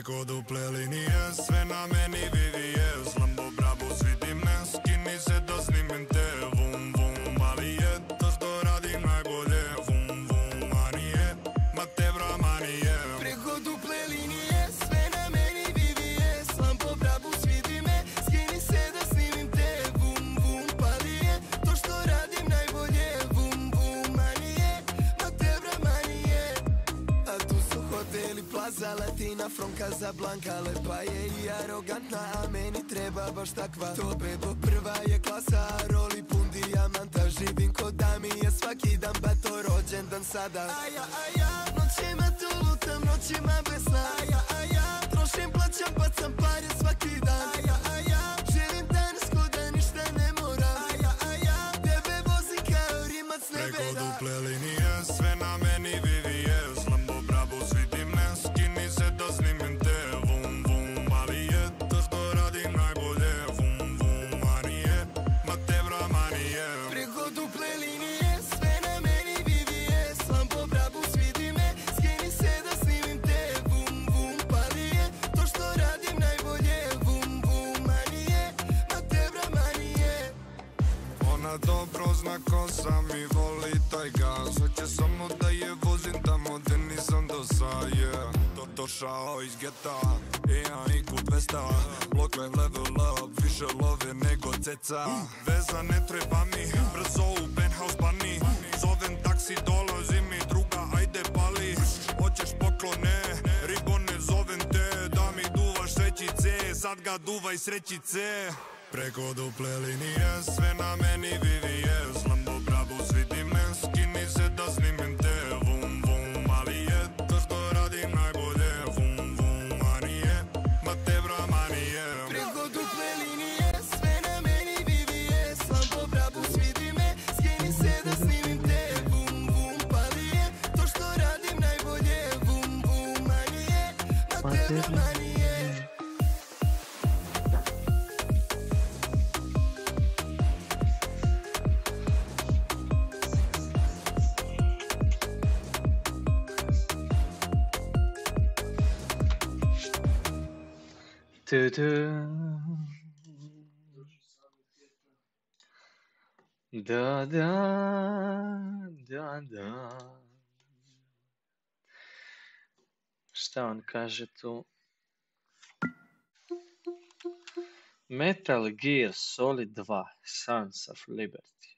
Preko duple linije, sve na meni VVS. Lambo bravo svidi me, skini se da snimim te. Vum vum, ali je to što radim najbolje. Vum vum, manije, ma te bra manije. Preko duple linije, sve na meni VVS. Lambo bravo svidi me, skini se da snimim te. Vum vum, pali je to što radim najbolje. Vum vum, manije, ma te bra manije. A tu su hoteli, plaza, Latina, from Casablanca. Lepa je i arogantna, a meni treba baš takva. To bebo prva je klasa, roli pun dijamanta. Živim ko da mi je svaki dan bato rođendan sada. Aja, noćima tu lutam, noćima bez sna. Aja, trošim, plaćam, bacam pare svaki dan. Aja, živim danas ko da ništa ne moram. Aja, tebe vozim kao Rimac nebeda. Preko duple linije, sve na meni VVS. Lambo bravo svidi me, skini se da snimim te. Vum vum, ali je to što radim najbolje. Vum vum, manije, ma te bra manije. Preko duple linije, sve na meni VVS. Lambo bravo svidi me, skini se da snimim te. Vum vum, pali je to što radim najbolje. Vum vum, manije, ma te bra manije. Ona dobro zna ko sam i voli taj gaz. Hoće samo da je vozim tamo gdje nisam do sad, yeah. Došao iz geta, imam IQ 200. Blok level up, više love nego ceca. Veza ne treba mi, brzo u penthouse pani. Zovem taksi, dolazi mi druga, ajde pali. Hoćeš poklone, ribone, zovem te. Da mi duvaš srećice, sad ga duvaj srećice. Preko duple linije, sve na meni VVS. Lambo bravo svidi me, skini se da snimim te. Vum vum, ali je to što radim najbolje. Vum vum, manije, ma te bra manije. Preko duple linije, sve na meni VVS. Lambo bravo svidi me, skini se da snimim te. Vum vum, pali je to što radim najbolje. Vum vum, manije, ma te bra manije. Da, da. Šta on kaže tu? Metal Gear Solid 2 Sons of Liberty.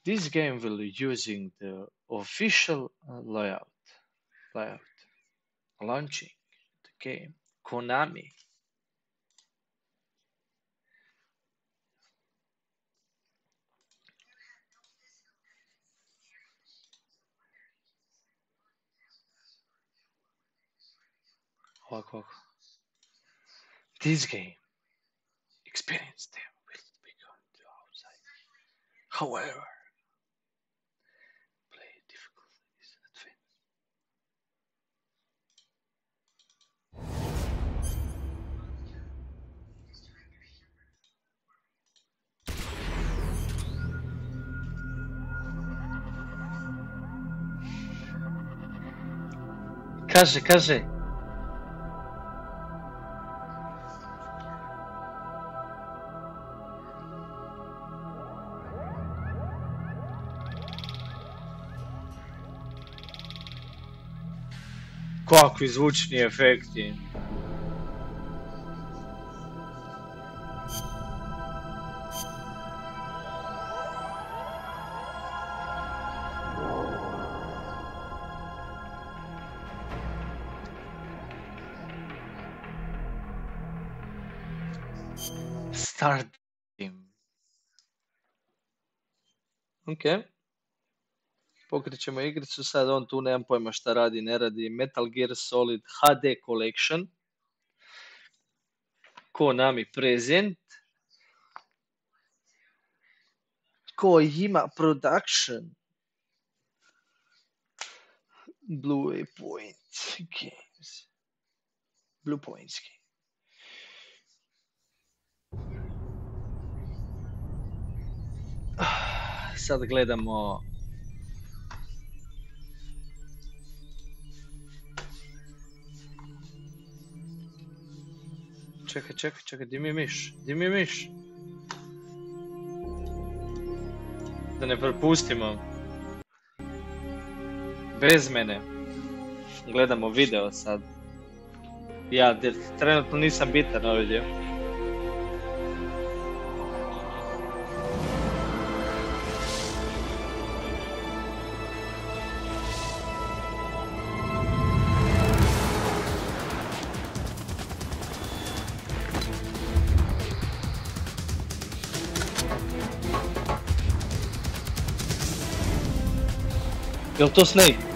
This game will be using the official layout. Launching the game. Konami. Ovako. This game experience them will become the outside. However, play difficulties advance. Kaže. Kakvi zvučni efekti. Start game. Ok. Pokrećemo igricu, sad on tu nemam pojma šta radi, ne radi. Metal Gear Solid HD Collection. Konami Present. Kojima Production. Blue Point Games. Blue Points Games. Sad gledamo Čekaj, di mi je miš? Di mi je miš? Da ne propustimo. Bez mene. Gledamo video sad. Ja trenutno nisam bitan ovdje. Jel to Snake?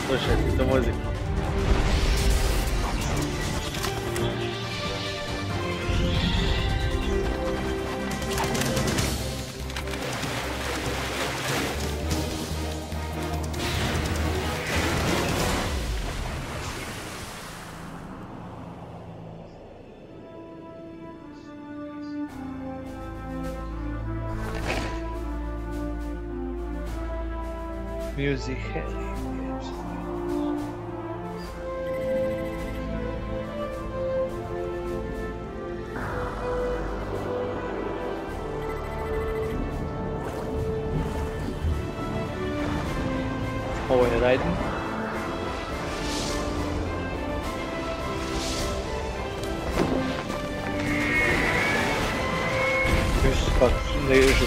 Slušajte, to muziku. Music heavy. Ovo je Ryzen. Još kako ne ježu.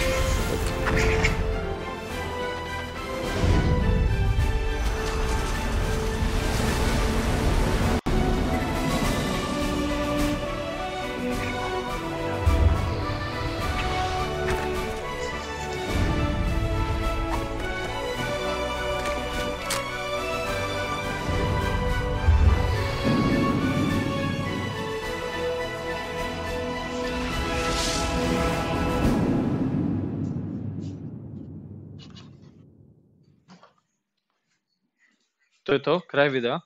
To je to, kraj videa.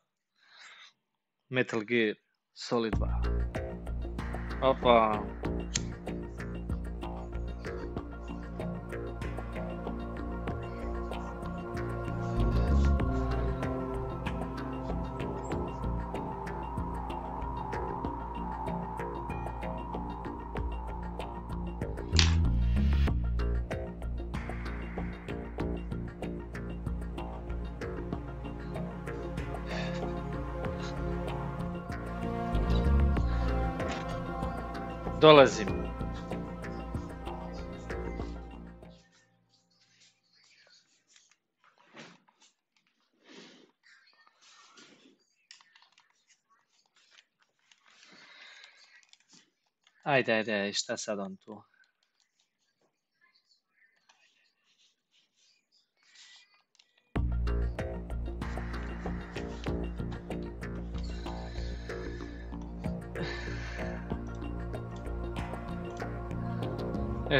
Metal Gear Solid 2. Opa. Dolazim. Ajde, šta sad on tu?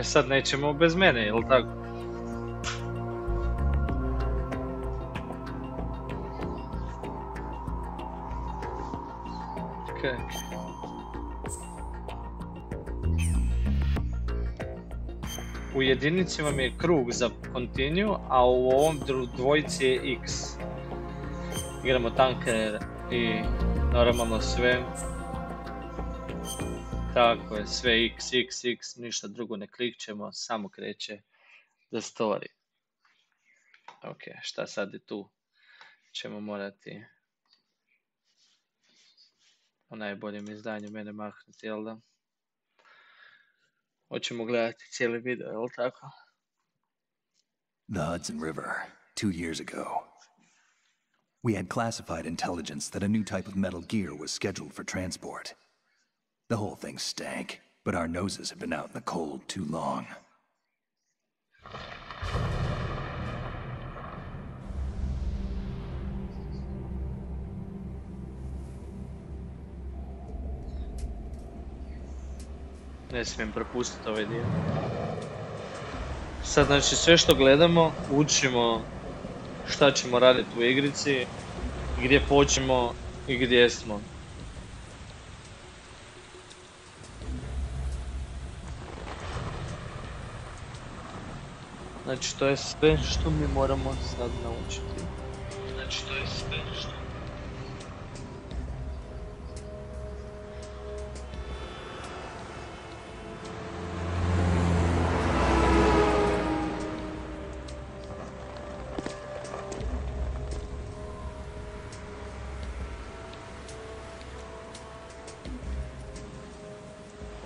Sad nećemo bez mene, jel tako? Okay. U jedinici vam je krug za continue, a u ovom dvojici je X. Igramo tanker i normalno sve. Tako je, sve x, ništa drugo ne klikćemo, samo kreće za story. Ok, šta sad je tu? Ćemo morati u najboljem izdanju mene maknuti, jel da? Hoćemo gledati cijeli video, jel tako? The Hudson River, 2 years ago. We had classified intelligence that a new type of metal gear was scheduled for transport. The whole thing stank, but our noses had been out in the cold too long. Ne smijem propustiti ovaj dio. Sad znači sve što gledamo, učimo šta ćemo raditi u igrici, gdje počnemo i gdje smo. Znači to je sve što mi moramo sad naučiti. Znači to je sve što...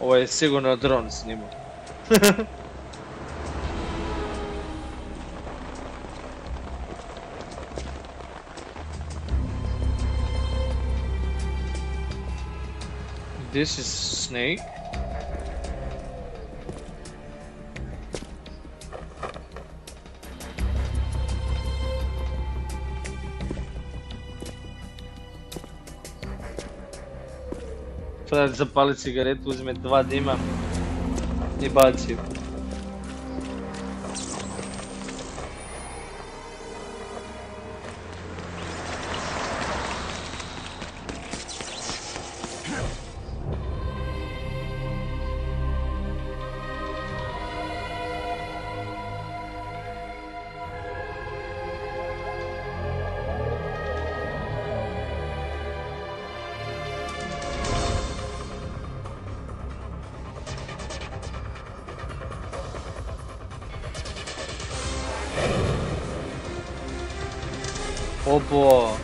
Ovo je sigurno dron snimao. This is Snake. Sada zapali cigaretu, uzme 2 dima i baci. Obo.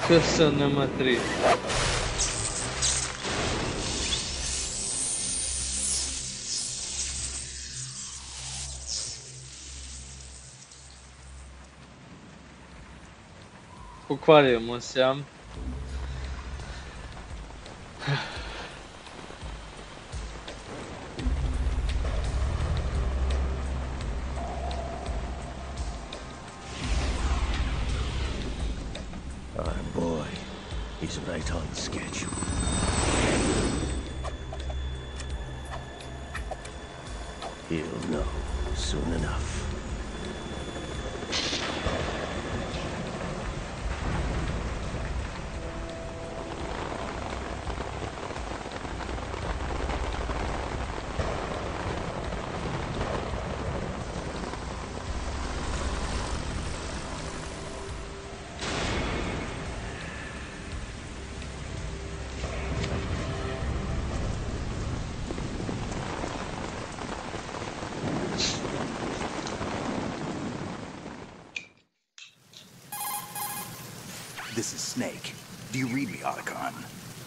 KSNM3. Pokvarimo se, ja. He's right on schedule. He'll know soon enough. This is Snake. Do you read me, Otacon?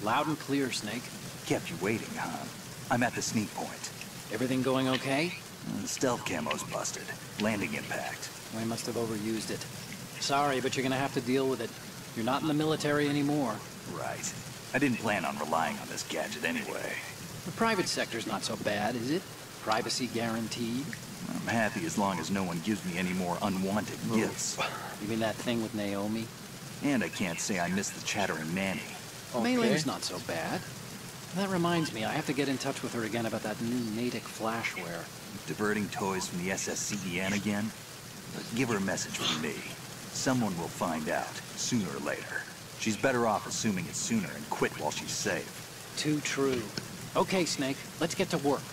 Loud and clear, Snake. Kept you waiting, huh? I'm at the sneak point. Everything going okay? The stealth camo's busted. Landing impact. We must have overused it. Sorry, but you're gonna have to deal with it. You're not in the military anymore. Right. I didn't plan on relying on this gadget anyway. The private sector's not so bad, is it? Privacy guaranteed? I'm happy as long as no one gives me any more unwanted gifts. You mean that thing with Naomi? And I can't say I miss the chattering nanny. Okay. Meiling's not so bad. That reminds me, I have to get in touch with her again about that new Natick flashware. Diverting toys from the SSCDN again? Give her a message from me. Someone will find out, sooner or later. She's better off assuming it sooner and quit while she's safe. Too true. Okay, Snake, let's get to work.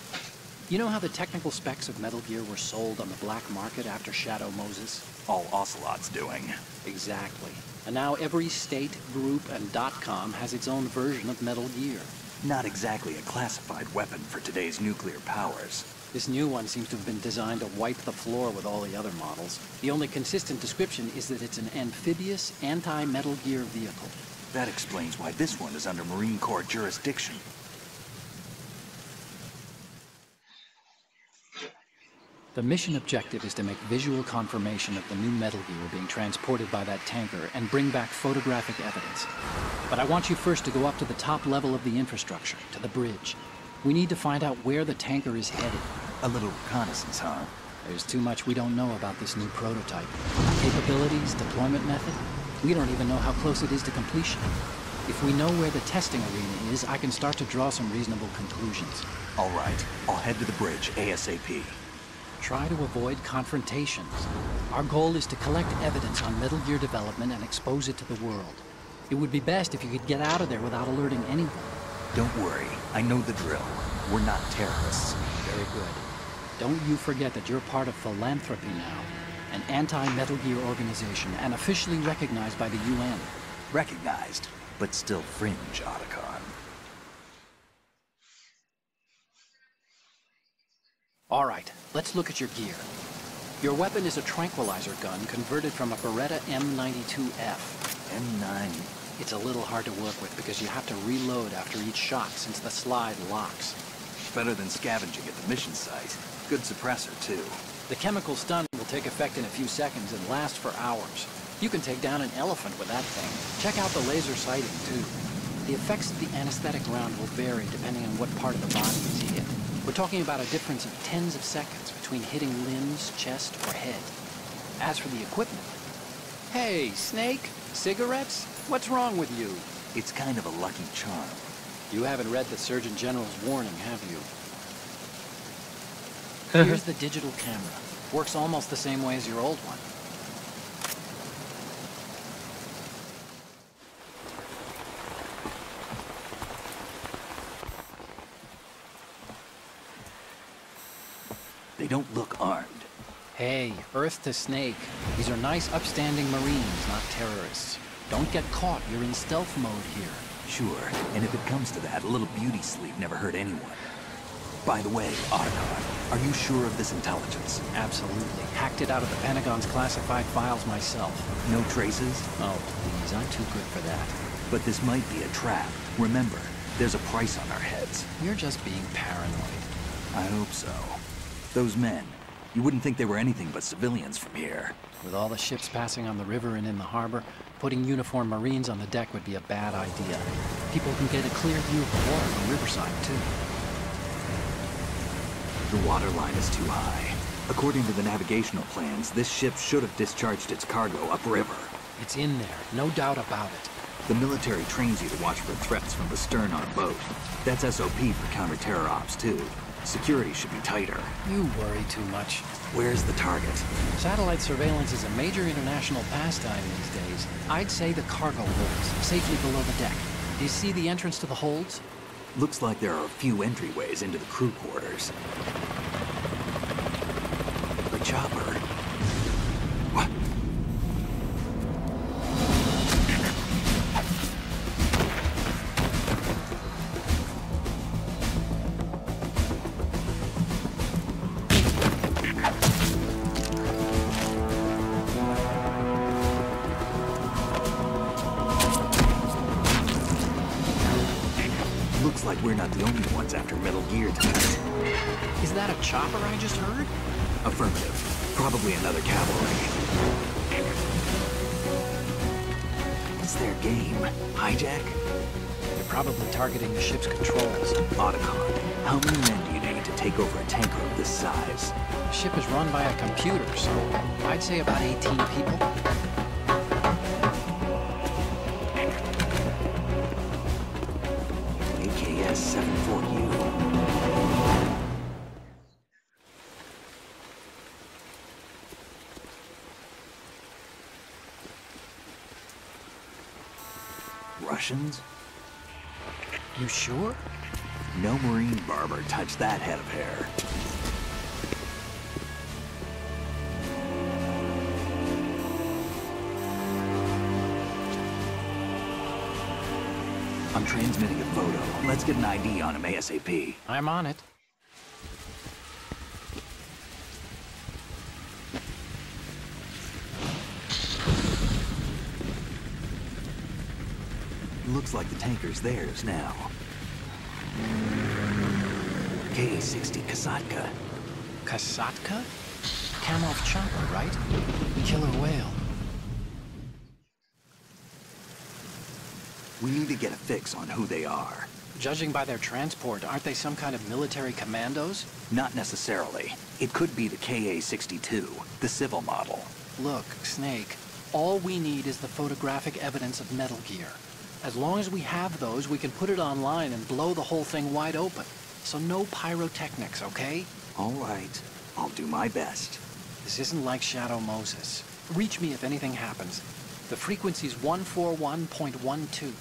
You know how the technical specs of Metal Gear were sold on the black market after Shadow Moses? All Ocelot's doing. Exactly. And now every state, group, and .com has its own version of Metal Gear. Not exactly a classified weapon for today's nuclear powers. This new one seems to have been designed to wipe the floor with all the other models. The only consistent description is that it's an amphibious, anti-Metal Gear vehicle. That explains why this one is under Marine Corps jurisdiction. The mission objective is to make visual confirmation of the new Metal Gear being transported by that tanker and bring back photographic evidence. But I want you first to go up to the top level of the infrastructure, to the bridge. We need to find out where the tanker is headed. A little reconnaissance, huh? There's too much we don't know about this new prototype. Capabilities, deployment method. We don't even know how close it is to completion. If we know where the testing arena is, I can start to draw some reasonable conclusions. All right, I'll head to the bridge ASAP. Try to avoid confrontations. Our goal is to collect evidence on Metal Gear development and expose it to the world. It would be best if you could get out of there without alerting anyone. Don't worry, I know the drill. We're not terrorists. Very good. Don't you forget that you're part of Philanthropy now, an anti-Metal Gear organization and officially recognized by the UN. Recognized, but still fringe, Otacon. All right, let's look at your gear. Your weapon is a tranquilizer gun converted from a Beretta M92F. M9. It's a little hard to work with because you have to reload after each shot since the slide locks. Better than scavenging at the mission site. Good suppressor, too. The chemical stun will take effect in a few seconds and last for hours. You can take down an elephant with that thing. Check out the laser sighting, too. The effects of the anesthetic round will vary depending on what part of the body is hit. We're talking about a difference of tens of seconds between hitting limbs, chest, or head. As for the equipment... Hey, Snake? Cigarettes? What's wrong with you? It's kind of a lucky charm. You haven't read the Surgeon General's warning, have you? Here's the digital camera. Works almost the same way as your old one. They don't look armed. Hey, Earth to Snake. These are nice, upstanding Marines, not terrorists. Don't get caught. You're in stealth mode here. Sure, and if it comes to that, a little beauty sleep never hurt anyone. By the way, Otacon, are you sure of this intelligence? Absolutely. Hacked it out of the Pentagon's classified files myself. No traces? Oh, please, I'm too good for that. But this might be a trap. Remember, there's a price on our heads. You're just being paranoid. I hope so. Those men, you wouldn't think they were anything but civilians from here. With all the ships passing on the river and in the harbor, putting uniformed Marines on the deck would be a bad idea. People can get a clear view of the water from Riverside, too. The water line is too high. According to the navigational plans, this ship should have discharged its cargo upriver. It's in there, no doubt about it. The military trains you to watch for threats from the stern on a boat. That's SOP for counter-terror ops, too. Security should be tighter. You worry too much. Where's the target? Satellite surveillance is a major international pastime these days. I'd say the cargo holds, safely below the deck. Do you see the entrance to the holds? Looks like there are a few entryways into the crew quarters. The chopper. What? Looks like we're not the only ones after Metal Gear tonight. Is that a chopper I just heard? Affirmative. Probably another cavalry. What's their game? Hijack? They're probably targeting the ship's controls. Otacon, how many men do you need to take over a tanker of this size? The ship is run by a computer, so I'd say about 18 people. AKS 74U. Russians? You sure? No Marine barber touched that head of hair. I'm transmitting a photo. Let's get an ID on him ASAP. I'm on it. Looks like the tanker's theirs now. K-60 Kasatka. Kasatka? Kamov chopper, right? Killer whale. We need to get a fix on who they are. Judging by their transport, aren't they some kind of military commandos? Not necessarily. It cocould be the KA-62, the civil model. Look, Snake, all we need is the photographic evidence of Metal Gear. As long as we have those, we can put it online and blow the whole thing wide open. So no pyrotechnics, okay? All right. I'll do my best. This isn't like Shadow Moses. Reach me if anything happens. The frequency's 141.12.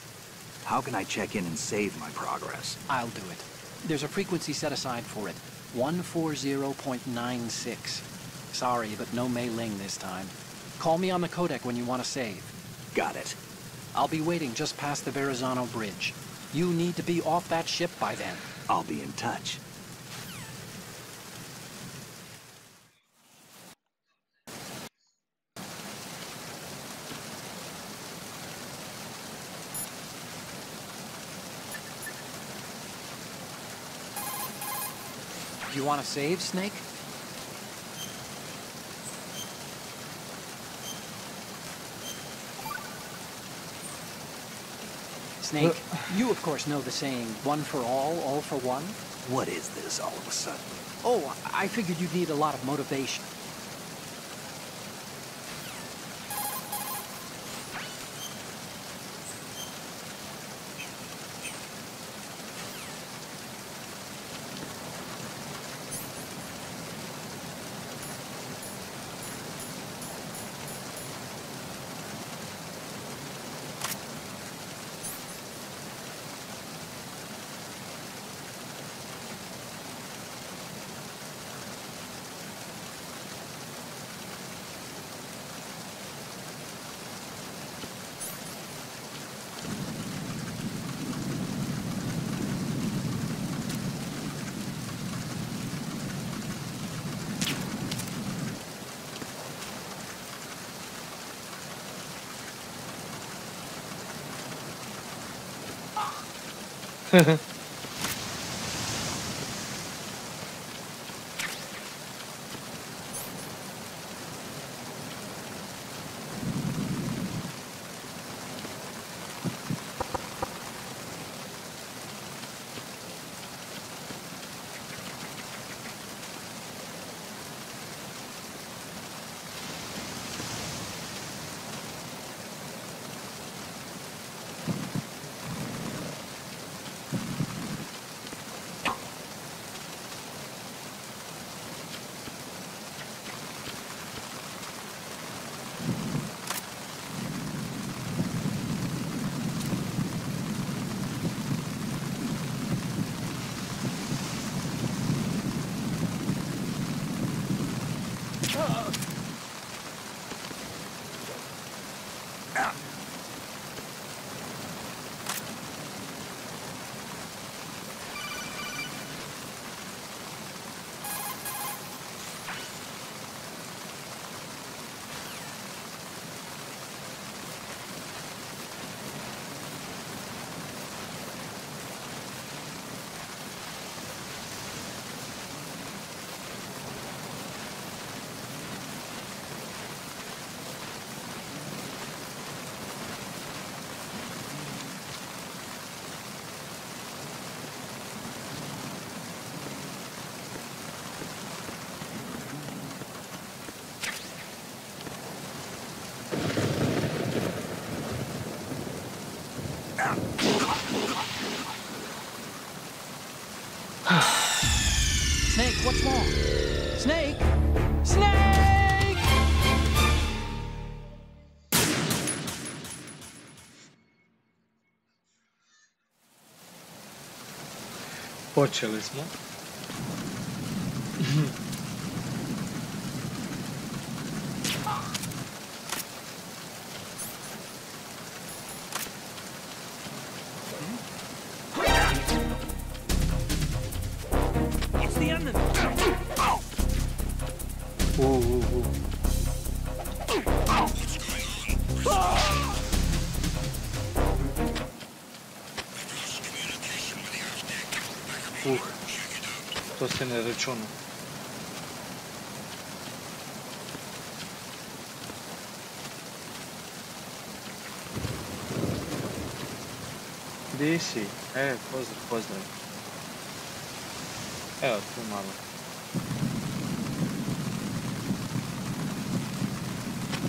How can I check in and save my progress? I'll do it. There's a frequency set aside for it. 140.96. Sorry, but no Mei Ling this time. Call me on the codec when you want to save. Got it. I'll be waiting just past the Verrazano Bridge. You need to be off that ship by then. I'll be in touch. You want to save, Snake? Snake, you of course know the saying, one for all for one? What is this all of a sudden? Oh, I figured you'd need a lot of motivation. Snake, what's wrong? Snake! Snake! Počeli smo. To se ne računa. Di si? Pozdrav. Evo tu malo.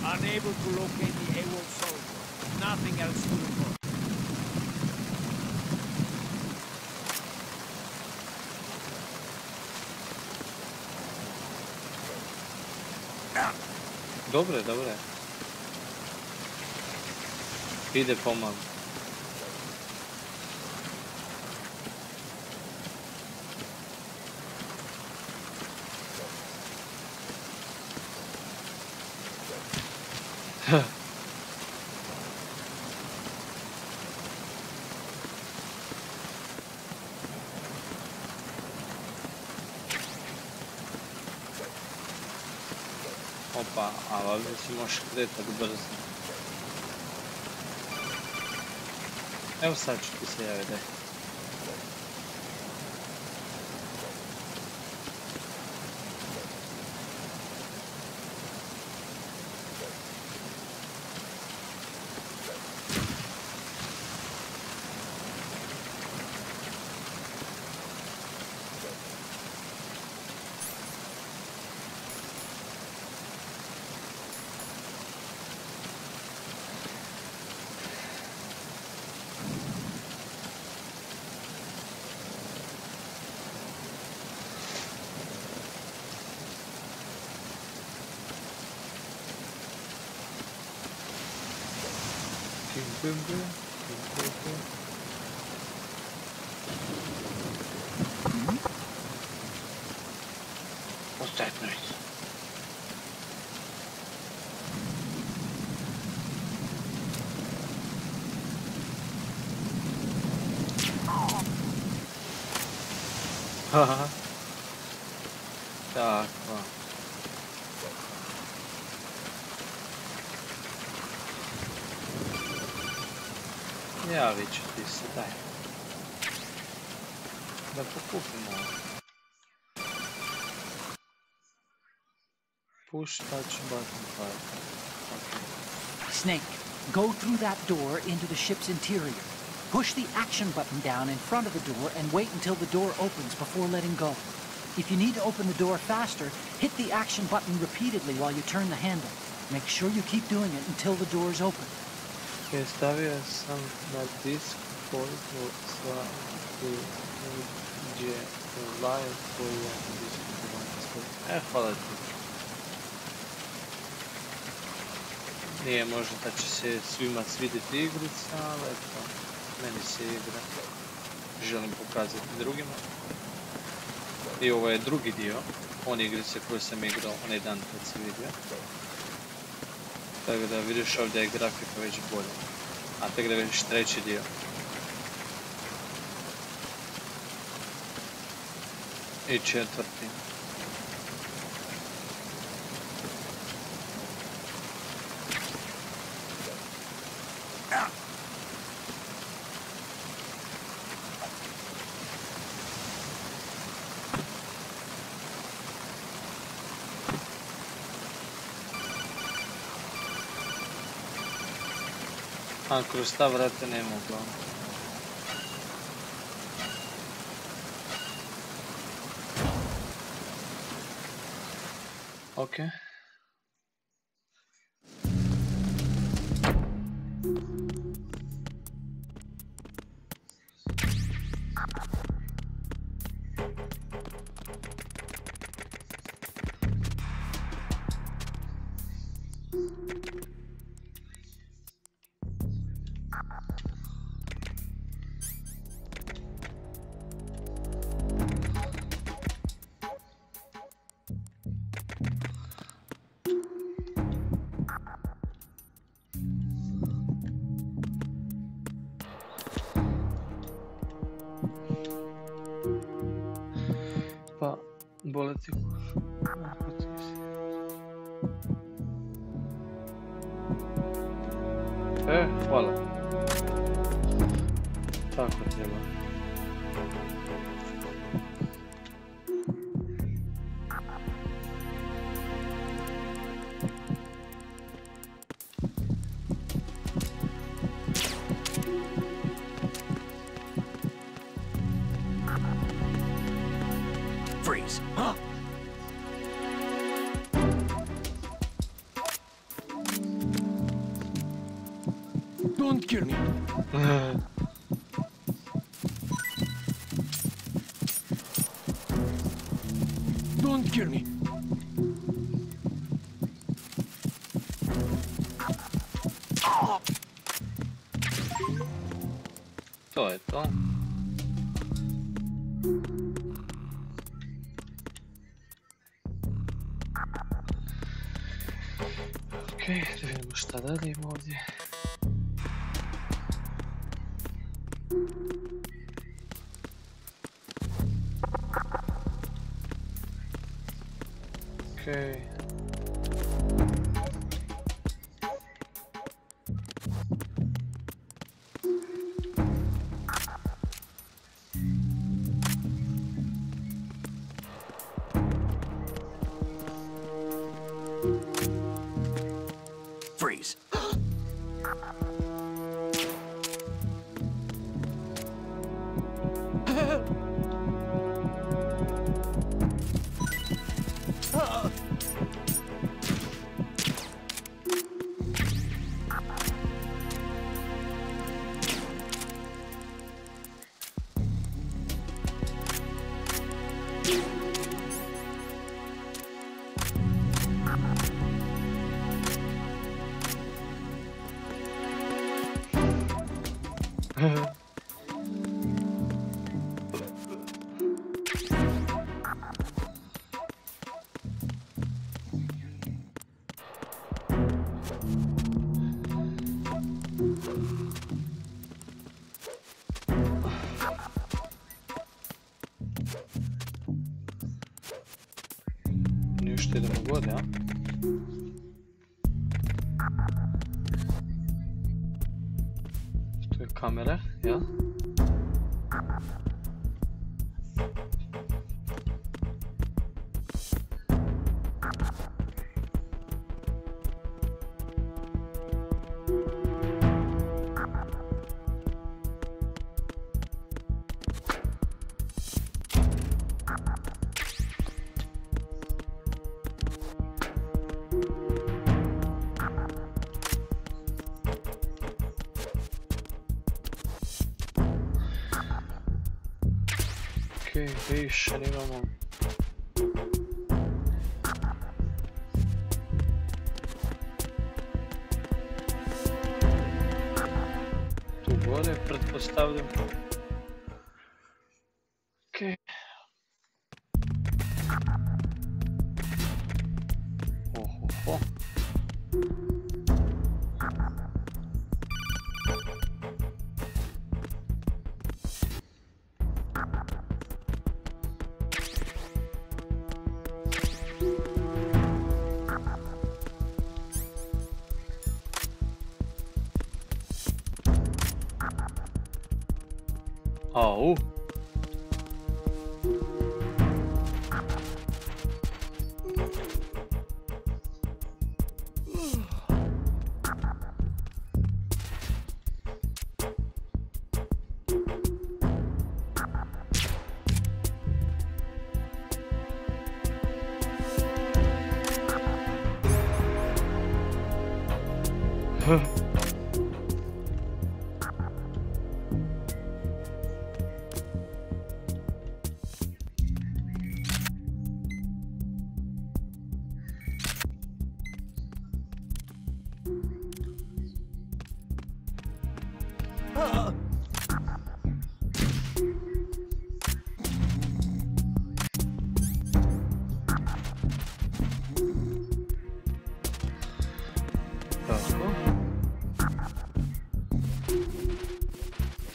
Unable to locate the AWOL soldier. Nothing else to report. Dobre. Ide pomalo. Opa, ali ovdje si možeš kretat brzo. Evo sad ću ti se javiti, daj. Ostatnio je. Haha. Tako. Javit ću ti se, daj. Da pokupimo ovo. Push, touch, button, fire. Okay. Snake, go through that door into the ship's interior. Push the action button down in front of the door and wait until the door opens before letting go. If you need to open the door faster, hit the action button repeatedly while you turn the handle. Make sure you keep doing it until the door is open. Stavio sam na disk koliko svaki uđe live koji je na disku 12. Hvala ti. Nije možda da će se svima svidjeti igrica, ali eto, meni se igra. Želim pokazati drugima. I ovo je drugi dio, one igrice koje sam igrao onaj dan kad se vidio. Tako da vidiš ovdje je grafika već bolja. A tek da vidiš treći dio. I četvrti. A kroz ta vrata ne mogu. Ok. Pa, boleti kuš. Hvala. Tako treba. Don't kill me. Don't kill me. To je to. Okej, da vidimo šta dalje ima ovdje. Okej. Freeze. Ništa, idemo god, ja? Tu je kamera, ja? Okej, više nemamo. Tu gore, pretpostavljam. Okej. Ohoho. Au.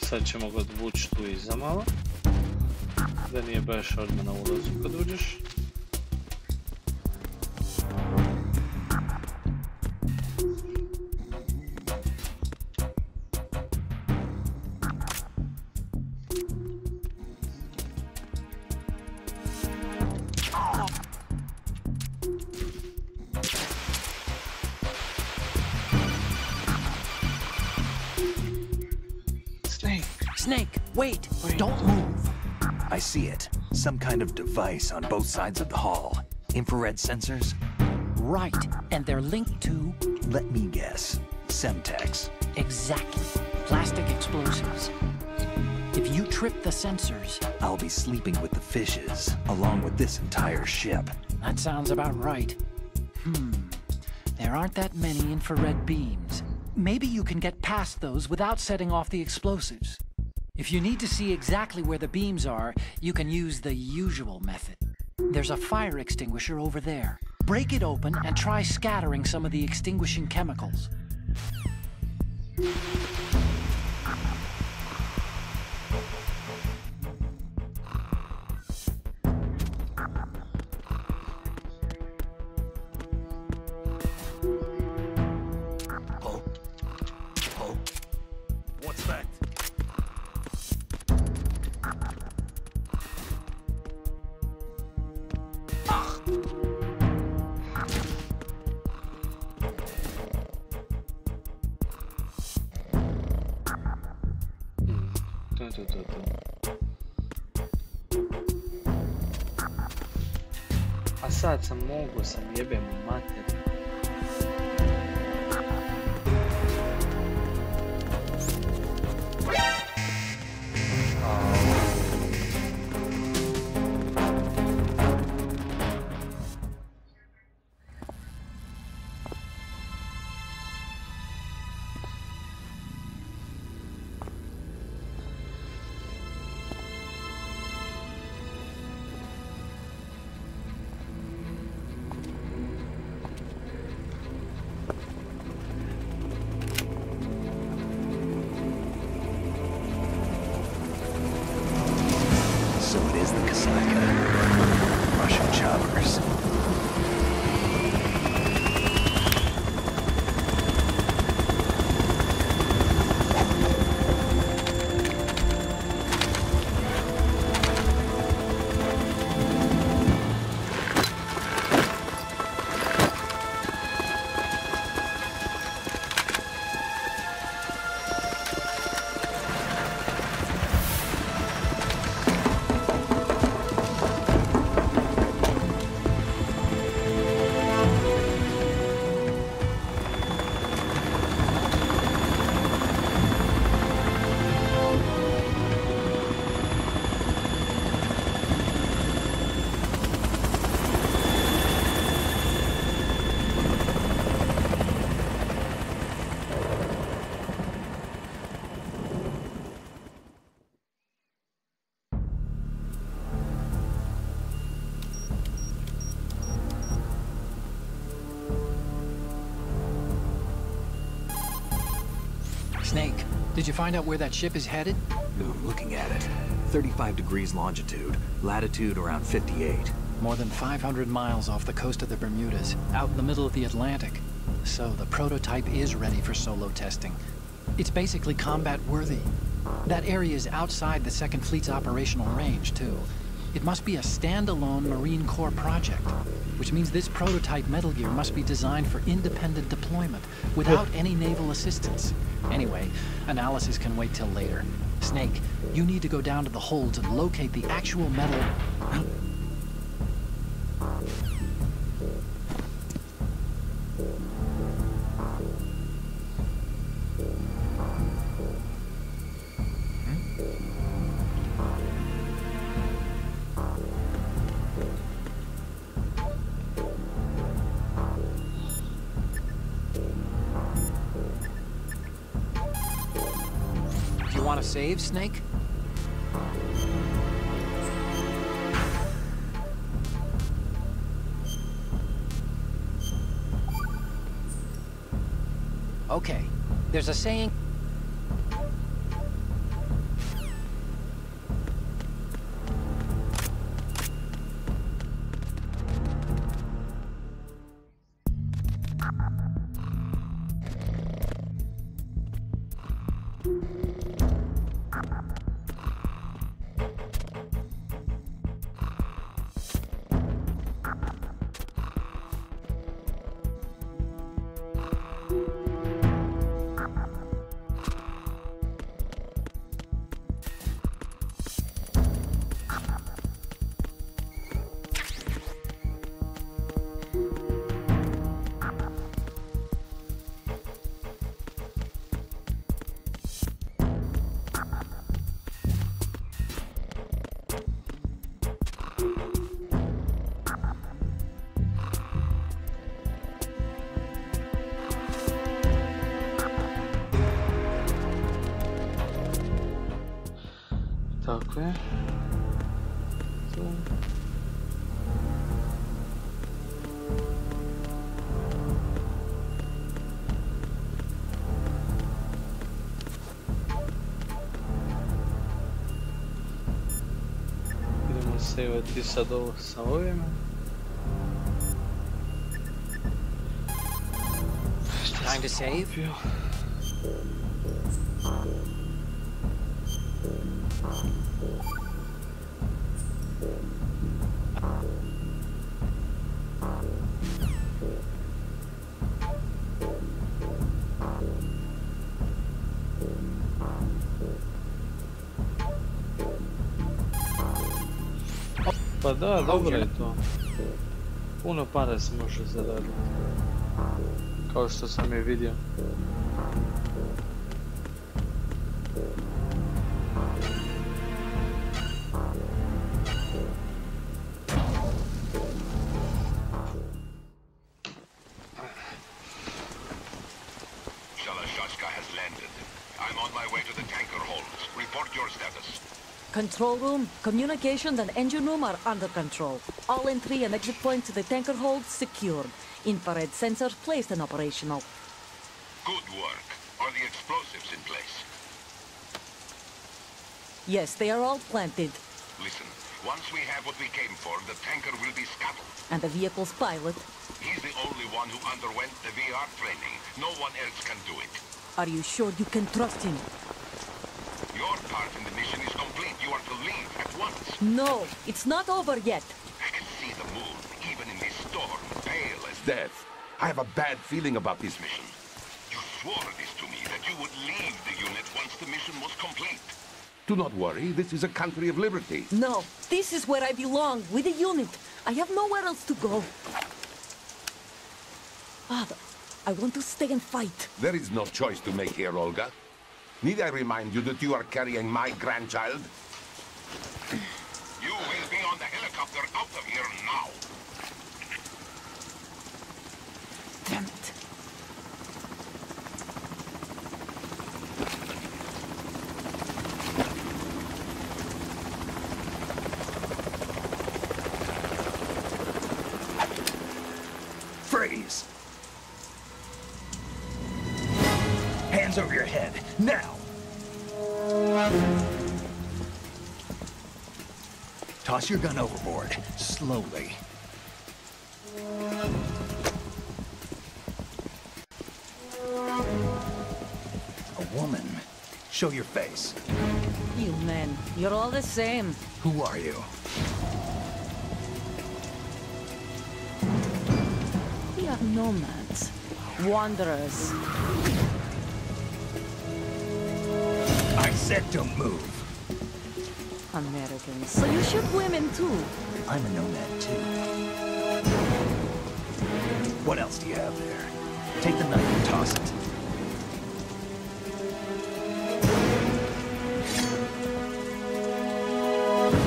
Sad ćemo ga odvući tu iza malo, da nije baš odmah na ulazu kad uđeš. Snake, wait! Don't move! I see it. Some kind of device on both sides of the hall. Infrared sensors? Right, and they're linked to... Let me guess. Semtex. Exactly. Plastic explosives. If you trip the sensors... I'll be sleeping with the fishes, along with this entire ship. That sounds about right. There aren't that many infrared beams. Maybe you can get past those without setting off the explosives. If you need to see exactly where the beams are, you can use the usual method. There's a fire extinguisher over there. Break it open and try scattering some of the extinguishing chemicals. What's that? A sad sam mogo sam jebem u mater. Snake, did you find out where that ship is headed? I'm looking at it. 35 degrees longitude, latitude around 58. More than 500 miles off the coast of the Bermudas, out in the middle of the Atlantic. So the prototype is ready for solo testing. It's basically combat worthy. That area is outside the Second Fleet's operational range, too. It must be a standalone Marine Corps project, which means this prototype Metal Gear must be designed for independent deployment, without any naval assistance. Anyway, analysis can wait till later. Snake, you need to go down to the holds and locate the actual metal... Want to save, Snake? Okay, there's a saying... Tako je. Tu. Idemo savati sad ovo sa ovim. Time to save? Pa da, dobro je to. Puno para se može zaraditi. Kao što sam je vidio. Control room, communications and engine room are under control. All entry and exit points to the tanker hold secured. Infrared sensors placed and operational. Good work. Are the explosives in place? Yes, they are all planted. Listen, once we have what we came for, the tanker will be scuttled. And the vehicle's pilot? He's the only one who underwent the VR training. No one else can do it. Are you sure you can trust him? Your part in the mission is complete. You are to leave at once. No, it's not over yet. I can see the moon, even in this storm, pale as death. I have a bad feeling about this mission. You swore this to me, that you would leave the unit once the mission was complete. Do not worry, this is a country of liberty. No, this is where I belong, with the unit. I have nowhere else to go. Father, I want to stay and fight. There is no choice to make here, Olga. Need I remind you that you are carrying my grandchild? You will be on the helicopter out of here now. Damn it. Freeze! Hands over your head, now! Toss your gun overboard, slowly. A woman. Show your face. You men, you're all the same. Who are you? We are nomads, wanderers. I said don't move. Americans, so you shoot women too. I'm a nomad too. What else do you have there? Take the knife and toss it.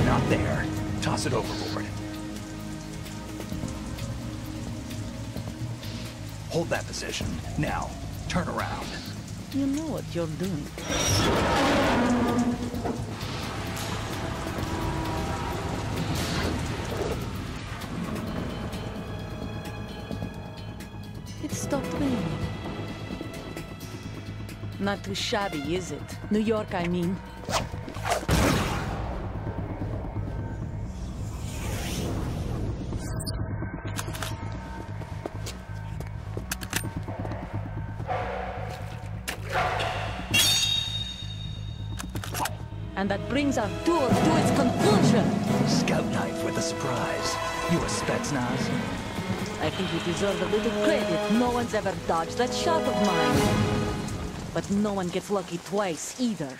Not there. Toss it overboard. Hold that position. Now, turn around. You know what you're doing. It stopped raining. Not too shabby, is it? New York, I mean. And that brings our tour to its conclusion. Scout knife with a surprise. You a Spetsnaz? I think you deserve a little credit. No one's ever dodged that shot of mine. But no one gets lucky twice, either.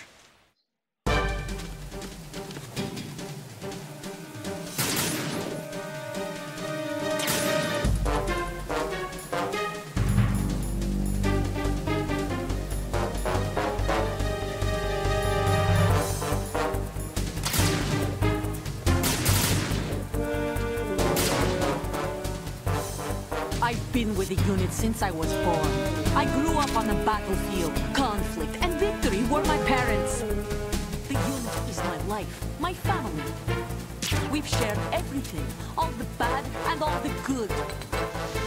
I've been with the unit since I was born. I grew up on the battlefield. Conflict and victory were my parents. The unit is my life. my family. We've shared everything, all the bad and all the good.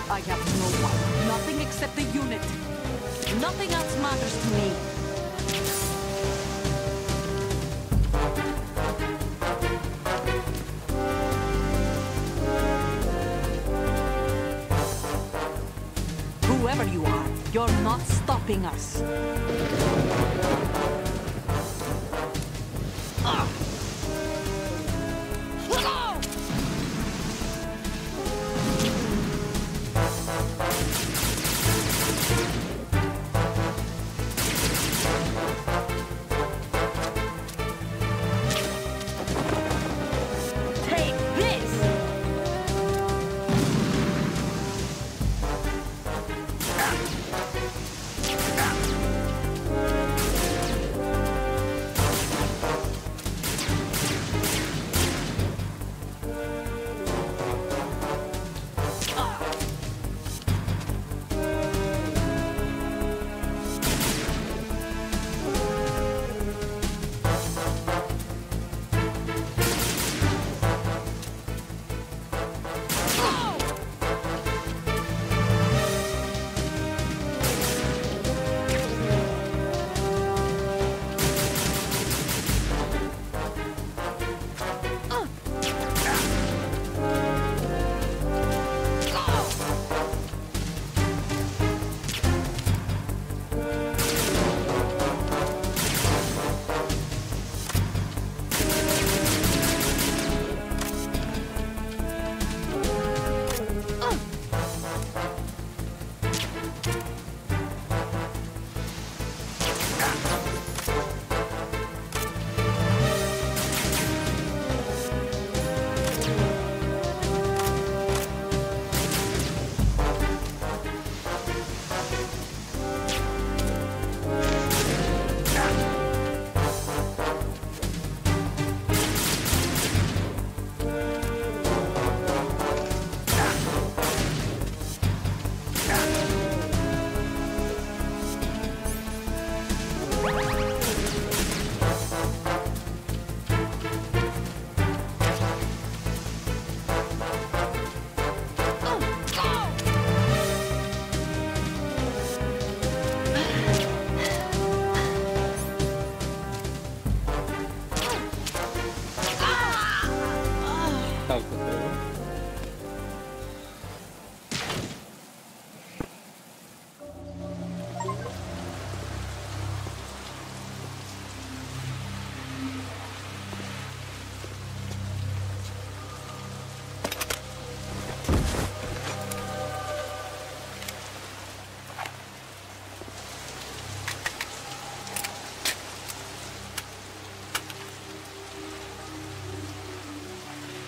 I have no one, nothing except the unit. Nothing else matters to me. Whoever you are, you're not stopping us.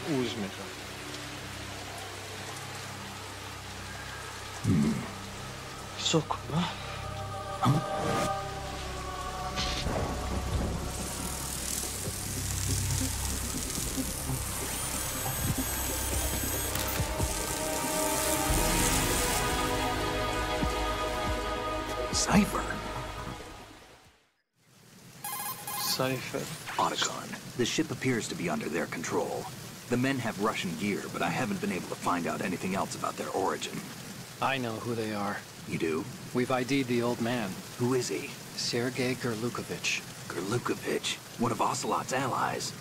Uzmi ga. Sokom, a? Cipher. Cipher. Otacon. The ship appears to be under their control. The men have Russian gear, but I haven't been able to find out anything else about their origin. I know who they are. You do? We've ID'd the old man. Who is he? Sergei Gerlukovich. Gerlukovich, one of Ocelot's allies.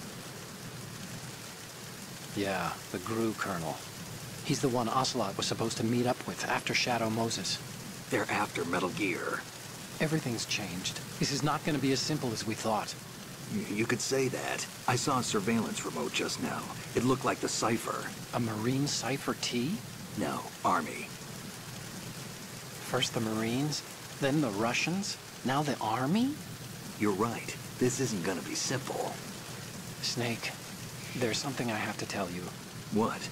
Yeah, the GRU colonel. He's the one Ocelot was supposed to meet up with after Shadow Moses. They're after Metal Gear. Everything's changed. This is not going to be as simple as we thought. You could say that. I saw a surveillance remote just now. It looked like the Cipher. A Marine Cipher T? No, Army. First the Marines, then the Russians, now the Army? You're right. This isn't gonna be simple. Snake, there's something I have to tell you. What?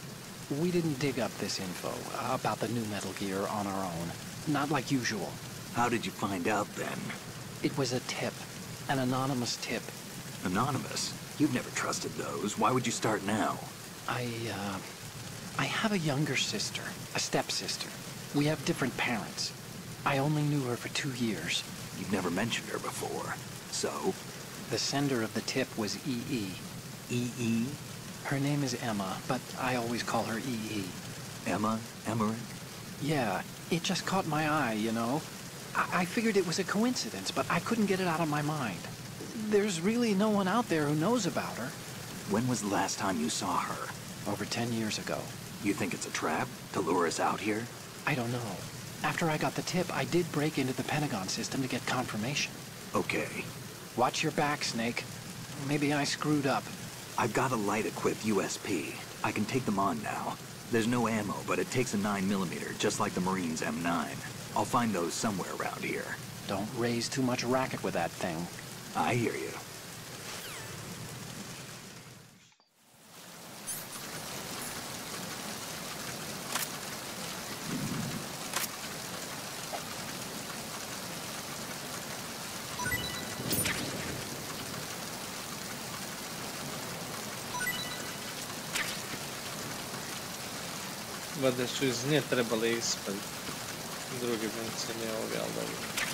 We didn't dig up this info about the new Metal Gear on our own. Not like usual. How did you find out then? It was a tip. An anonymous tip. Anonymous? You've never trusted those. Why would you start now? I have a younger sister, a stepsister. We have different parents. I only knew her for 2 years. You've never mentioned her before. So? The sender of the tip was EE. EE? Her name is Emma, but I always call her EE. Emma? Emmerich? Yeah, it just caught my eye, you know? I figured it was a coincidence, but I couldn't get it out of my mind. There's really no one out there who knows about her. When was the last time you saw her? Over 10 years ago. You think it's a trap to lure us out here? I don't know. After I got the tip, I did break into the Pentagon system to get confirmation. Okay. Watch your back, Snake. Maybe I screwed up. I've got a light-equipped USP. I can take them on now. There's no ammo, but it takes a 9mm, just like the Marines' M9. I'll find those somewhere around here. Don't raise too much racket with that thing. I hear you. Valjda su iz nje trebali ispred. Drugi benzin je ovi, ali dobro.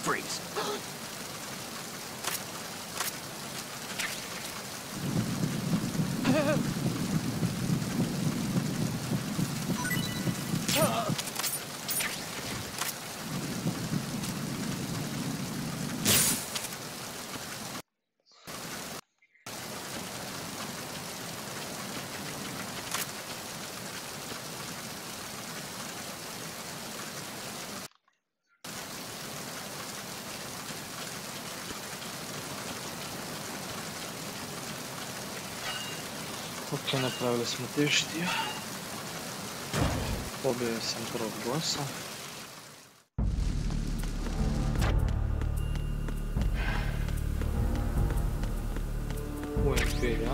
Freeze. Ok, napravili smo teštio. Pobio sam prvog bossa. U NVIDIA.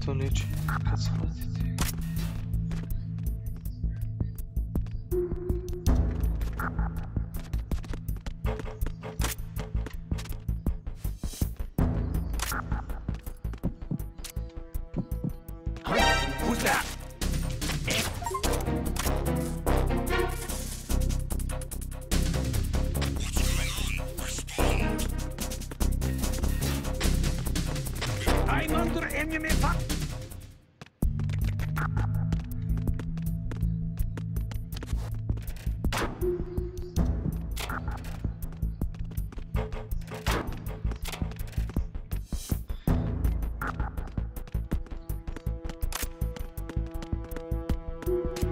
To neće kad shvatiti. Who's that? I'm under enemy fire.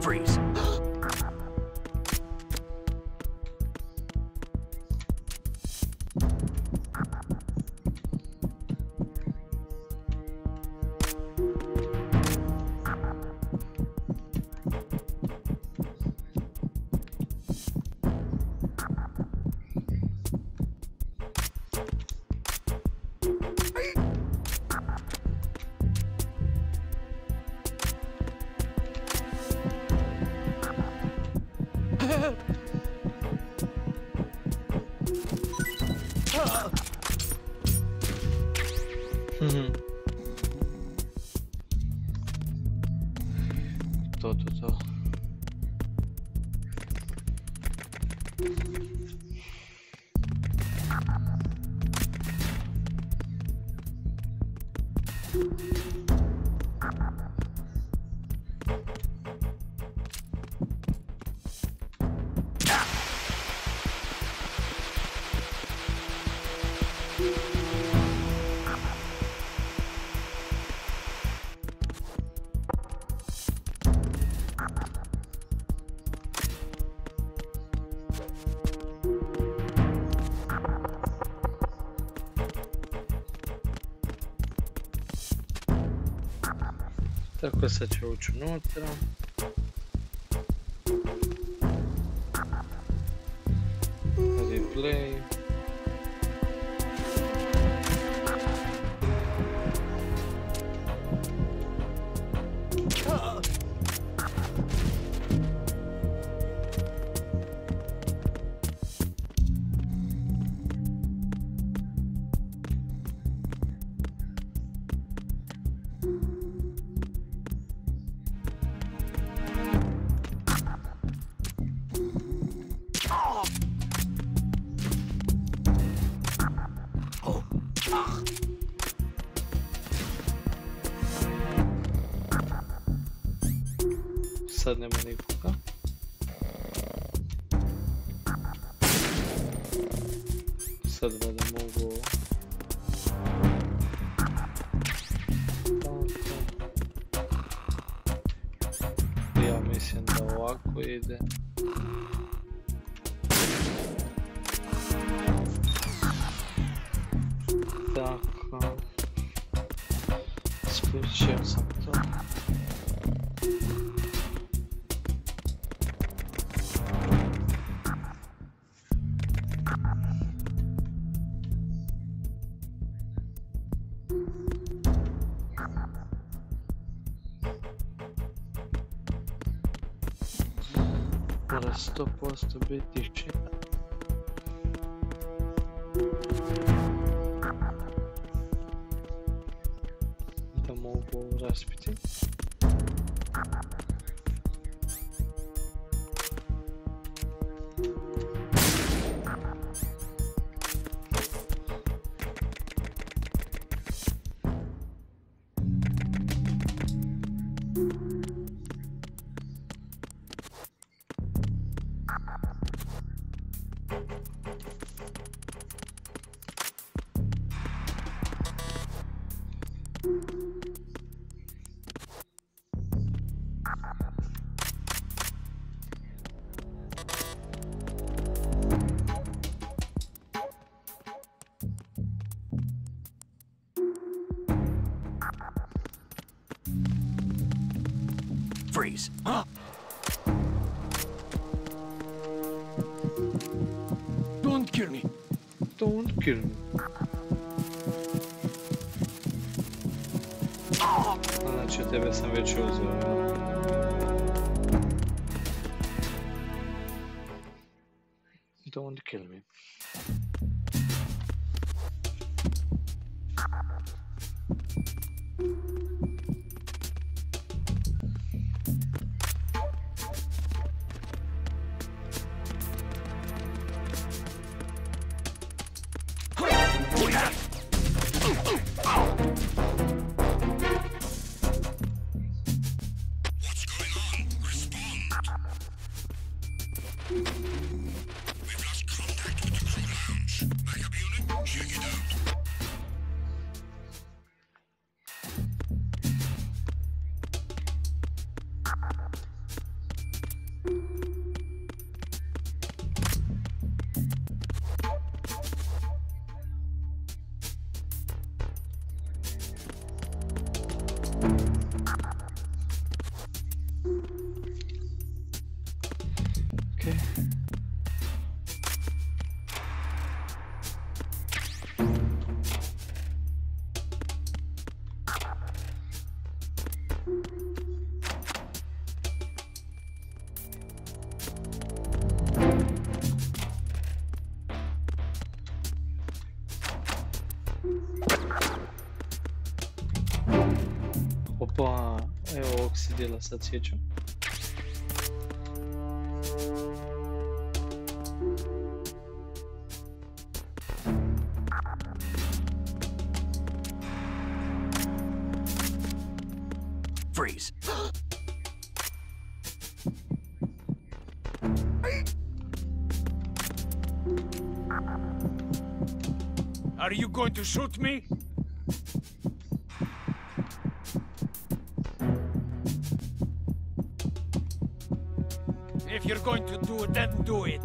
Freeze. To. Tako sad ću ući unutra. Replay. Sad nema nikoga. Sad vada mogu... Ja mislim da ovako ide. Tako. Spriječio sam to. Mora 100% biti tišina. Da mogu raspiti. Freeze. Don't kill me. Don't kill me. Znači, tebe sam već uzeo. Don't kill me. Evo ovog se dijela sad sjećam. Freeze. Are you going to shoot me? If you're going to do it, then do it.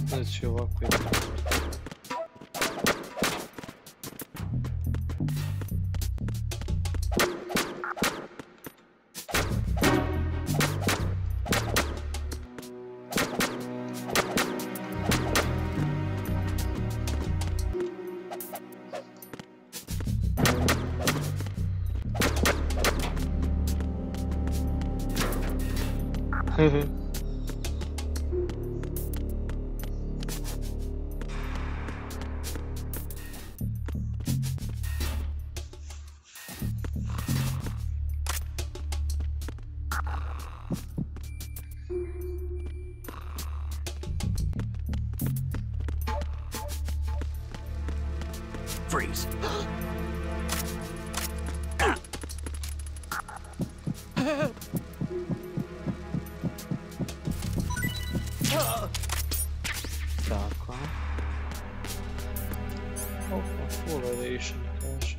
Znači ovako je. Freeze. Tako. Opa, full variation kaže.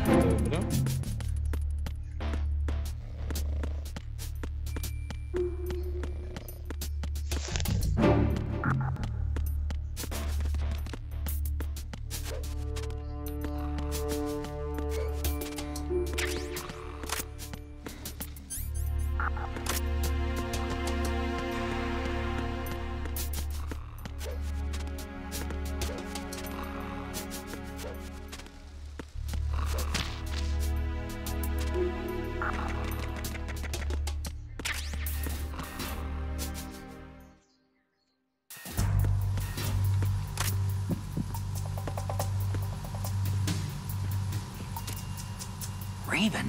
Dobro. Raven.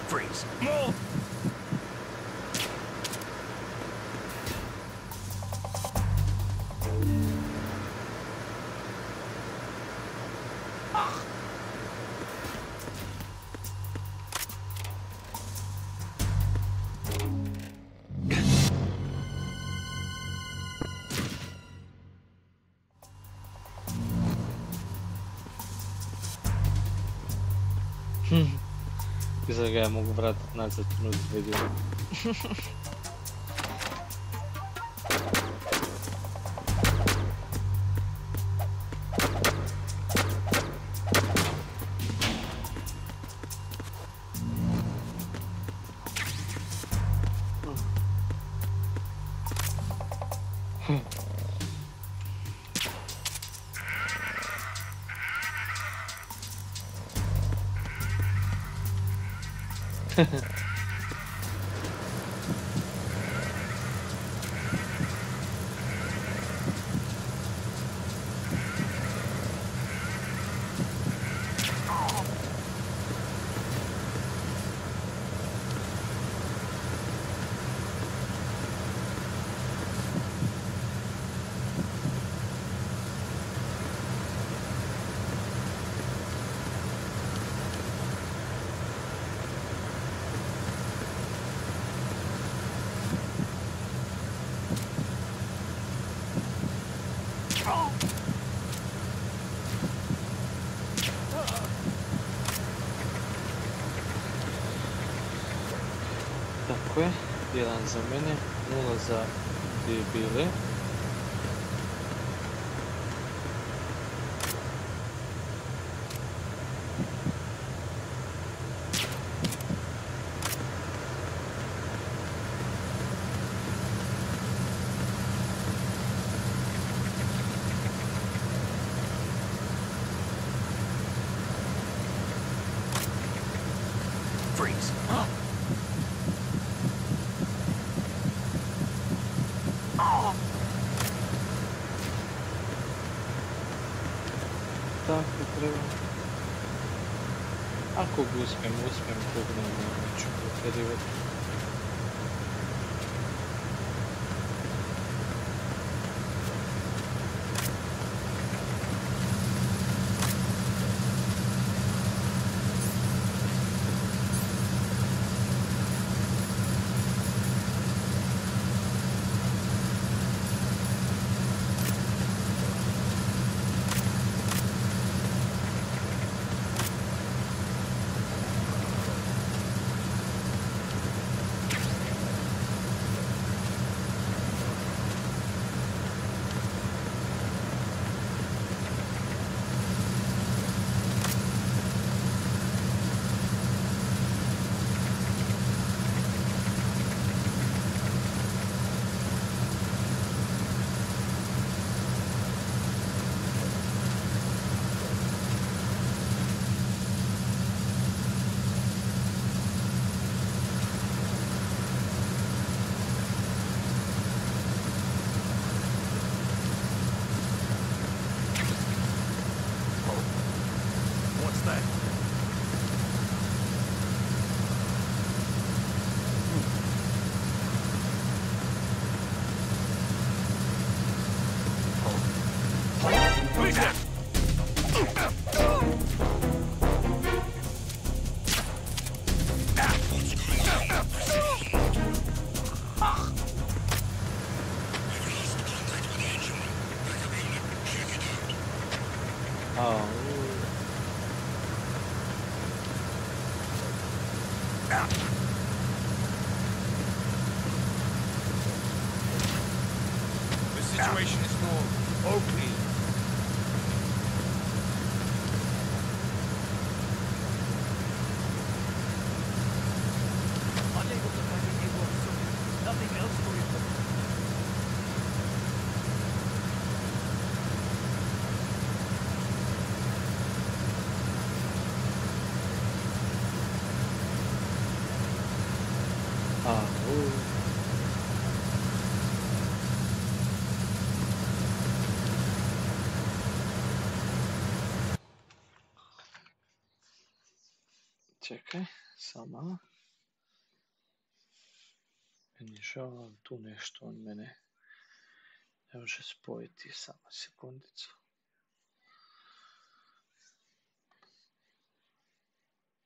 Freeze. Move. Sad ga ja mogu vratiti nazad minut video. Tako je. 1 za mene, 0 za debile. Freeze. Tako treba. Ako ga uspijem, kog neću pretjerivati. Situation is more oaky. Unable to find the A1 socket. Nothing else to report. Čekaj, samo. Meni žao, tu nešto on mene ne može spojiti, samo sekundicu.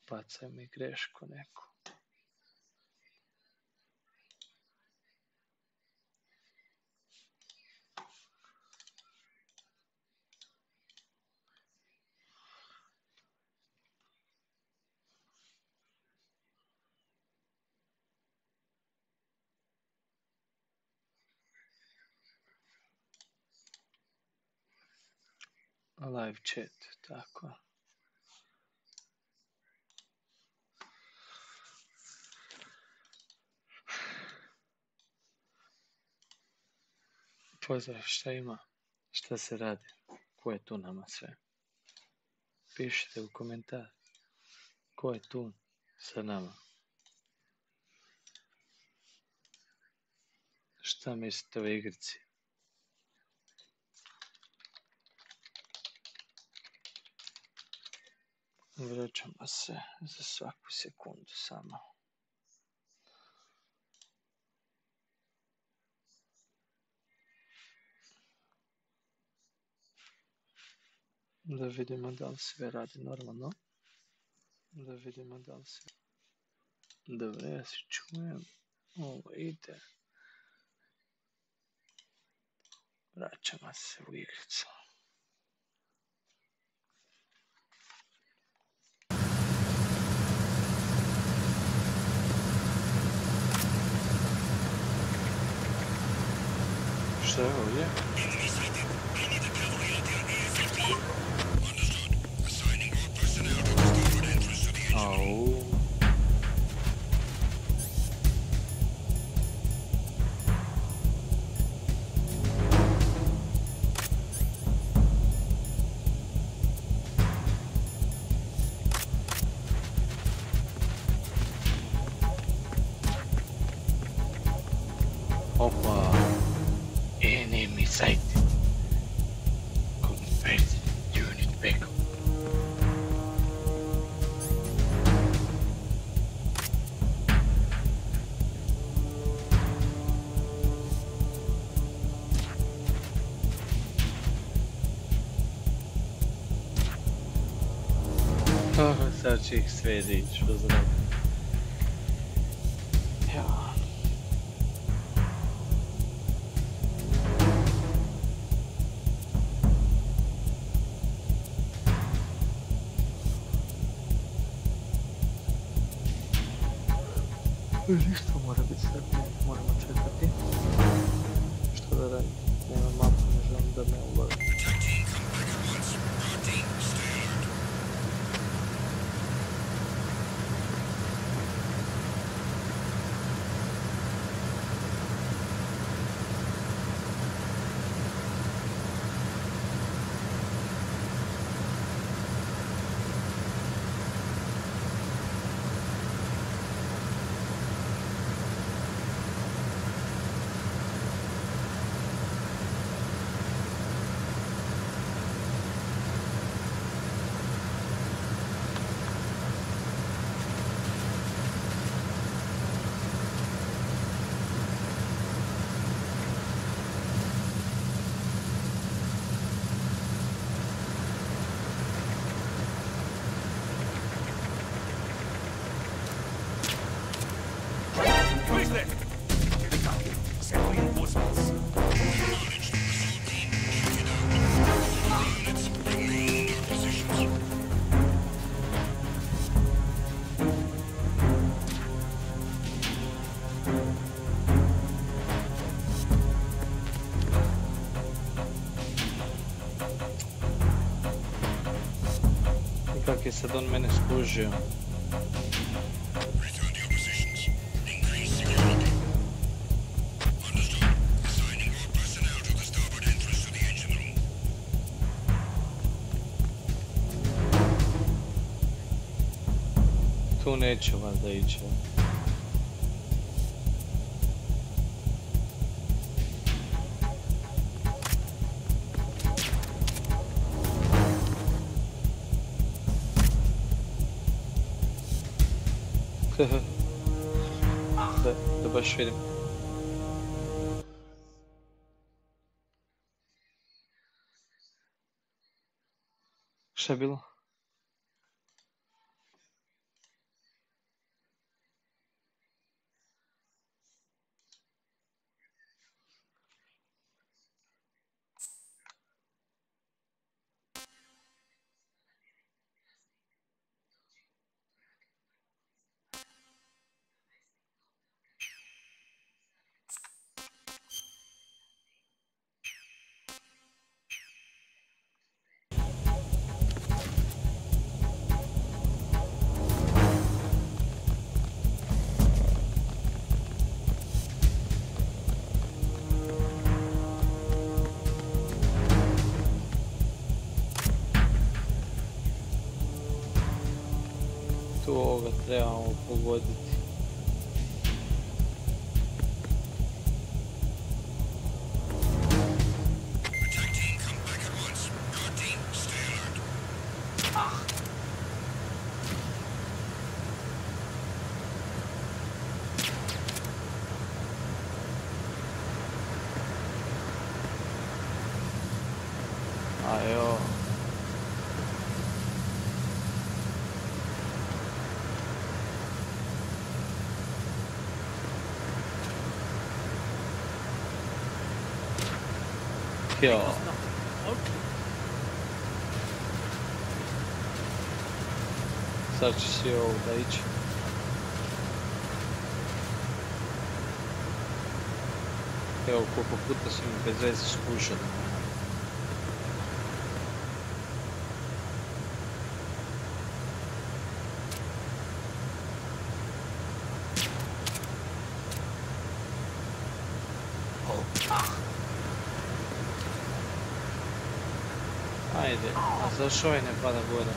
Bacaj mi grešku neku. Live chat, tako. Pozdrav, šta ima? Šta se radi? Ko je tu nama sve? Pišite u komentar. Ko je tu sa nama? Šta mislite o igrici? Vraćamo se za svaku sekundu samo. Da vidimo da li sve radi normalno. Da vidimo da li sve... Dobro, ja se čujem. Ovo ide. Vraćamo se u igricu. se ovdje. Au. Opa. Enemy sighted. Convert unit backup. Sad će ih sve dići u zrak. Ja. Ništa mora biti sretno, moramo čekati. Što da radim? Nema mapu, ne želim da me ulovi. Kak je sad on mene skužio. Tu neće valjda ići. Da baš vidim. Šta je bilo? Tu ovoga trebamo pogoditi. Ajo. Jo. Sad će si ovdje ići. Evo koliko puta su mi bez veze skušali. Ajde, a zašto ovaj ne pada gore?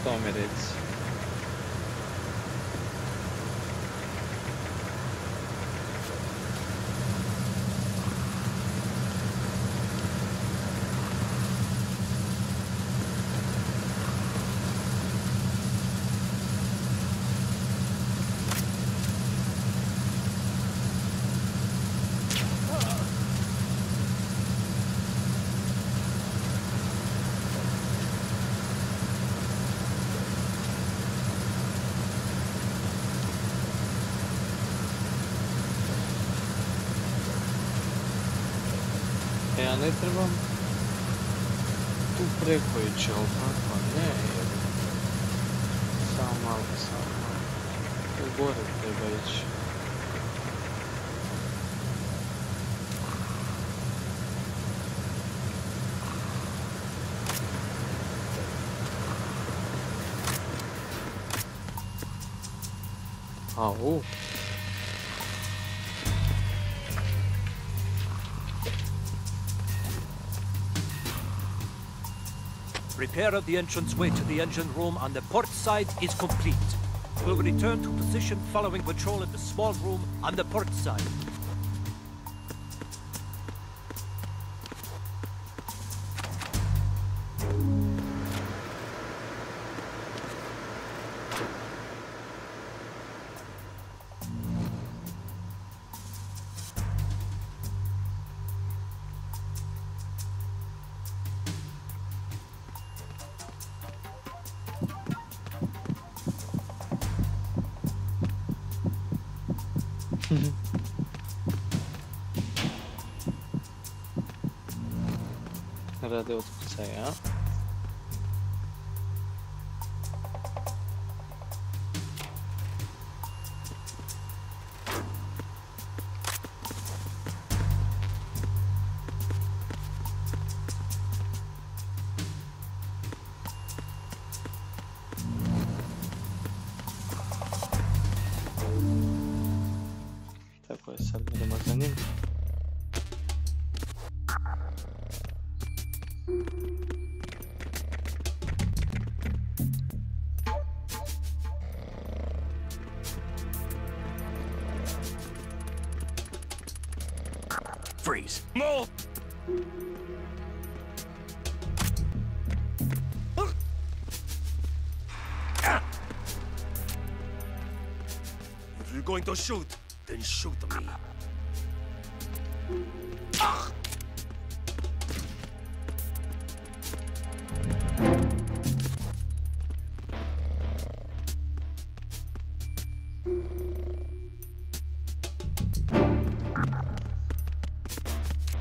To mi reci. Ja ne trebam tu preko ići, ali tako ne, jer samo malo, u gore treba ići. Au. Repair of the entranceway to the engine room on the port side is complete. We'll return to position following patrol at the small room on the port side. Rade otkucaja. Tako je, sad idemo za njim. Freeze. Move! If you're going to shoot, then shoot me.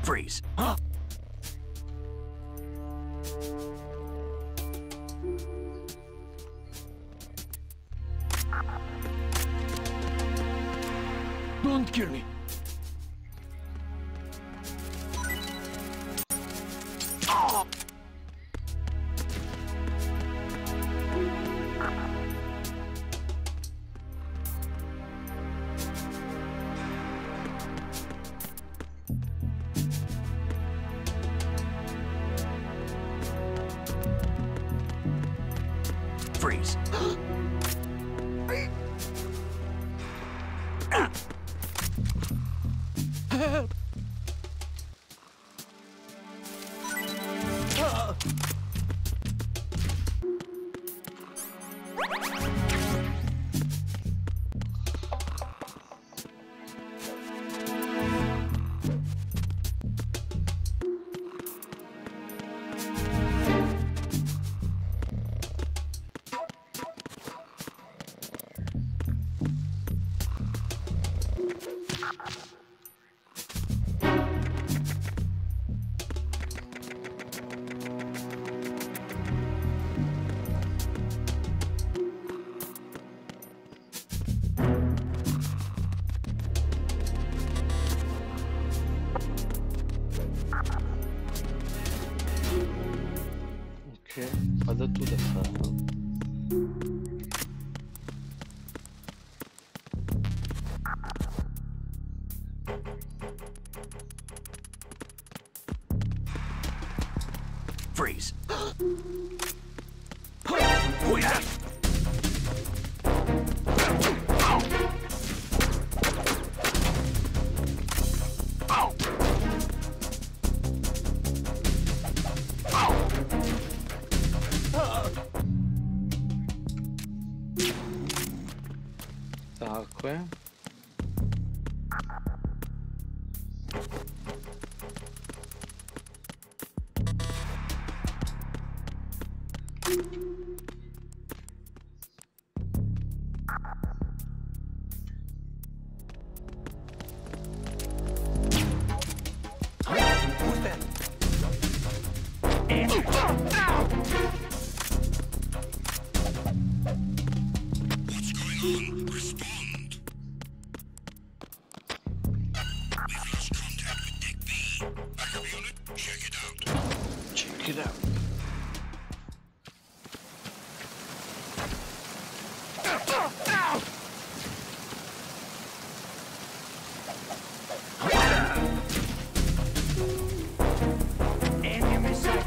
Freeze. Huh? Don't kill me. Freeze. Help! Okej, pa da tu da stavim. Freeze. Tako je. Check it out. Enemy sighted.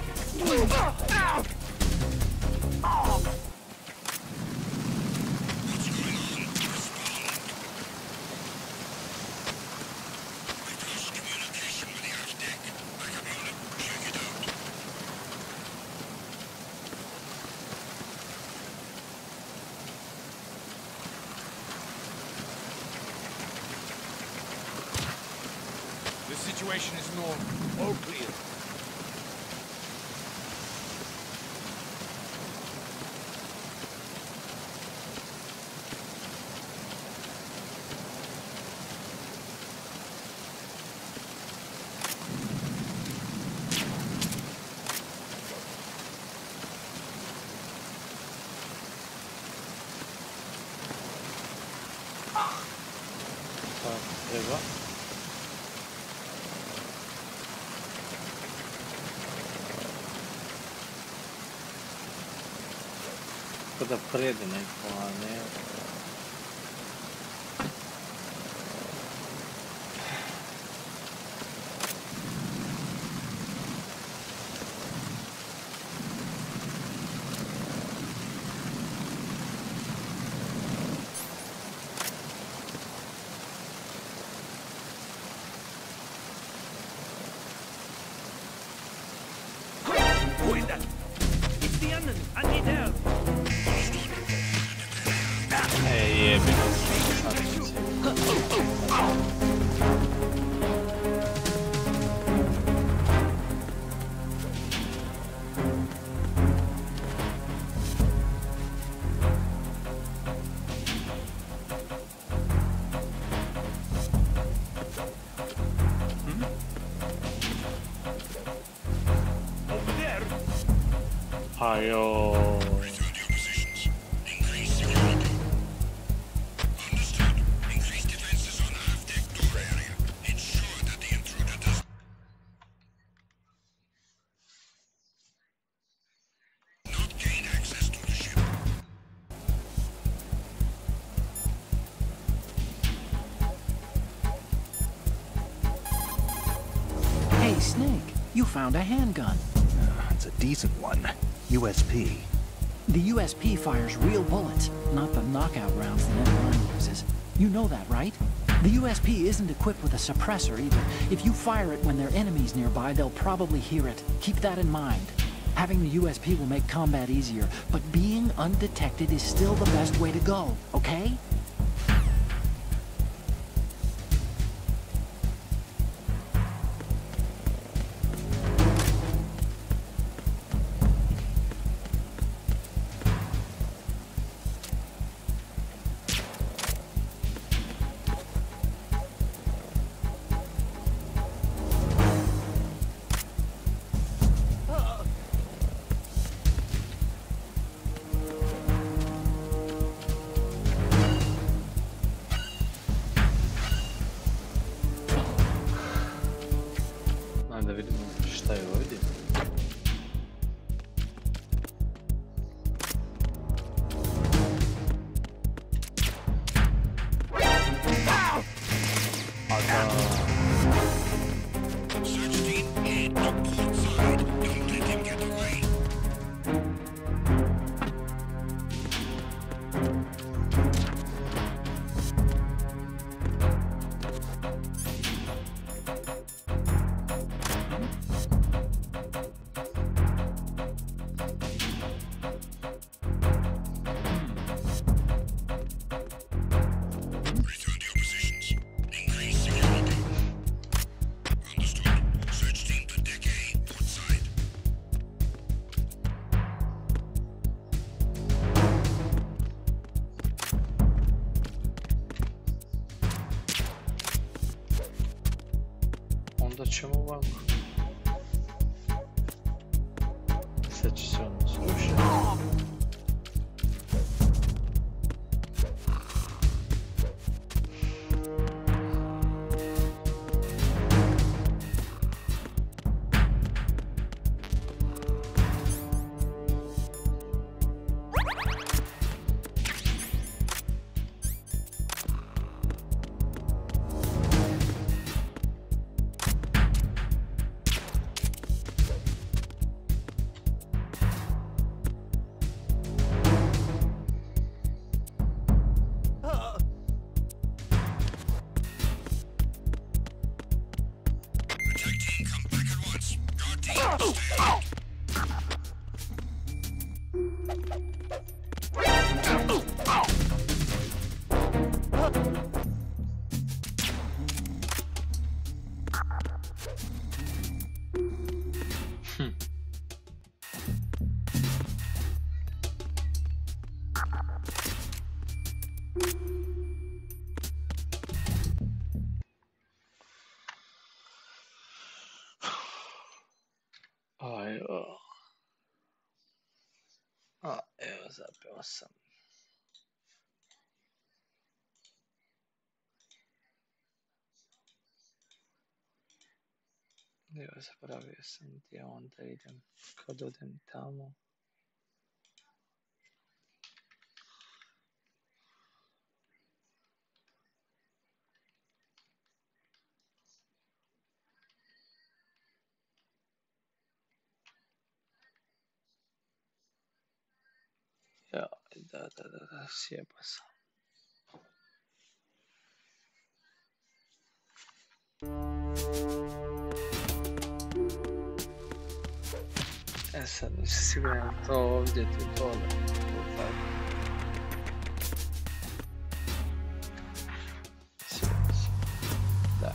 The situation is normal. All clear. Evo. Da prede neko, a ne... Who is that? It's the enemy. I need help. Jebi ga. Over there. Ajo. Hey, Snake, you found a handgun. It's a decent one. USP. The USP fires real bullets, not the knockout rounds the M9 uses. You know that, right? The USP isn't equipped with a suppressor either. If you fire it when there are enemies nearby, they'll probably hear it. Keep that in mind. Having the USP will make combat easier, but being undetected is still the best way to go, okay? Da vidimo šta je ovdje. Evo, zapeo sam. Evo, zaboravio sam gdje onda idem. Kad odem tamo. Ja, da, sjeba sam. Sad nisam siguran to ovdje ti dole. Da.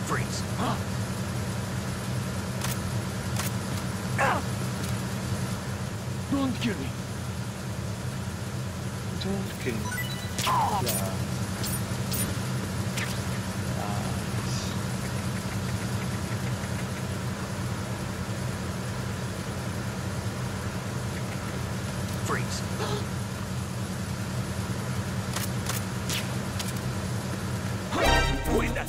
Freeze. Don't kill me. Don't kill me. Yeah. Freeze. Wait, that.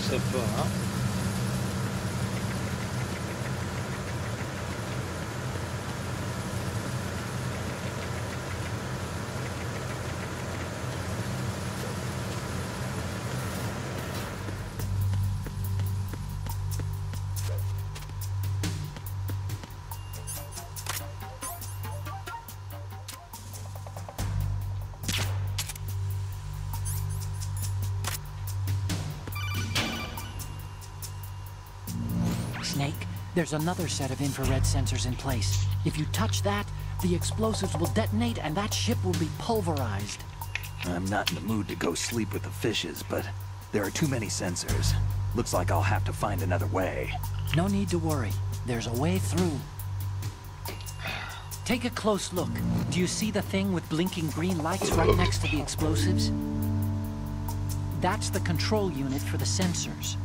USP, a? Snake, there's another set of infrared sensors in place. If you touch that, the explosives will detonate and that ship will be pulverized. I'm not in the mood to go sleep with the fishes, but there are too many sensors. Looks like I'll have to find another way. No need to worry. There's a way through. Take a close look. Do you see the thing with blinking green lights right next to the explosives? That's the control unit for the sensors.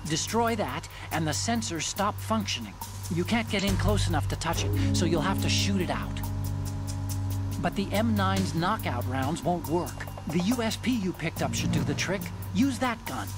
Destroy that, and the sensors stop functioning. You can't get in close enough to touch it, so you'll have to shoot it out. But the M9's knockout rounds won't work. The USP you picked up should do the trick. Use that gun.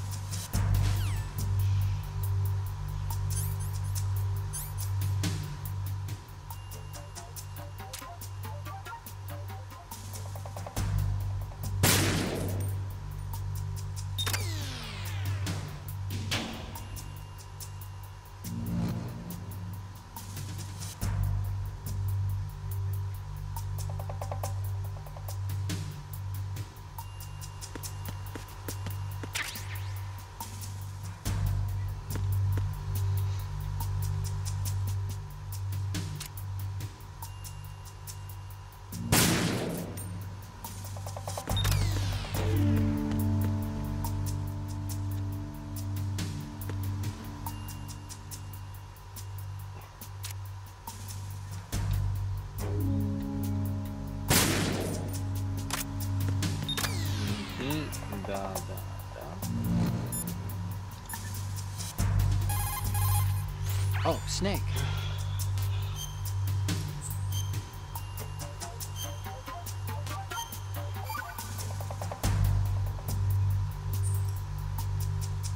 Oh, Snake.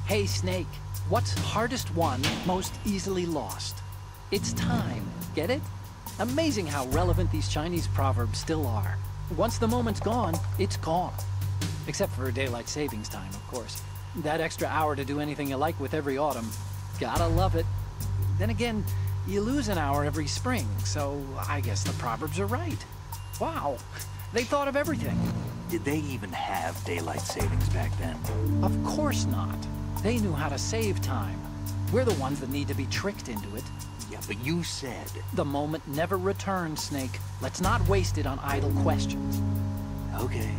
Hey, Snake. What's hardest won, most easily lost? It's time. Get it? Amazing how relevant these Chinese proverbs still are. Once the moment's gone, it's gone. Except for daylight savings time, of course. That extra hour to do anything you like with every autumn. Gotta love it. Then again, you lose an hour every spring, so I guess the proverbs are right. Wow, they thought of everything. Did they even have daylight savings back then? Of course not. They knew how to save time. We're the ones that need to be tricked into it. Yeah, but you said... The moment never returns, Snake. Let's not waste it on idle questions. Okay.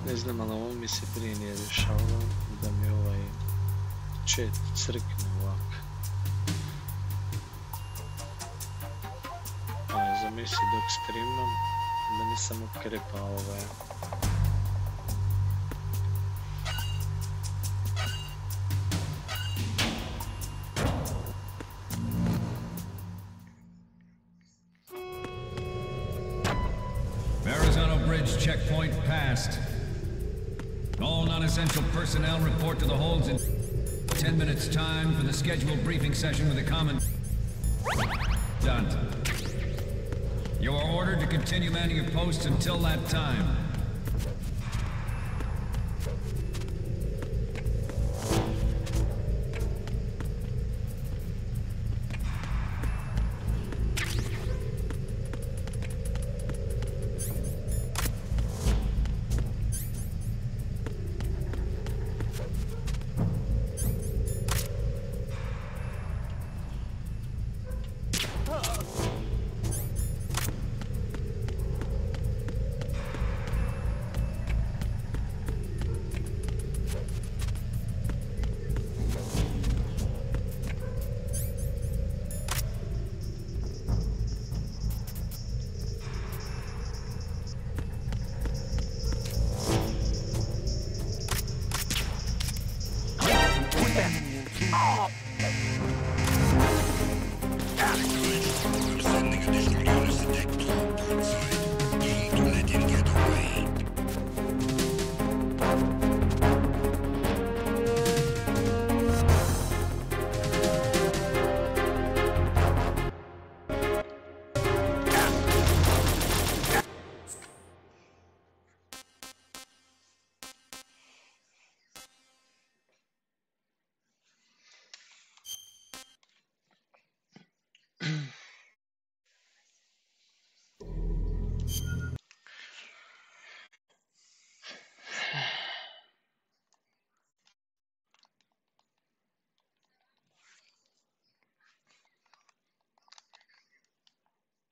Ne znam, ali ovo mi se prije nije dešavalo da mi chat crkne ovako. A zamisli dok streamam da nisam ukrepao Checkpoint passed. All non-essential personnel report to the holds in 10 minutes time for the scheduled briefing session with the commandant. You are ordered to continue manning your posts until that time.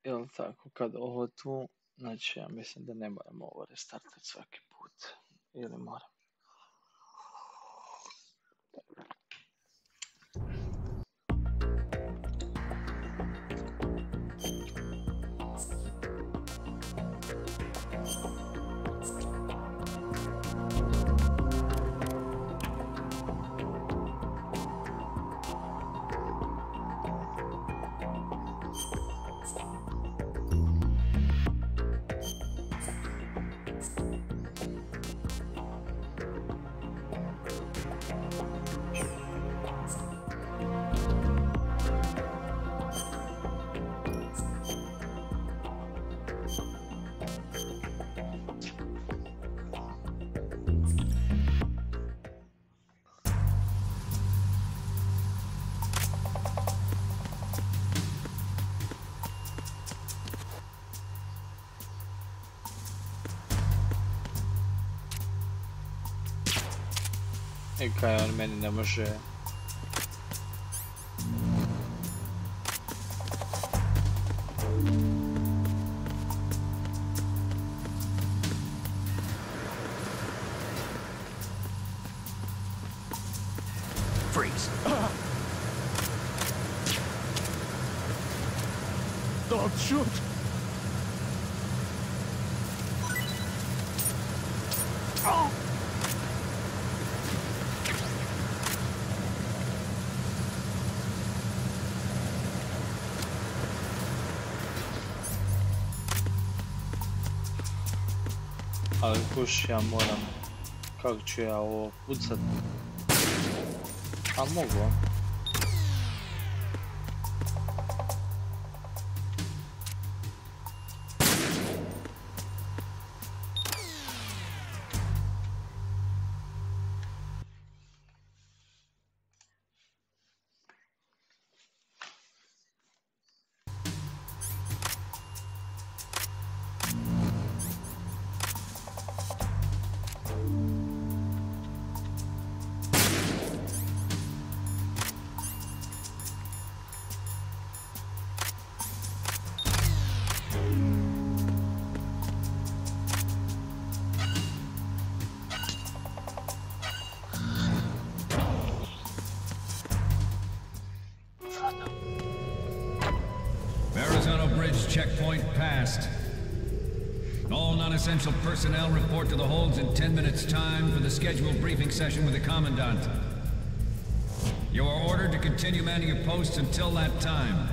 Jel tako, kad ovo tu, znači ja mislim da ne moramo ovo restartati svaki put. Ili moram? I kaj on meni ne može... Freeze. Don't shoot. Oh. Ali kuš, ja moram, kako ću ja ovo pucat? A mogu. Checkpoint passed. All non-essential personnel report to the holds in 10 minutes' time for the scheduled briefing session with the Commandant. You are ordered to continue manning your posts until that time.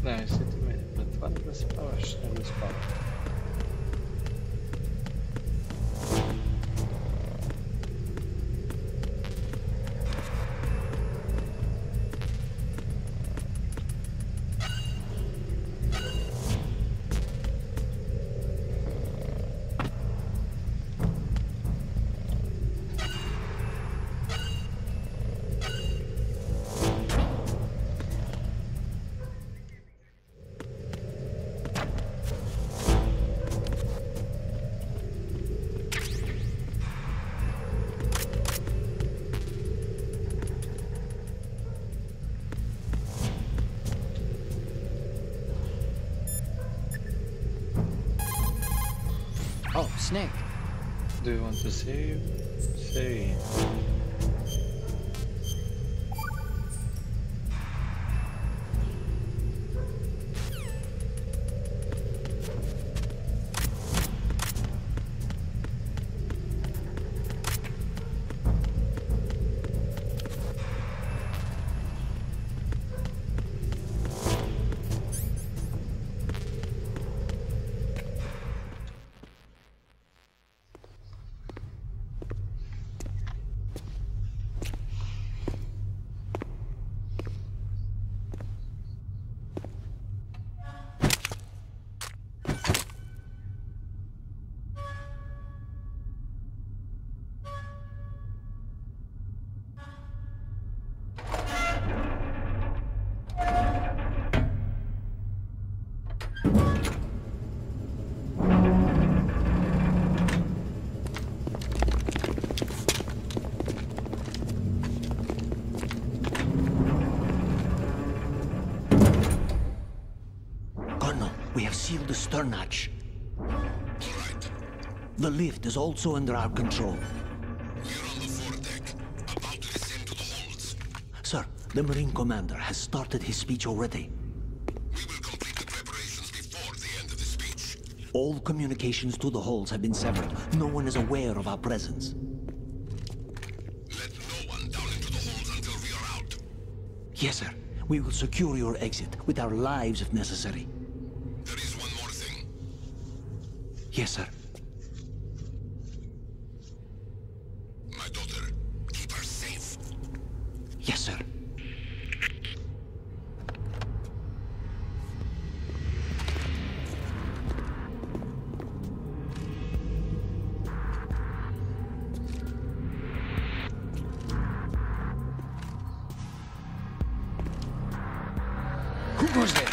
Ne, si ti meni pretvara da spavaš, nego spavaš. Oh, Snake. Do you want to save? Save. We have sealed the stern hatch. All right. The lift is also under our control. We're on the foredeck, about to descend to the holds. Sir, the Marine Commander has started his speech already. We will complete the preparations before the end of the speech. All communications to the holds have been severed. No one is aware of our presence. Let no one down into the holds until we are out. Yes, sir. We will secure your exit with our lives if necessary. There is one more thing. Yes, sir. My daughter, keep her safe. Yes, sir. Who goes there?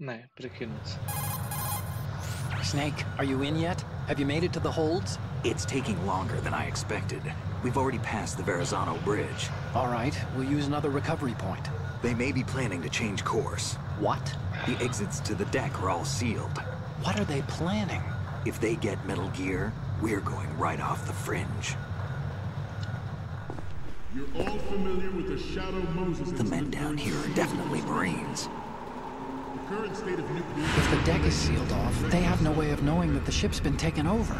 Ne, prekinut. Snake, are you in yet? Have you made it to the holds? It's taking longer than I expected. We've already passed the Verrazano Bridge. All right, we'll use another recovery point. They may be planning to change course. What? The exits to the deck are all sealed. What are they planning? If they get Metal Gear, we're going right off the fringe. You're all familiar with the Shadow Moses. The men down here are definitely Marines. The current state of nuclear... If the deck is sealed off, they have no way of knowing that the ship's been taken over.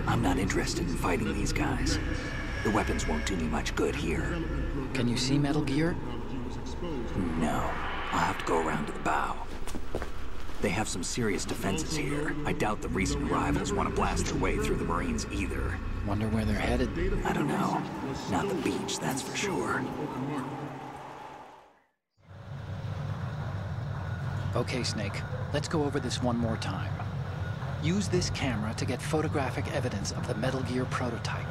I'm not interested in fighting these guys. The weapons won't do me much good here. Can you see Metal Gear? No. I'll have to go around to the bow. They have some serious defenses here. I doubt the recent arrivals want to blast their way through the Marines either. Wonder where they're headed? I don't know. Not the beach, that's for sure. Okay, Snake. Let's go over this one more time. Use this camera to get photographic evidence of the Metal Gear prototype.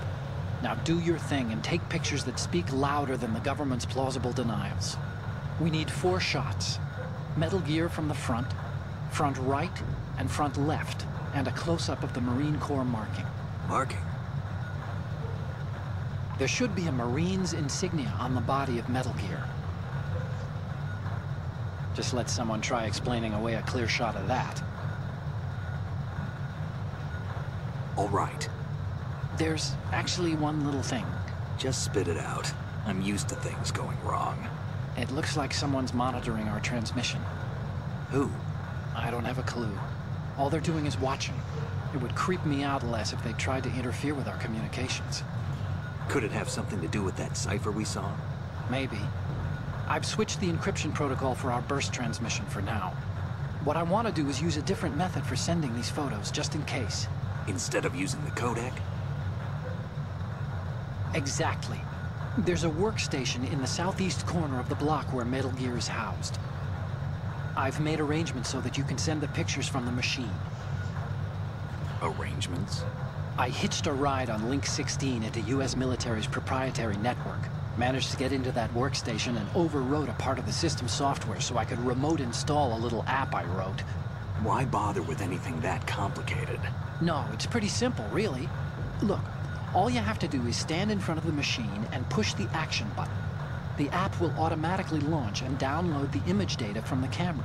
Now do your thing and take pictures that speak louder than the government's plausible denials. We need 4 shots. Metal Gear from the front right, and front left, and a close-up of the Marine Corps marking. Marking? There should be a Marine's insignia on the body of Metal Gear. Just let someone try explaining away a clear shot of that. All right. There's actually one little thing. Just spit it out. I'm used to things going wrong. It looks like someone's monitoring our transmission. Who? I don't have a clue. All they're doing is watching. It would creep me out less if they tried to interfere with our communications. Could it have something to do with that cipher we saw? Maybe. I've switched the encryption protocol for our burst transmission for now. What I want to do is use a different method for sending these photos, just in case. Instead of using the codec? Exactly. There's a workstation in the southeast corner of the block where Metal Gear is housed. I've made arrangements so that you can send the pictures from the machine. Arrangements? I hitched a ride on Link 16 into US military's proprietary network. Managed to get into that workstation and overwrote a part of the system software so I could remote install a little app I wrote. Why bother with anything that complicated? No, it's pretty simple, really. Look, all you have to do is stand in front of the machine and push the action button. The app will automatically launch and download the image data from the camera,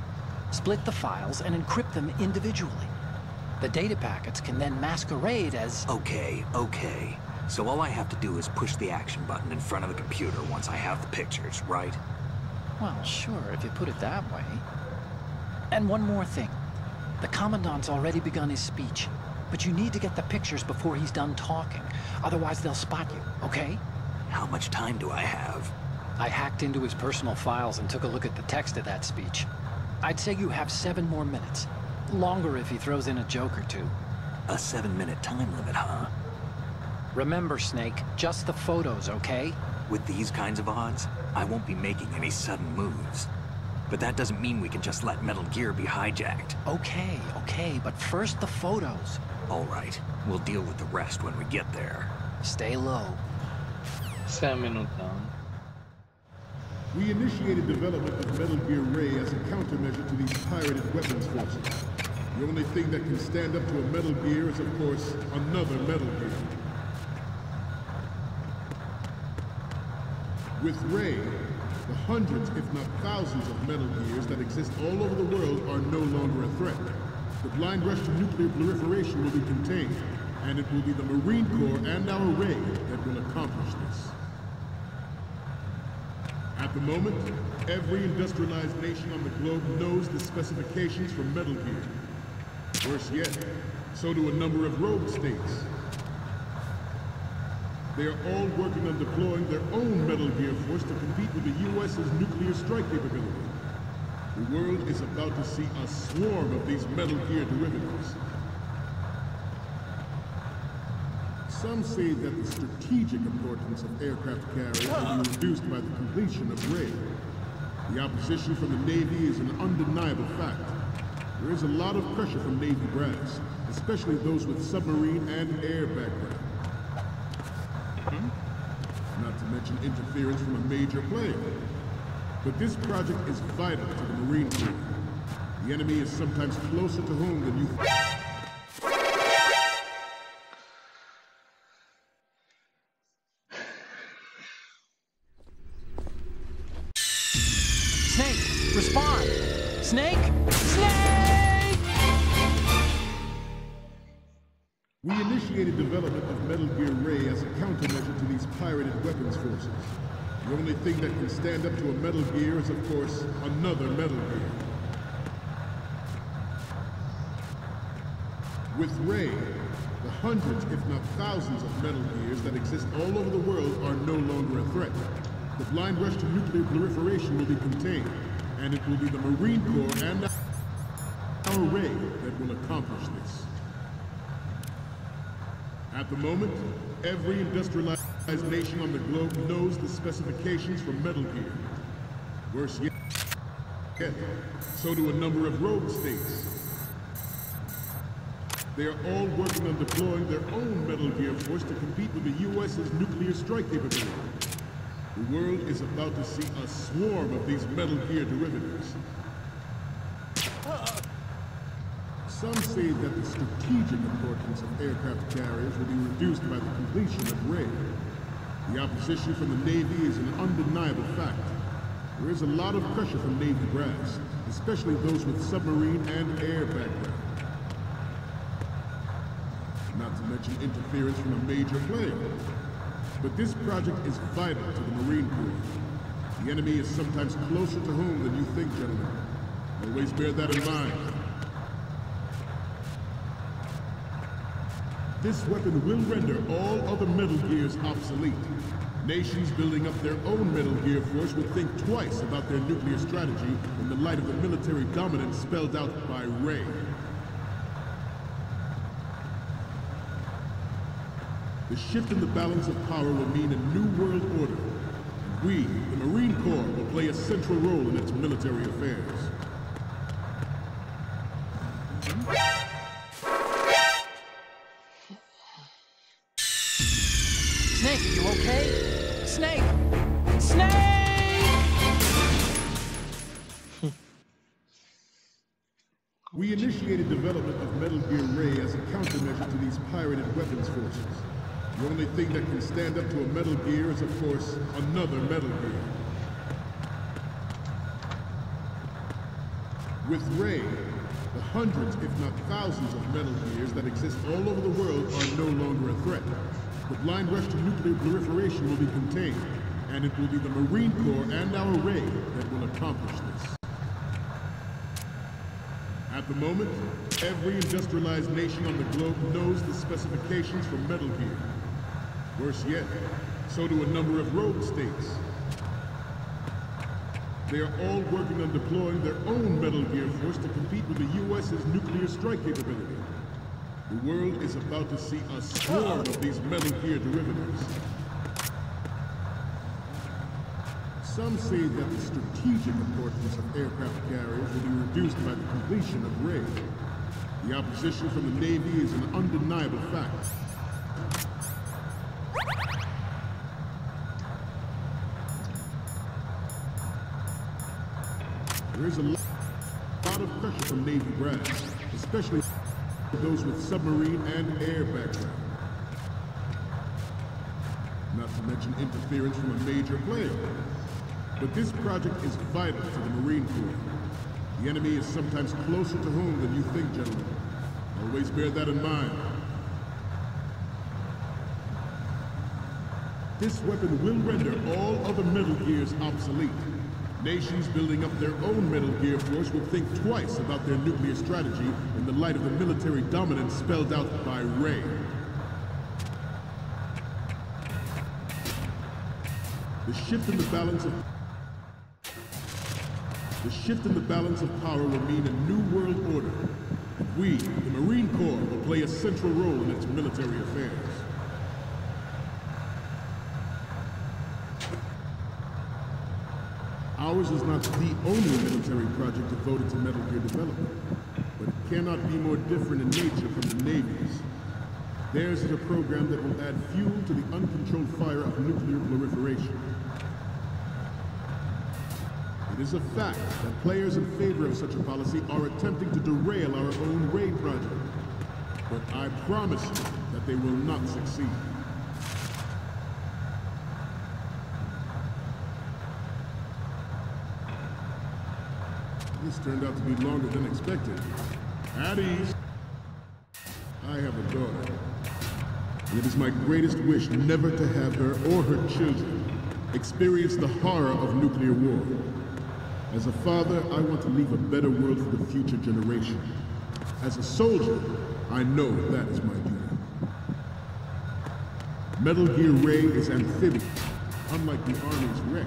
split the files, and encrypt them individually. The data packets can then masquerade as... Okay. So all I have to do is push the action button in front of the computer once I have the pictures, right? Well, sure, if you put it that way. And one more thing. The Commandant's already begun his speech, but you need to get the pictures before he's done talking. Otherwise, they'll spot you, okay? How much time do I have? I hacked into his personal files and took a look at the text of that speech. I'd say you have 7 more minutes. Longer if he throws in a joke or two. A 7-minute time limit, huh? Remember, Snake, just the photos, okay? With these kinds of odds, I won't be making any sudden moves. But that doesn't mean we can just let Metal Gear be hijacked. Okay, but first the photos. All right, we'll deal with the rest when we get there. Stay low. 7 minuta. We initiated development of Metal Gear Ray as a countermeasure to these pirated weapons forces. The only thing that can stand up to a Metal Gear is, of course, another Metal Gear. With Ray, the hundreds, if not thousands, of Metal Gears that exist all over the world are no longer a threat. The blind rush to nuclear proliferation will be contained, and it will be the Marine Corps and our Ray that will accomplish this. At the moment, every industrialized nation on the globe knows the specifications for Metal Gear. Worse yet, so do a number of rogue states. They are all working on deploying their own Metal Gear force to compete with the U.S.'s nuclear strike capability. The world is about to see a swarm of these Metal Gear derivatives. Some say that the strategic importance of aircraft carriers will be reduced by the completion of Ray. The opposition from the Navy is an undeniable fact. There is a lot of pressure from Navy brass, especially those with submarine and air background. Not to mention interference from a major player. But this project is vital to the Marine Corps. The enemy is sometimes closer to home than you think. Snake, respond! Snake! Snake! We initiated development of Metal Gear Ray as a countermeasure to these pirated weapons forces. The only thing that can stand up to a Metal Gear is, of course, another Metal Gear. With Ray, the hundreds, if not thousands, of Metal Gears that exist all over the world are no longer a threat. The blind rush to nuclear proliferation will be contained, and it will be the Marine Corps and our Ray that will accomplish this. At the moment, every industrialized nation on the globe knows the specifications for Metal Gear. Worse yet, so do a number of rogue states. They are all working on deploying their own Metal Gear force to compete with the U.S.'s nuclear strike capability. The world is about to see a swarm of these Metal Gear derivatives. Some say that the strategic importance of aircraft carriers will be reduced by the completion of Ray. The opposition from the Navy is an undeniable fact. There is a lot of pressure from Navy brass, especially those with submarine and air background. not to mention interference from a major player. But this project is vital to the Marine Corps. The enemy is sometimes closer to home than you think, gentlemen. Always bear that in mind. This weapon will render all other Metal Gears obsolete. Nations building up their own Metal Gear force would think twice about their nuclear strategy in the light of the military dominance spelled out by Ray. The shift in the balance of power will mean a new world order. And we, the Marine Corps, will play a central role in its military affairs. Snake, you okay? Snake! Snake! We initiated development of Metal Gear Ray as a countermeasure to these pirated weapons forces. The only thing that can stand up to a Metal Gear is, of course, another Metal Gear. With Ray, the hundreds, if not thousands, of Metal Gears that exist all over the world are no longer a threat. The blind rush to nuclear proliferation will be contained, and it will be the Marine Corps and our Ray that will accomplish this. At the moment, every industrialized nation on the globe knows the specifications for Metal Gear. Worse yet, so do a number of rogue states. They are all working on deploying their own Metal Gear force to compete with the U.S.'s nuclear strike capability. The world is about to see a swarm of these Metal Gear derivatives. Some say that the strategic importance of aircraft carriers will be reduced by the completion of Ray. The opposition from the Navy is an undeniable fact. There is a lot of pressure from Navy brass, especially those with submarine and air background. Not to mention interference from a major player. But this project is vital to the Marine Corps. The enemy is sometimes closer to home than you think, gentlemen. Always bear that in mind. This weapon will render all other Metal Gears obsolete. Nations building up their own Metal Gear force will think twice about their nuclear strategy in the light of the military dominance spelled out by Ray. The shift in the balance of power will mean a new world order. And we, the Marine Corps, will play a central role in its military affairs. Ours is not the only military project devoted to Metal Gear development, but it cannot be more different in nature from the Navy's. Theirs is a program that will add fuel to the uncontrolled fire of nuclear proliferation. It is a fact that players in favor of such a policy are attempting to derail our own Ray project. But I promise you that they will not succeed. This turned out to be longer than expected. At ease. I have a daughter. And it is my greatest wish never to have her or her children experience the horror of nuclear war. As a father, I want to leave a better world for the future generation. As a soldier, I know that is my duty. Metal Gear Ray is amphibious, unlike the Army's Wreck.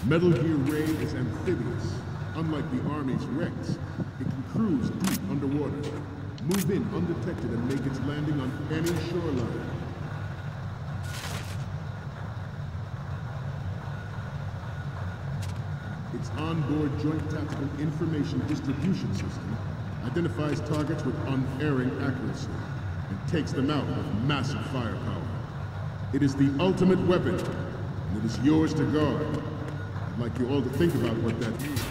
Metal Gear Ray is amphibious, unlike the Army's Rex. It can cruise deep underwater, move in undetected, and make its landing on any shoreline. Its onboard Joint Tactical Information Distribution System identifies targets with unerring accuracy and takes them out with massive firepower. It is the ultimate weapon, and it is yours to guard. I'd like you all to think about what that means.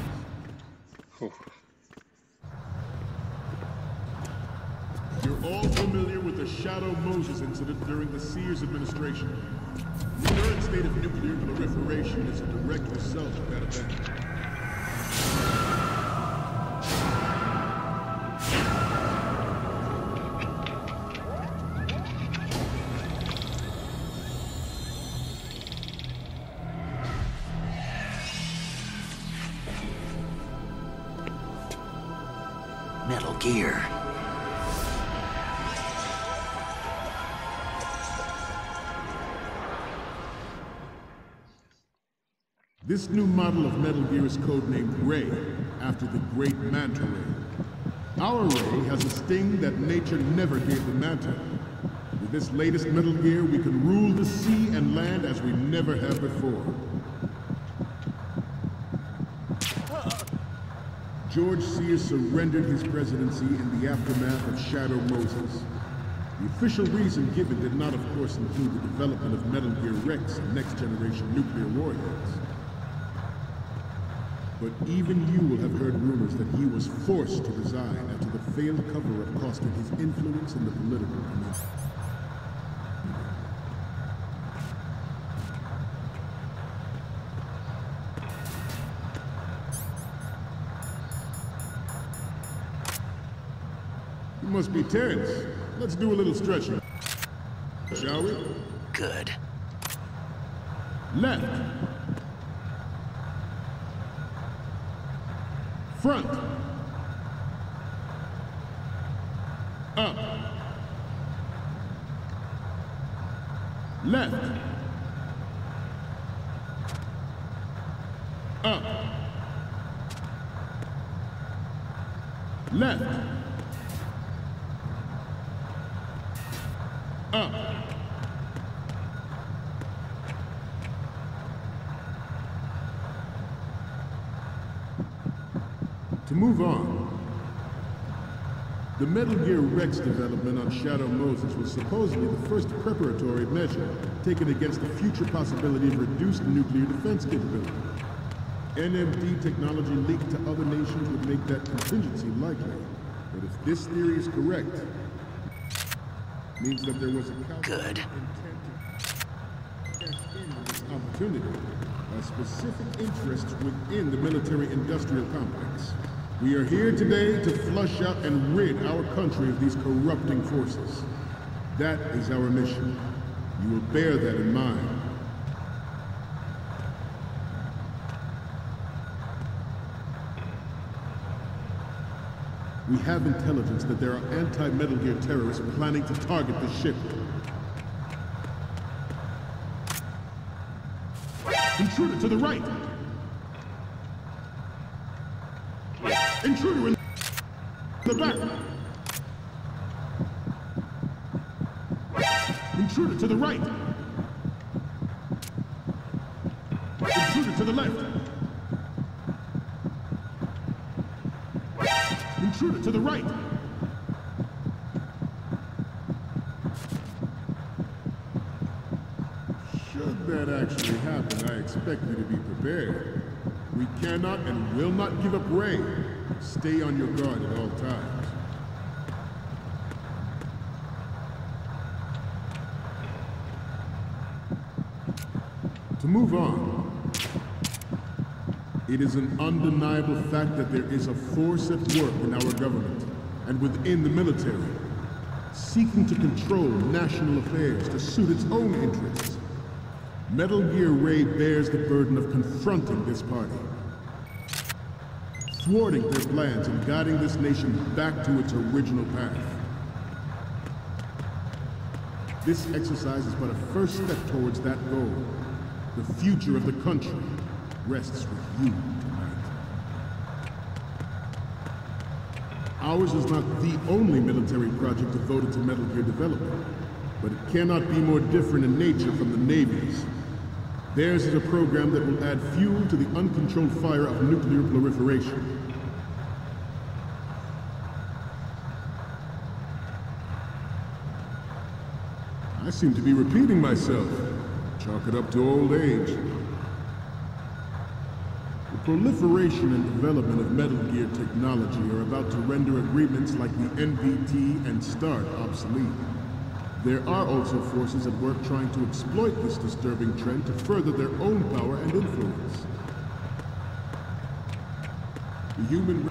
You're all familiar with the Shadow Moses incident during the Sears administration. The current state of nuclear proliferation is a direct result of that event. Gear. This new model of Metal Gear is codenamed Ray, after the great Manta Ray. Our Ray has a sting that nature never gave the Manta. With this latest Metal Gear, we can rule the sea and land as we never have before. George Sears surrendered his presidency in the aftermath of Shadow Moses. The official reason given did not, of course, include the development of Metal Gear Rex and next-generation nuclear warheads. But even you will have heard rumors that he was forced to resign after the failed cover-up costed his influence in the political community. You must be tense. Let's do a little stretching, shall we? Good. Left. Front. Up. Left. Up. Left. Up. To move on, the Metal Gear Rex development on Shadow Moses was supposedly the first preparatory measure taken against the future possibility of reduced nuclear defense capability. NMD technology leaked to other nations would make that contingency likely. But if this theory is correct, it means that there was a calculated intent to cash in on this opportunity by specific interests within the military-industrial complex. We are here today to flush out and rid our country of these corrupting forces. That is our mission. You will bear that in mind. We have intelligence that there are anti-Metal Gear terrorists planning to target the ship. Intruder to the right! Intruder in the back! Intruder to the right! Intruder to the left! Intruder to the right! Should that actually happen, I expect you to be prepared. We cannot and will not give up Ray. Stay on your guard at all times. To move on, it is an undeniable fact that there is a force at work in our government and within the military, seeking to control national affairs to suit its own interests. Metal Gear Ray bears the burden of confronting this party, thwarting their plans and guiding this nation back to its original path. This exercise is but a first step towards that goal. The future of the country rests with you tonight. Ours is not the only military project devoted to Metal Gear development, but it cannot be more different in nature from the Navy's. Theirs is a program that will add fuel to the uncontrolled fire of nuclear proliferation. I seem to be repeating myself. Chalk it up to old age. The proliferation and development of Metal Gear technology are about to render agreements like the NVT and START obsolete. There are also forces at work trying to exploit this disturbing trend to further their own power and influence. The human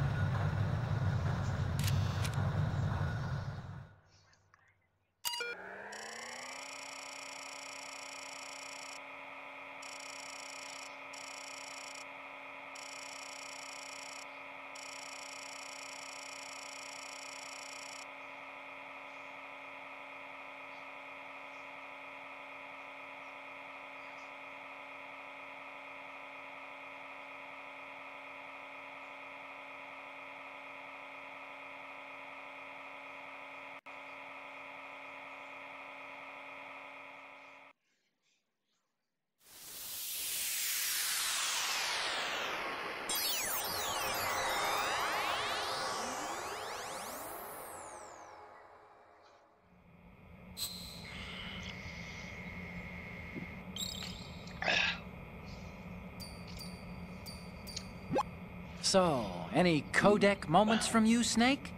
So, any codec moments from you, Snake?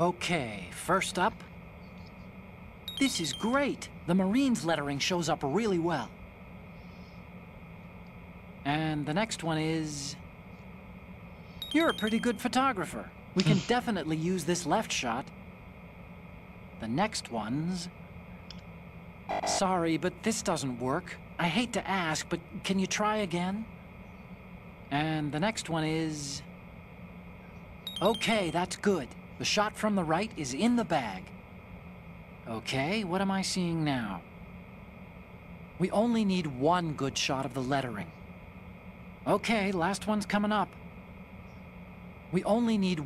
Okay, first up. This is great. The Marines lettering shows up really well. And the next one is... You're a pretty good photographer. We can definitely use this left shot. The next one's... Sorry, but this doesn't work. I hate to ask, but can you try again? And the next one is... Okay, that's good. The shot from the right is in the bag. Okay, what am I seeing now? We only need one good shot of the lettering. Okay, last one's coming up. We only need...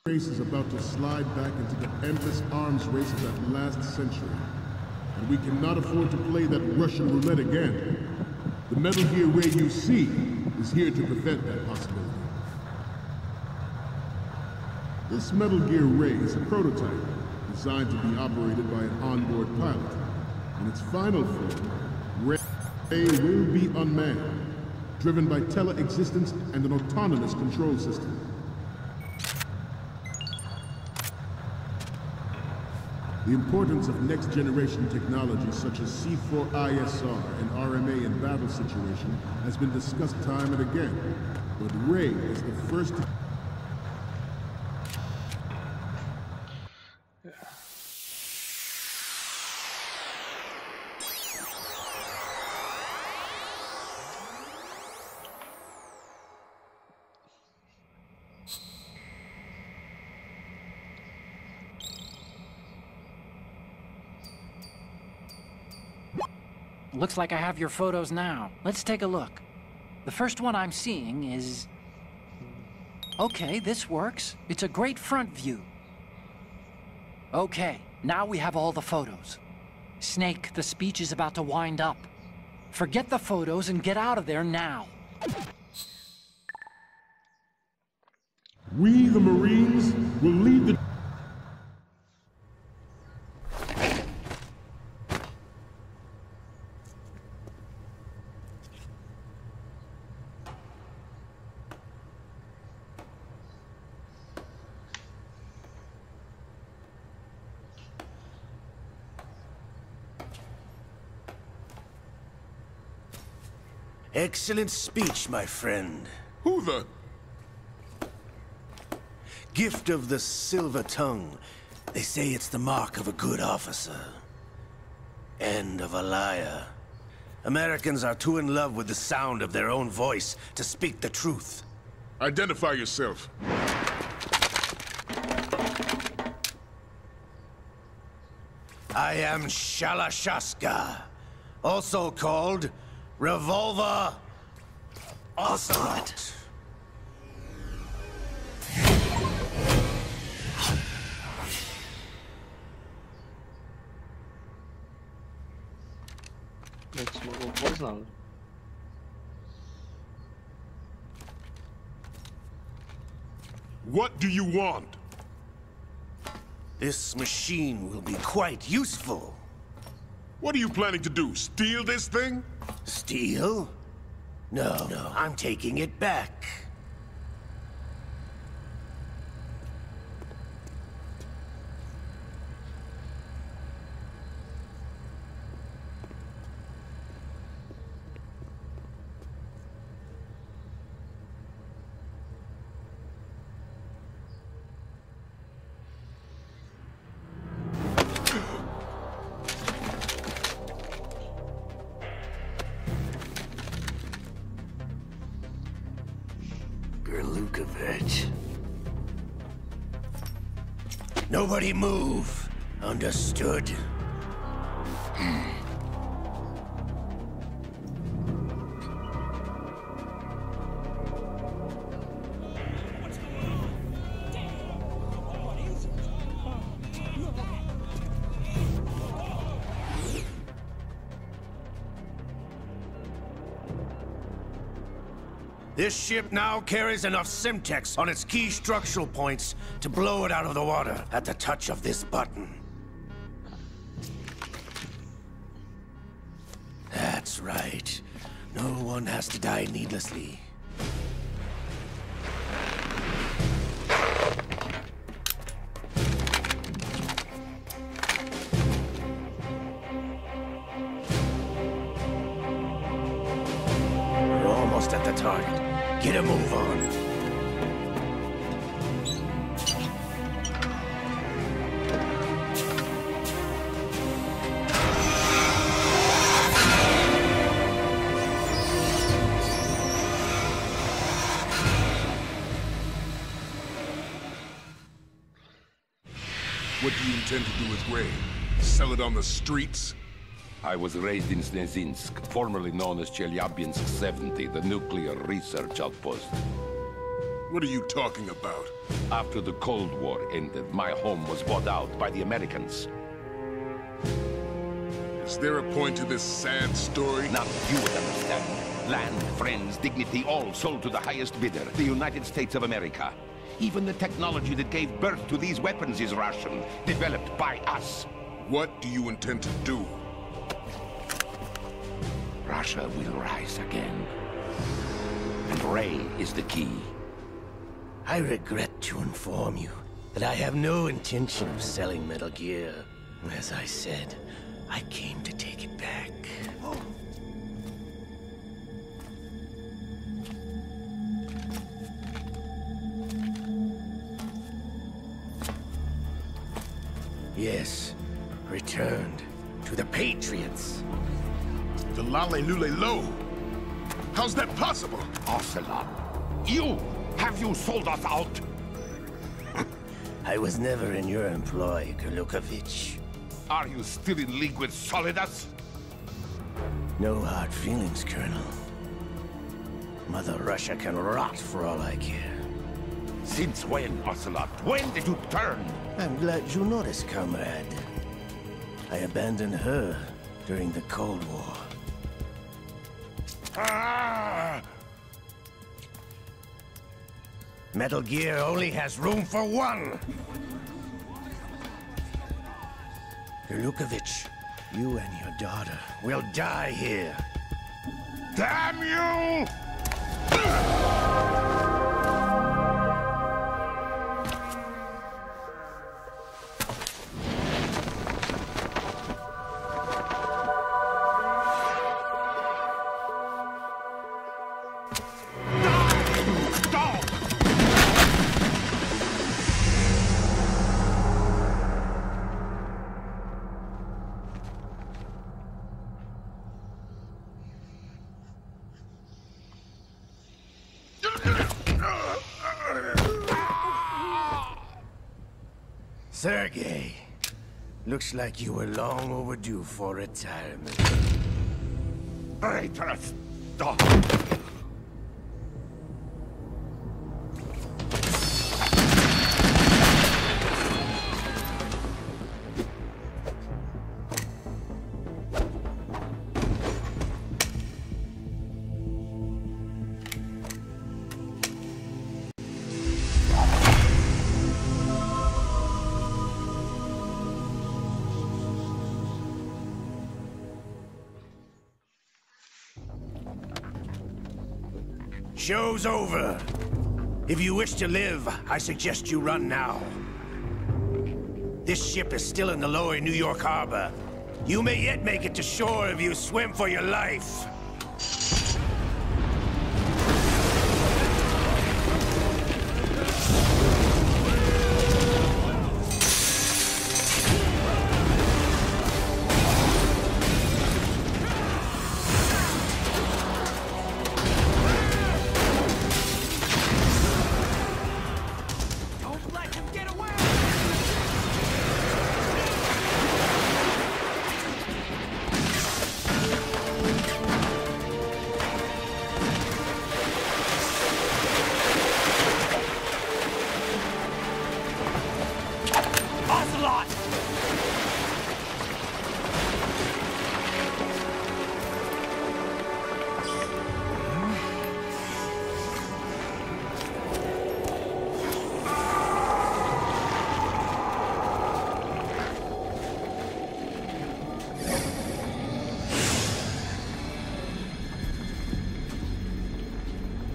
Race is about to slide back into the endless arms race of that last century. And we cannot afford to play that Russian roulette again. The Metal Gear Ray you see is here to prevent that possibility. This Metal Gear Ray is a prototype designed to be operated by an onboard pilot. In its final form, Ray will be unmanned, driven by tele-existence and an autonomous control system. The importance of next-generation technology such as C4ISR and RMA in battle situation has been discussed time and again, but Ray is the first to... Looks like I have your photos now. Let's take a look. The first one I'm seeing is... Okay, this works. It's a great front view. Okay, now we have all the photos. Snake, the speech is about to wind up. Forget the photos and get out of there now. We, the Marines, will lead the... Excellent speech, my friend. Who the... Gift of the silver tongue. They say it's the mark of a good officer. And of a liar. Americans are too in love with the sound of their own voice to speak the truth. Identify yourself. I am Shalashaska, also called Revolver Ocelot. What do you want? This machine will be quite useful. What are you planning to do? Steal this thing? Steal? No, I'm taking it back. Nobody move. Understood? This ship now carries enough Simtex on its key structural points to blow it out of the water at the touch of this button. That's right. No one has to die needlessly. We're almost at the target. Get a move on. What do you intend to do with Ray? Sell it on the streets? I was raised in Snezinsk, formerly known as Chelyabinsk 70, the nuclear research outpost. What are you talking about? After the Cold War ended, my home was bought out by the Americans. Is there a point to this sad story? Now you would understand. Land, friends, dignity, all sold to the highest bidder, the United States of America. Even the technology that gave birth to these weapons is Russian, developed by us. What do you intend to do? Russia will rise again. And Ray is the key. I regret to inform you that I have no intention of selling Metal Gear. As I said, I came to take it back. Yes, returned to the Patriots. The Lale Lule Lo? How's that possible? Ocelot, have you sold us out? I was never in your employ, Golukovich. Are you still in league with Solidus? No hard feelings, Colonel. Mother Russia can rot for all I care. Since when, Ocelot? When did you turn? I'm glad you noticed, comrade. I abandoned her during the Cold War. Ah! Metal Gear only has room for one! Golukovich, you and your daughter will die here. Damn you! Sergei, looks like you were long overdue for retirement. Traitorous dog! Show's over. If you wish to live, I suggest you run now. This ship is still in the lower New York harbor. You may yet make it to shore if you swim for your life.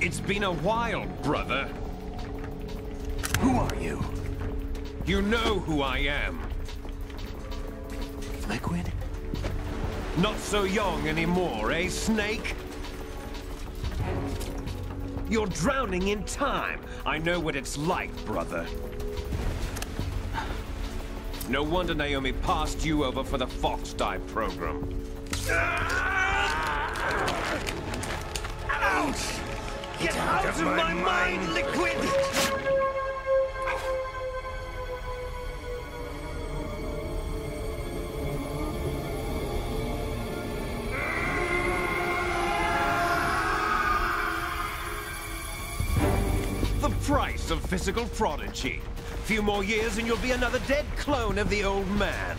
It's been a while, brother. Who are you? You know who I am. Liquid? Not so young anymore, eh, Snake? You're drowning in time. I know what it's like, brother. No wonder Naomi passed you over for the Fox Dive program. Ouch! Get out of my mind, Liquid! The price of physical prodigy. Few more years and you'll be another dead clone of the old man.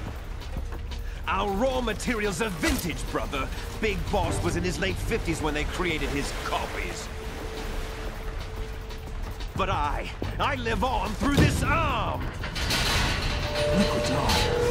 Our raw materials are vintage, brother. Big Boss was in his late 50s when they created his copies. But I live on through this arm! Liquid's on.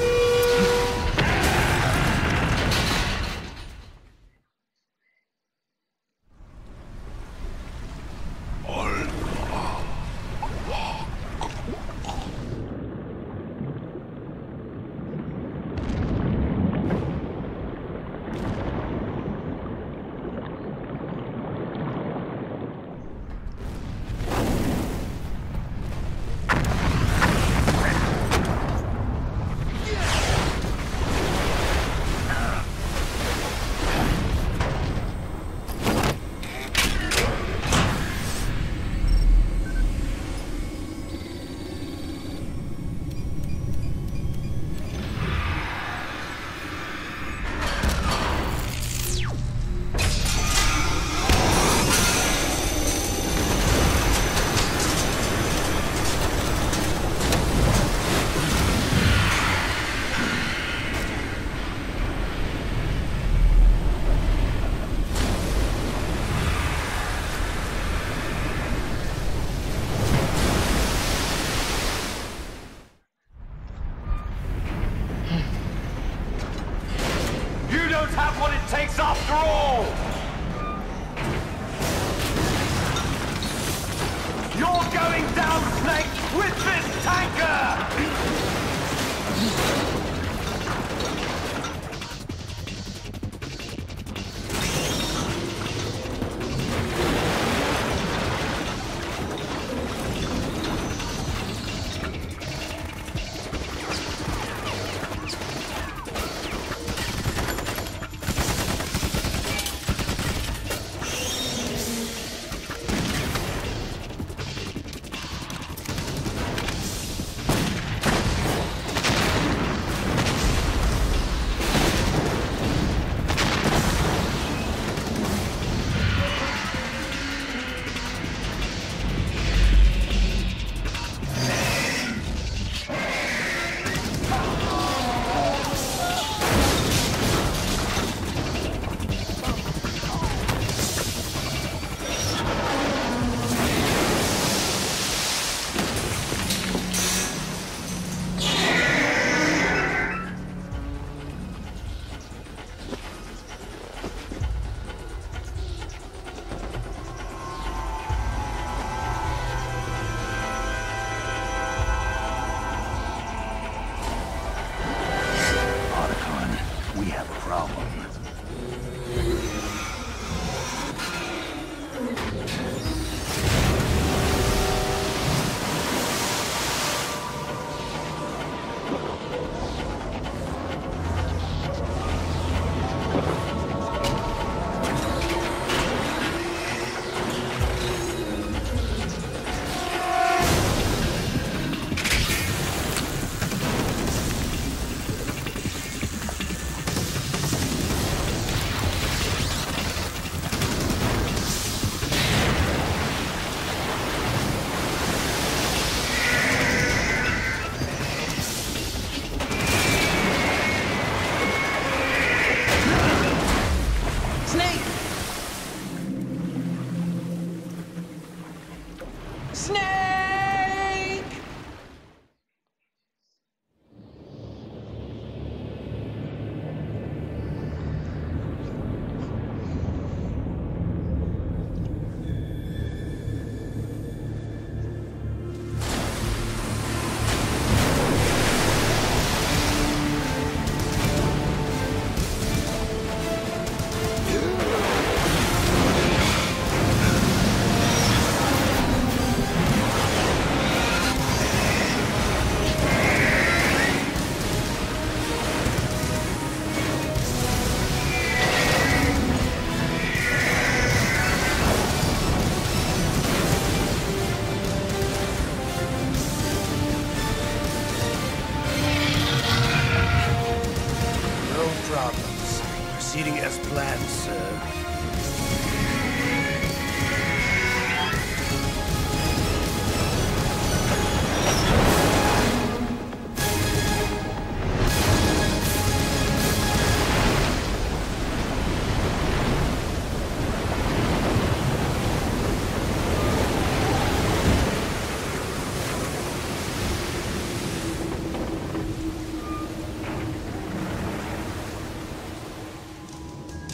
sir.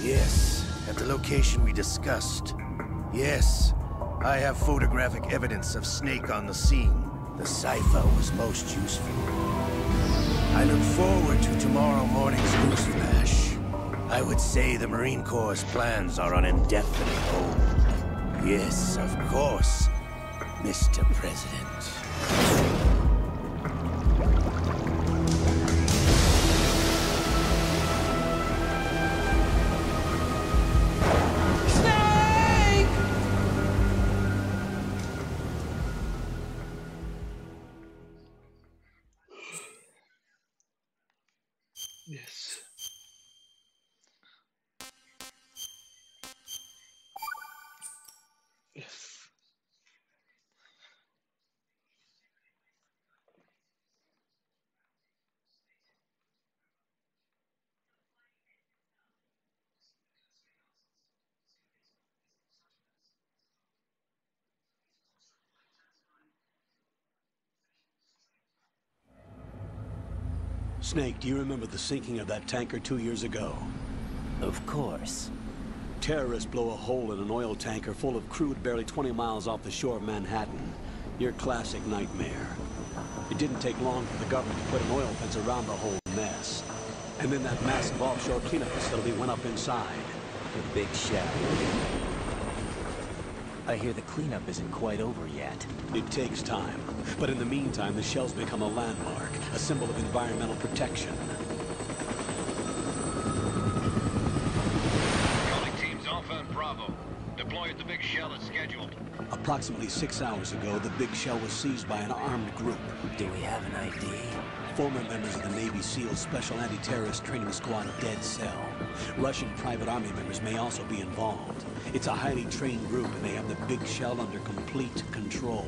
Yes, at the location we discussed. Yes, I have photographic evidence of Snake on the scene. The cipher was most useful. I look forward to tomorrow morning's newsflash. I would say the Marine Corps' plans are on indefinite hold. Yes, of course, Mr. President. Yes. Yes. Snake, do you remember the sinking of that tanker 2 years ago? Of course. Terrorists blow a hole in an oil tanker full of crude barely 20 miles off the shore of Manhattan. Your classic nightmare. It didn't take long for the government to put an oil fence around the whole mess. And then that massive offshore cleanup facility went up inside. The big shell. I hear the cleanup isn't quite over yet. It takes time. But in the meantime, the shell's become a landmark, a symbol of environmental protection. Calling teams Alpha and Bravo. Deploy at the big shell as scheduled. Approximately 6 hours ago, the big shell was seized by an armed group. Do we have an ID? Former members of the Navy SEAL Special Anti-Terrorist Training Squad Dead Cell. Russian private army members may also be involved. It's a highly trained group, and they have the big shell under complete control.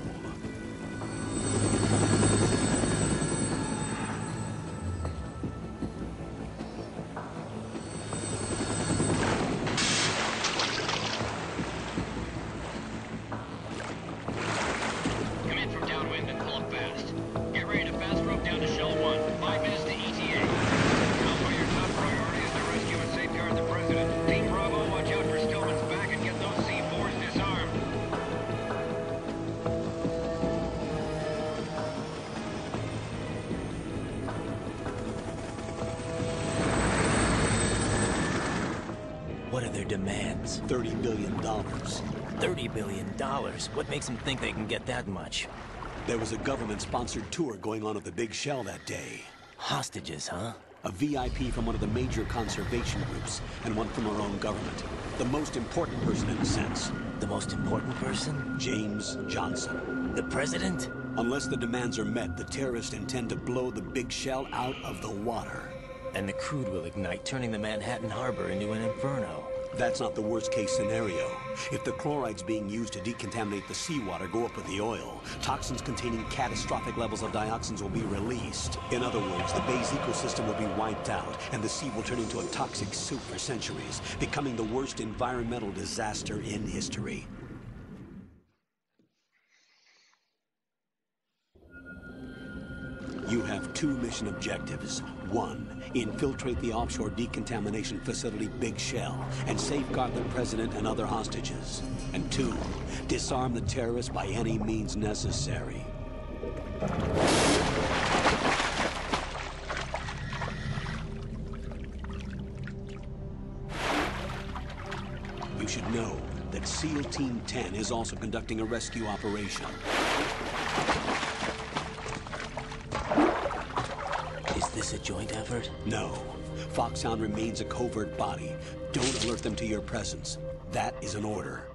Come in from downwind and pull up fast. Get ready to fast rope down to Shell 1. 5 minutes to ETA. Alpha, your top priority is to rescue and safeguard the President. Team Bravo, watch out for Stillman's back and get those C4s disarmed. What are their demands? $30 billion. $30 billion? What makes them think they can get that much? There was a government-sponsored tour going on at the big shell that day. Hostages, huh? A VIP from one of the major conservation groups, and one from our own government. The most important person in a sense. The most important person? James Johnson. The president? Unless the demands are met, the terrorists intend to blow the big shell out of the water. And the crude will ignite, turning the Manhattan Harbor into an inferno. That's not the worst-case scenario. If the chlorides being used to decontaminate the seawater go up with the oil, toxins containing catastrophic levels of dioxins will be released. In other words, the bay's ecosystem will be wiped out, and the sea will turn into a toxic soup for centuries, becoming the worst environmental disaster in history. You have 2 mission objectives. 1, infiltrate the offshore decontamination facility Big Shell and safeguard the president and other hostages. And 2, disarm the terrorists by any means necessary. You should know that SEAL Team 10 is also conducting a rescue operation. Is this a joint effort? No. Foxhound remains a covert body. Don't alert them to your presence. That is an order.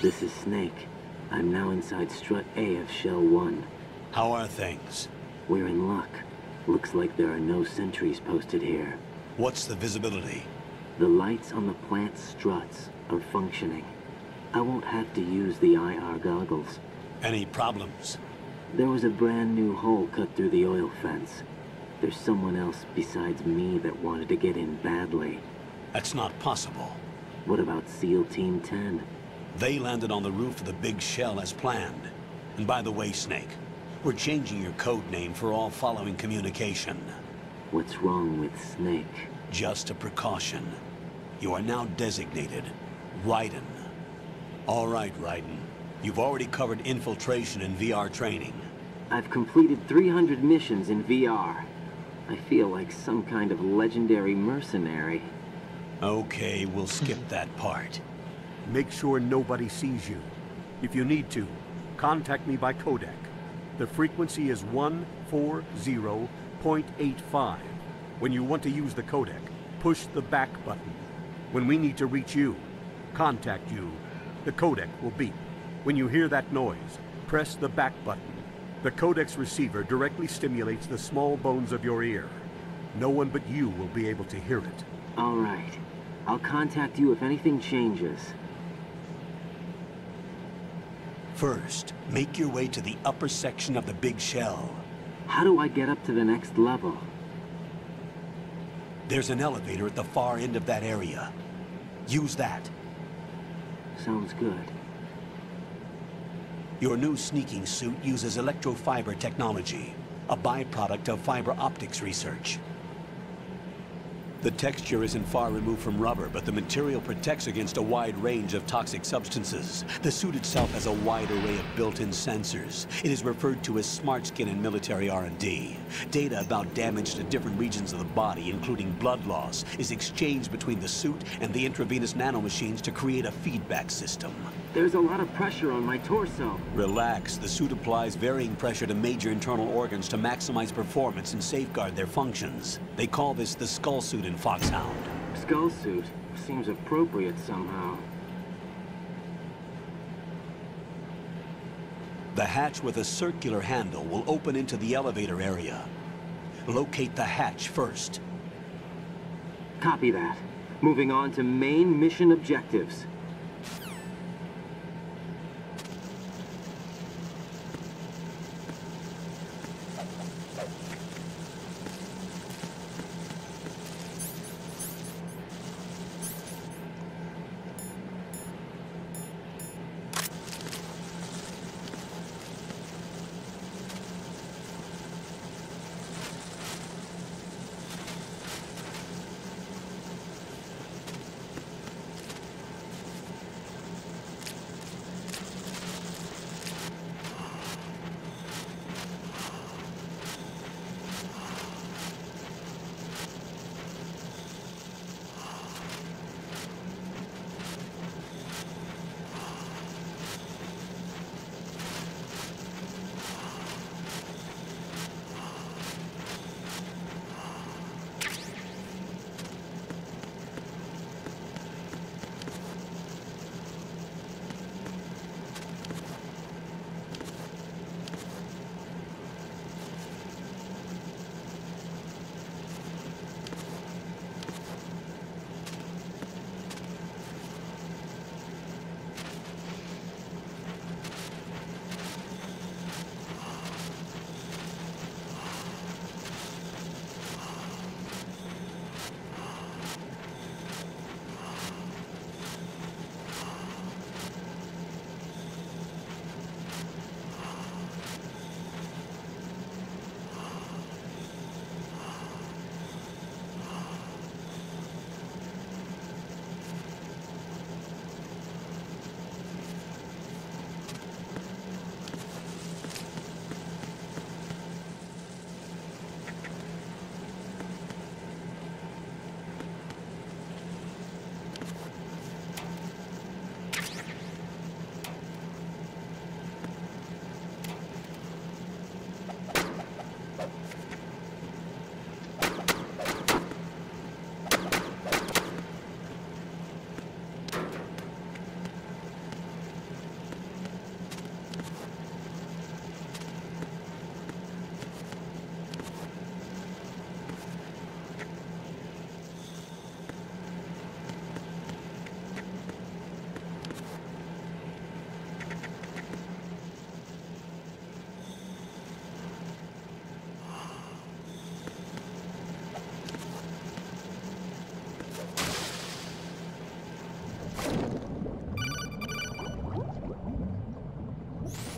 This is Snake. I'm now inside Strut A of Shell 1. How are things? We're in luck. Looks like there are no sentries posted here. What's the visibility? The lights on the plant struts are functioning. I won't have to use the IR goggles. Any problems? There was a brand new hole cut through the oil fence. There's someone else besides me that wanted to get in badly. That's not possible. What about SEAL Team 10? They landed on the roof of the big shell as planned. And by the way, Snake, we're changing your code name for all following communication. What's wrong with Snake? Just a precaution. You are now designated Raiden. All right, Raiden. You've already covered infiltration and VR training. I've completed 300 missions in VR. I feel like some kind of legendary mercenary. Okay, we'll skip that part. Make sure nobody sees you. If you need to, contact me by codec. The frequency is 140.85. When you want to use the codec, push the back button. When we need to reach you, contact you, the codec will beep. When you hear that noise, press the back button. The codec's receiver directly stimulates the small bones of your ear. No one but you will be able to hear it. All right. I'll contact you if anything changes. First, make your way to the upper section of the big shell. How do I get up to the next level? There's an elevator at the far end of that area. Use that. Sounds good. Your new sneaking suit uses electrofiber technology, a byproduct of fiber optics research. The texture isn't far removed from rubber, but the material protects against a wide range of toxic substances. The suit itself has a wide array of built-in sensors. It is referred to as smart skin in military R&D. Data about damage to different regions of the body, including blood loss, is exchanged between the suit and the intravenous nanomachines to create a feedback system. There's a lot of pressure on my torso. Relax. The suit applies varying pressure to major internal organs to maximize performance and safeguard their functions. They call this the skull suit in Foxhound. Skull suit? Seems appropriate somehow. The hatch with a circular handle will open into the elevator area. Locate the hatch first. Copy that. Moving on to main mission objectives.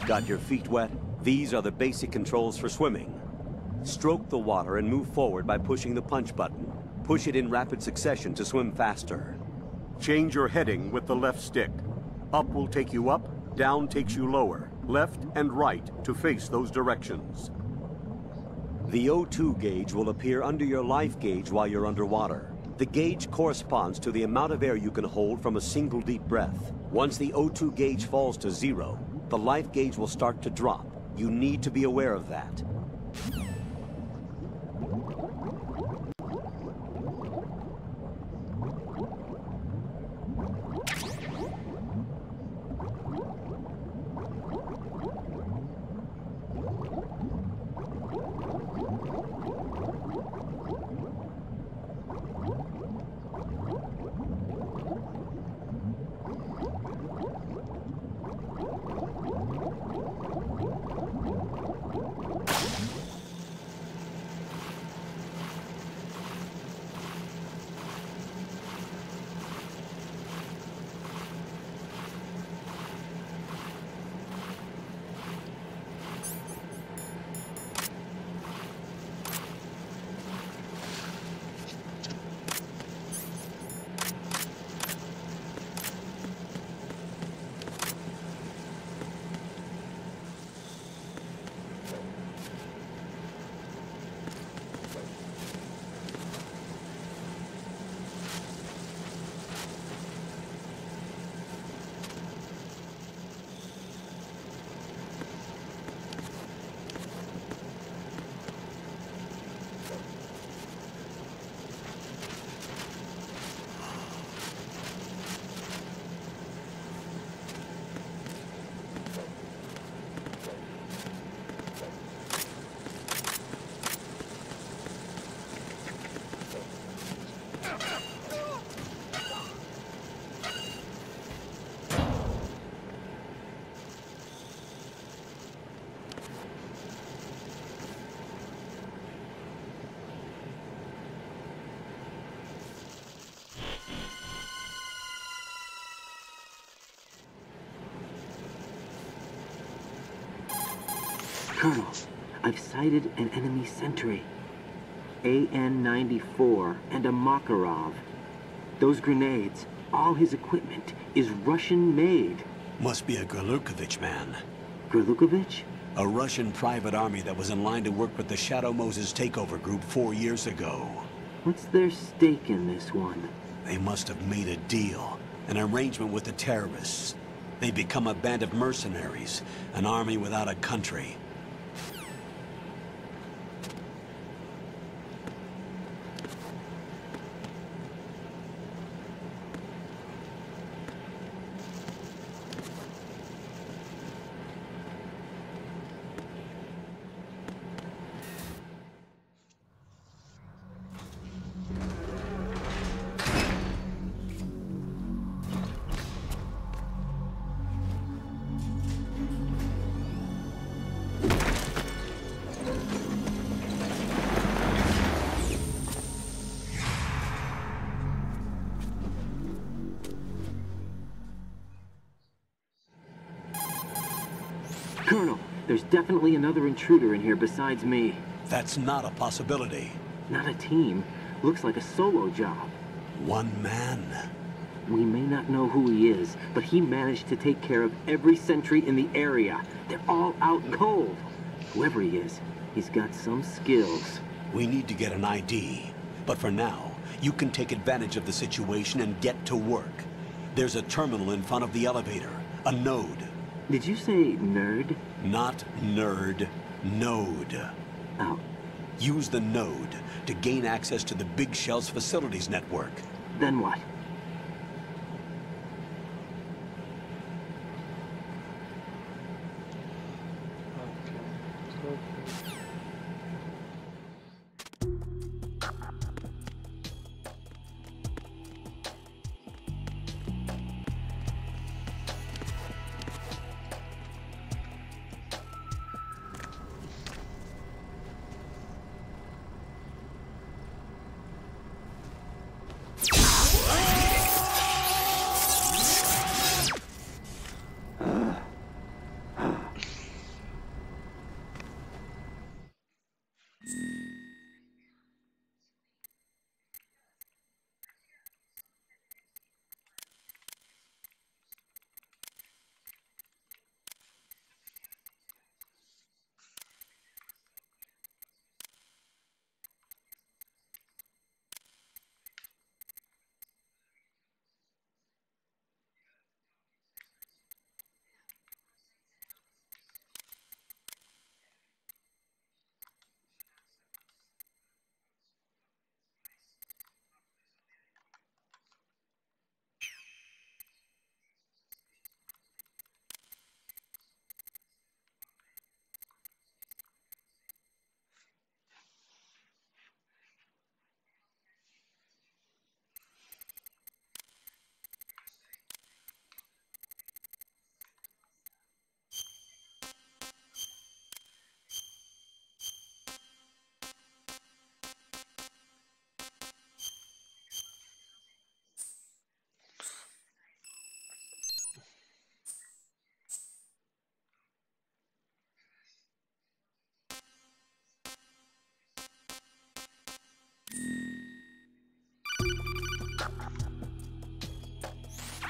Got your feet wet? These are the basic controls for swimming. Stroke the water and move forward by pushing the punch button. Push it in rapid succession to swim faster. Change your heading with the left stick. Up will take you up, down takes you lower. Left and right to face those directions. The O2 gauge will appear under your life gauge while you're underwater. The gauge corresponds to the amount of air you can hold from a single deep breath. Once the O2 gauge falls to 0, the life gauge will start to drop. You need to be aware of that. Colonel, I've sighted an enemy sentry. AN-94 and a Makarov. Those grenades, all his equipment, is Russian-made. Must be a Gorlukovich man. Gorlukovich? A Russian private army that was in line to work with the Shadow Moses takeover group 4 years ago. What's their stake in this one? They must have made a deal, an arrangement with the terrorists. They become a band of mercenaries, an army without a country. Colonel, there's definitely another intruder in here besides me. That's not a possibility. Not a team. Looks like a solo job. One man. We may not know who he is, but he managed to take care of every sentry in the area. They're all out cold. Whoever he is, he's got some skills. We need to get an ID. But for now, you can take advantage of the situation and get to work. There's a terminal in front of the elevator. A node. Did you say nerd? Not nerd. Node. Oh. Use the node to gain access to the Big Shell's facilities network. Then what?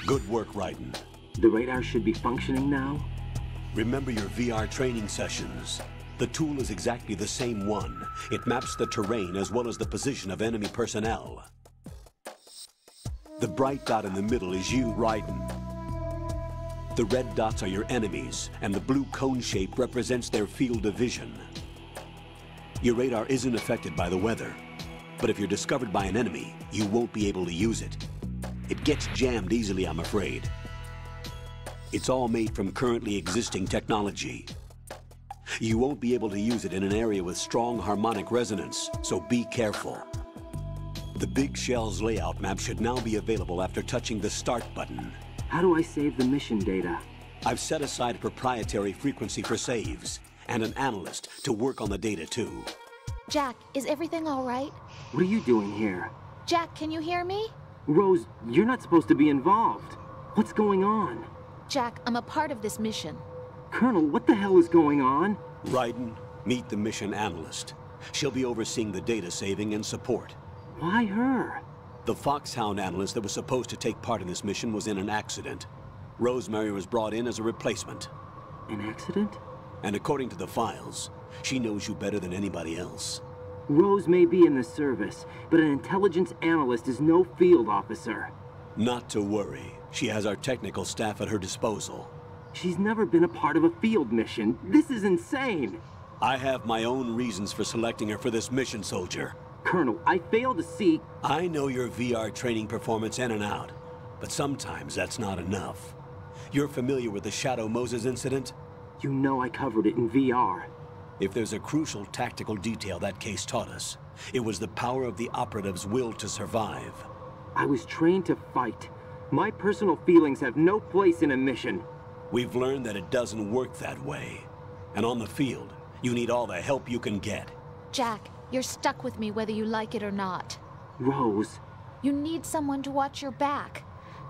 Good work, Ryzen. The radar should be functioning now? Remember your VR training sessions. The tool is exactly the same one. It maps the terrain as well as the position of enemy personnel. The bright dot in the middle is you, Ryzen. The red dots are your enemies, and the blue cone shape represents their field of vision. Your radar isn't affected by the weather, but if you're discovered by an enemy, you won't be able to use it. It gets jammed easily, I'm afraid. It's all made from currently existing technology. You won't be able to use it in an area with strong harmonic resonance, so be careful. The Big Shell's layout map should now be available after touching the Start button. How do I save the mission data? I've set aside a proprietary frequency for saves, and an analyst to work on the data too. Jack, is everything all right? What are you doing here? Jack, can you hear me? Rose, you're not supposed to be involved. What's going on? Jack, I'm a part of this mission. Colonel, what the hell is going on? Ryzen, meet the mission analyst. She'll be overseeing the data saving and support. Why her? The Foxhound analyst that was supposed to take part in this mission was in an accident. Rosemary was brought in as a replacement. An accident? And according to the files, she knows you better than anybody else. Rose may be in the service, but an intelligence analyst is no field officer. Not to worry. She has our technical staff at her disposal. She's never been a part of a field mission. This is insane. I have my own reasons for selecting her for this mission, soldier. Colonel, I fail to see... I know your VR training performance in and out, but sometimes that's not enough. You're familiar with the Shadow Moses incident? You know I covered it in VR. If there's a crucial tactical detail that case taught us, it was the power of the operative's will to survive. I was trained to fight. My personal feelings have no place in a mission. We've learned that it doesn't work that way. And on the field, you need all the help you can get. Jack, you're stuck with me whether you like it or not. Rose. You need someone to watch your back.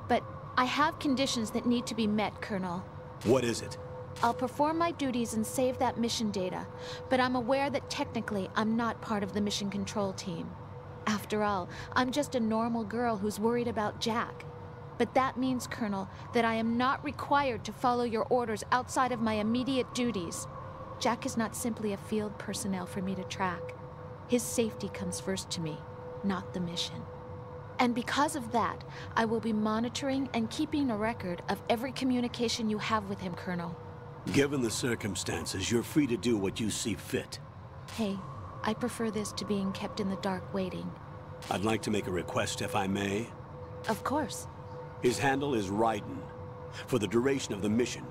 But I have conditions that need to be met, Colonel. What is it? I'll perform my duties and save that mission data, but I'm aware that technically I'm not part of the mission control team. After all, I'm just a normal girl who's worried about Jack. But that means, Colonel, that I am not required to follow your orders outside of my immediate duties. Jack is not simply a field personnel for me to track. His safety comes first to me, not the mission. And because of that, I will be monitoring and keeping a record of every communication you have with him, Colonel. Given the circumstances, you're free to do what you see fit. Hey, I prefer this to being kept in the dark waiting. I'd like to make a request, if I may. Of course. His handle is Ryzen. For the duration of the mission,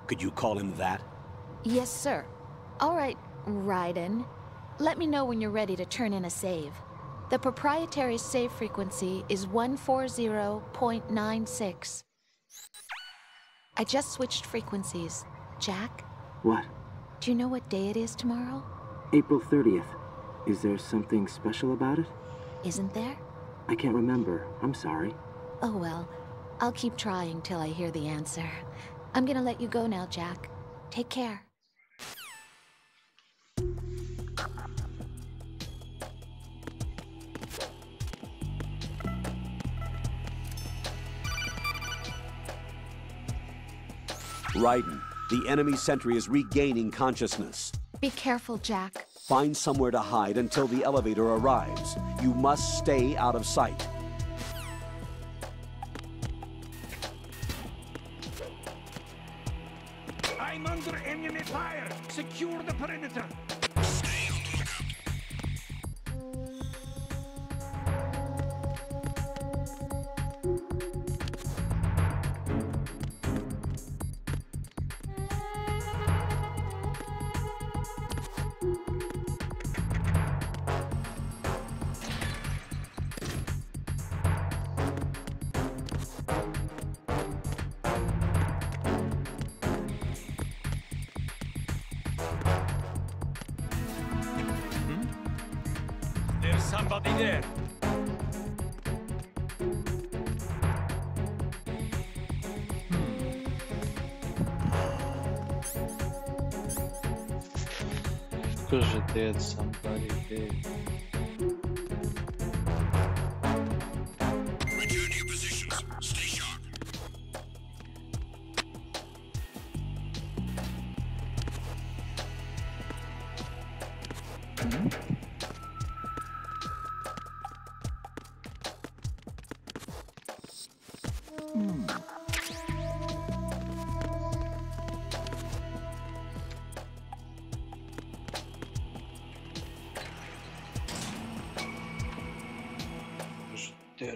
could you call him that? Yes, sir. All right, Ryzen. Let me know when you're ready to turn in a save. The proprietary save frequency is 140.96. I just switched frequencies. Jack? What? Do you know what day it is tomorrow? April 30th. Is there something special about it? Isn't there? I can't remember. I'm sorry. Oh well. I'll keep trying till I hear the answer. I'm gonna let you go now, Jack. Take care. Ryzen, the enemy sentry is regaining consciousness. Be careful, Jack. Find somewhere to hide until the elevator arrives. You must stay out of sight. I'm under enemy fire! Secure the perimeter! Stay on the lookout. There's somebody there. Тоже dead somebody dead. Return to your positions. Stay sharp.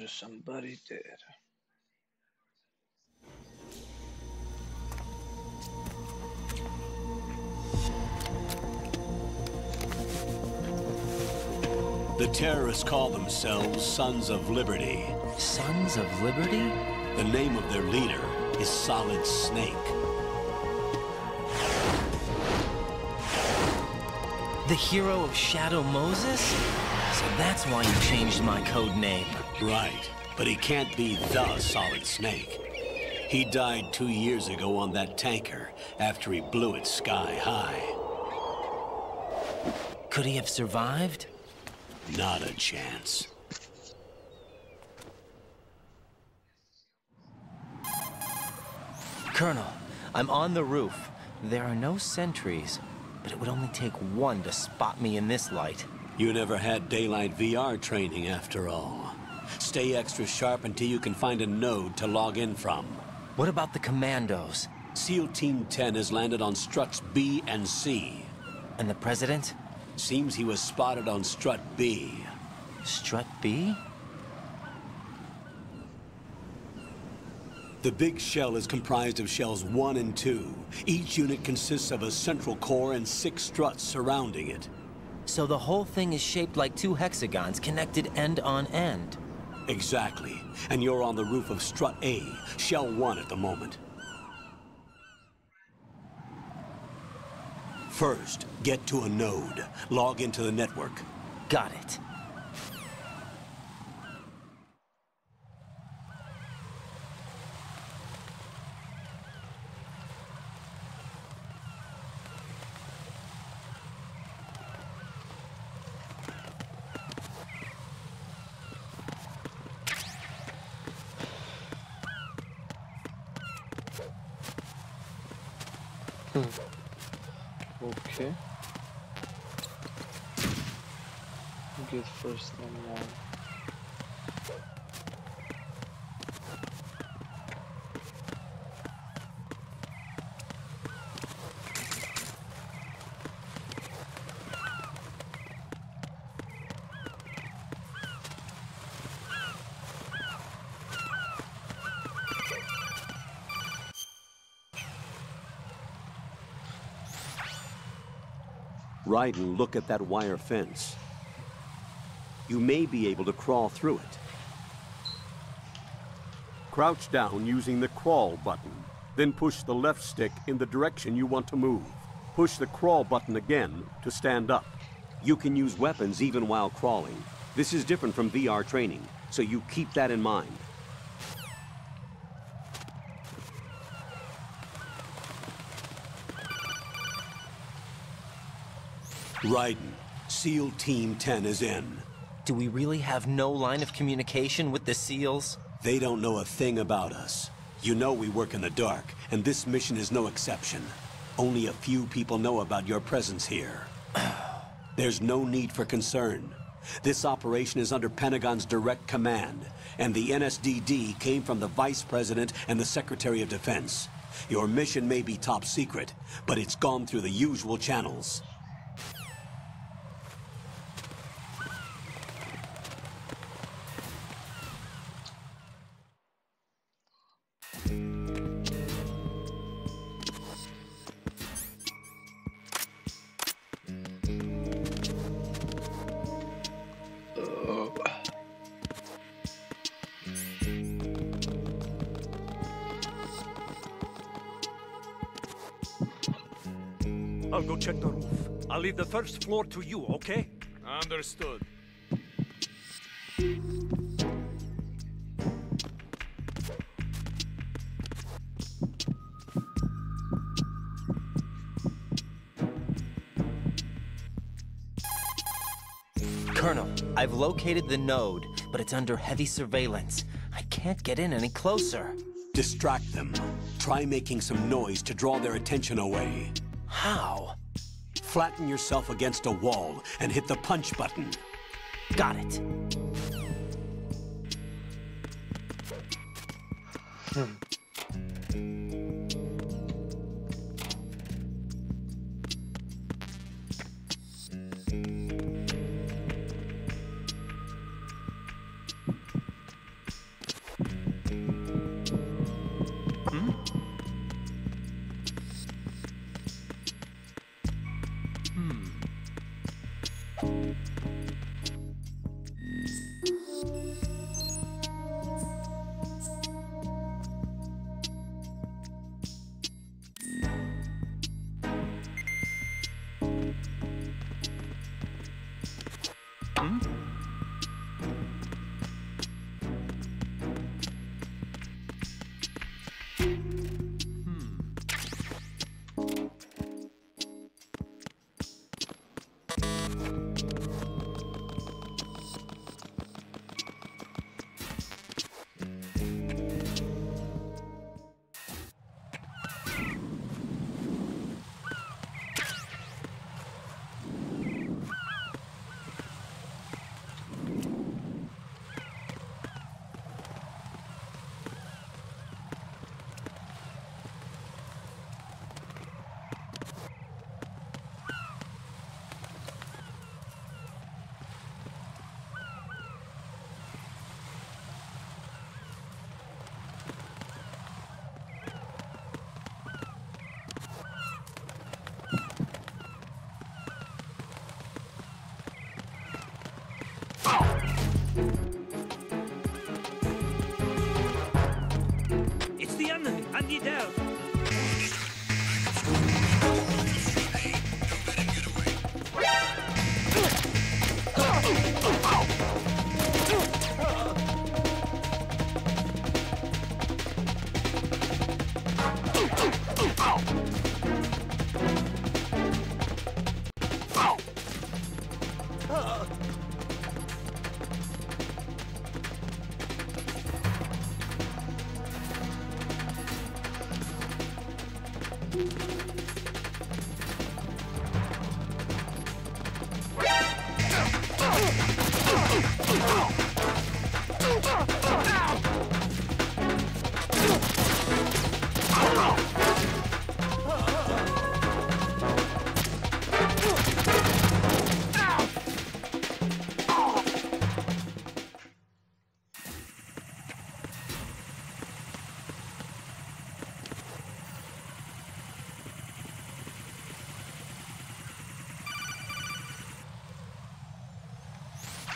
Somebody there. The terrorists call themselves Sons of Liberty. Sons of Liberty? The name of their leader is Solid Snake. The hero of Shadow Moses? So that's why you changed my code name. Right, but he can't be the Solid Snake. He died 2 years ago on that tanker after he blew it sky high. Could he have survived? Not a chance. Colonel, I'm on the roof. There are no sentries, but it would only take one to spot me in this light. You never had daylight VR training after all. Stay extra sharp until you can find a node to log in from. What about the commandos? SEAL Team 10 has landed on struts B and C. And the President? Seems he was spotted on strut B. Strut B? The big shell is comprised of shells 1 and 2. Each unit consists of a central core and 6 struts surrounding it. So the whole thing is shaped like 2 hexagons connected end on end. Exactly. And you're on the roof of strut A, shell 1 at the moment. First, get to a node. Log into the network. Got it. Okay. Get first one. Ride and look at that wire fence. You may be able to crawl through it. Crouch down using the crawl button. Then push the left stick in the direction you want to move. Push the crawl button again to stand up. You can use weapons even while crawling. This is different from VR training, so you keep that in mind. Raiden, SEAL Team 10 is in. Do we really have no line of communication with the SEALs? They don't know a thing about us. You know we work in the dark, and this mission is no exception. Only a few people know about your presence here. There's no need for concern. This operation is under Pentagon's direct command, and the NSDD came from the Vice President and the Secretary of Defense. Your mission may be top secret, but it's gone through the usual channels. I'll go check the roof. I'll leave the first floor to you, okay? Understood. Colonel, I've located the node, but it's under heavy surveillance. I can't get in any closer. Distract them. Try making some noise to draw their attention away. How? Flatten yourself against a wall and hit the punch button. Got it. bring you down.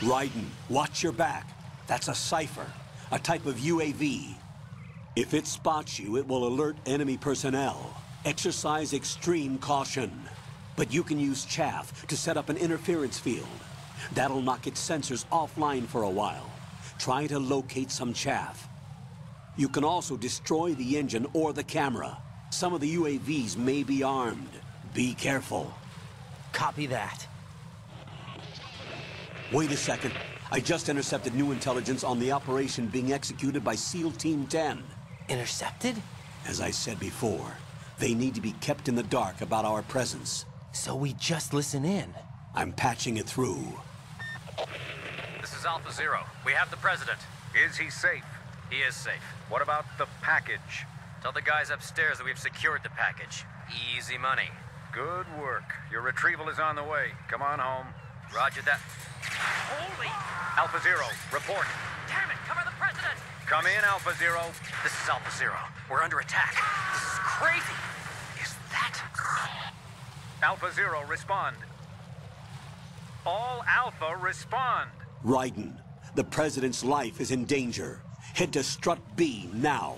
Ryzen, watch your back. That's a cipher, a type of UAV. If it spots you, it will alert enemy personnel. Exercise extreme caution. But you can use chaff to set up an interference field. That'll knock its sensors offline for a while. Try to locate some chaff. You can also destroy the engine or the camera. Some of the UAVs may be armed. Be careful. Copy that. Wait a second. I just intercepted new intelligence on the operation being executed by SEAL Team 10. Intercepted? As I said before, they need to be kept in the dark about our presence. So we just listen in. I'm patching it through. This is Alpha Zero. We have the president. Is he safe? He is safe. What about the package? Tell the guys upstairs that we've secured the package. Easy money. Good work. Your retrieval is on the way. Come on home. Roger that. Holy! Alpha Zero, report. Damn it, cover the president! Come in, Alpha Zero. This is Alpha Zero. We're under attack. This is crazy. Is that... Alpha Zero, respond. All Alpha, respond. Ryzen, the president's life is in danger. Head to Strut B now.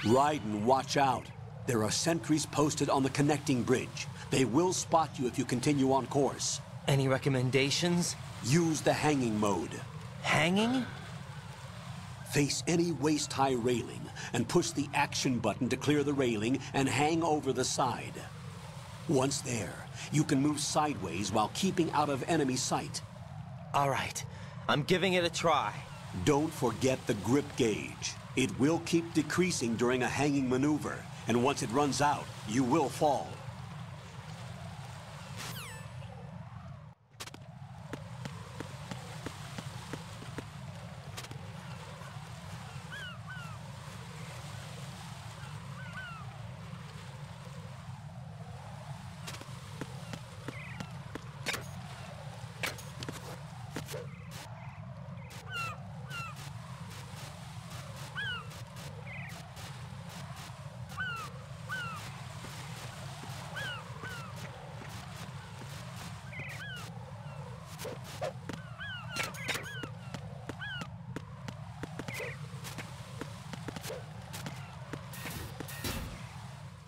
Ryzen, watch out. There are sentries posted on the connecting bridge. They will spot you if you continue on course. Any recommendations? Use the hanging mode. Hanging? Face any waist-high railing and push the action button to clear the railing and hang over the side. Once there, you can move sideways while keeping out of enemy sight. All right, I'm giving it a try. Don't forget the grip gauge. It will keep decreasing during a hanging maneuver, and once it runs out, you will fall.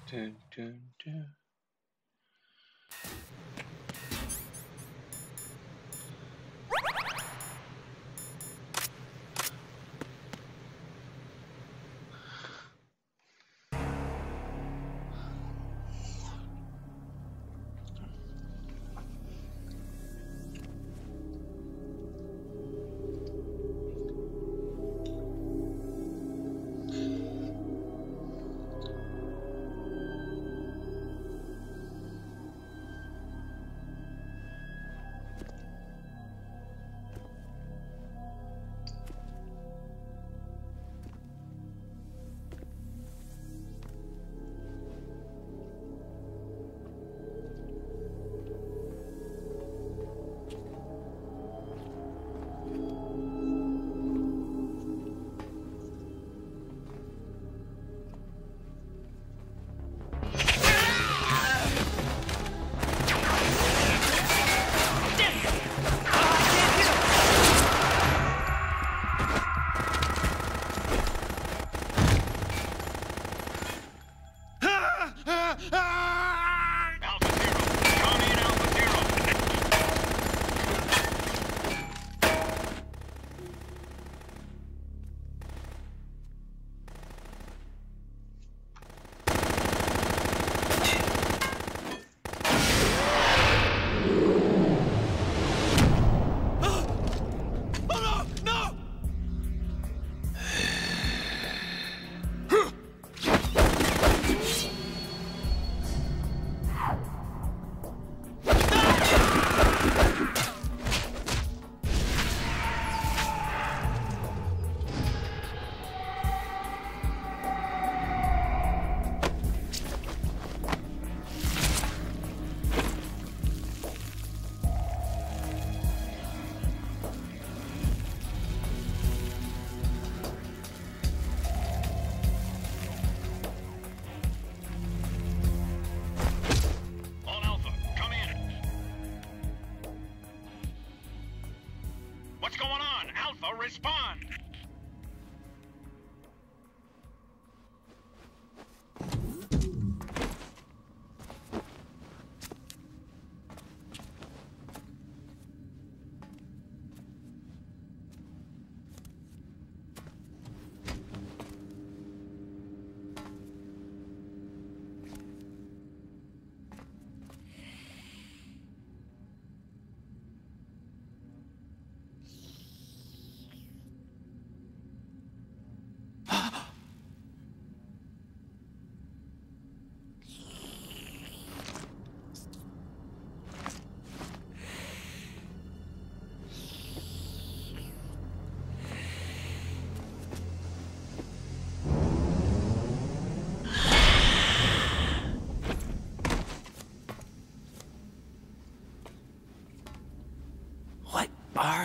Dun, dun, dun.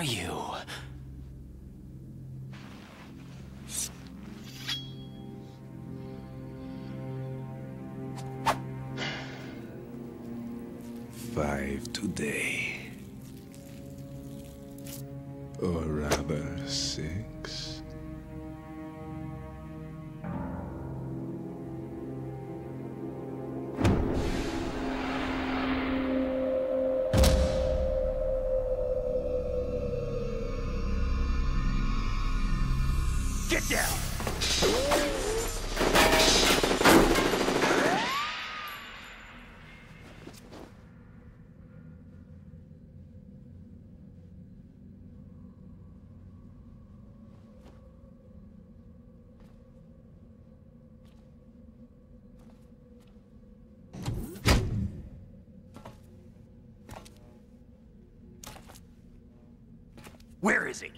are you? Five today. Or rather, 6. Get down! Where is he?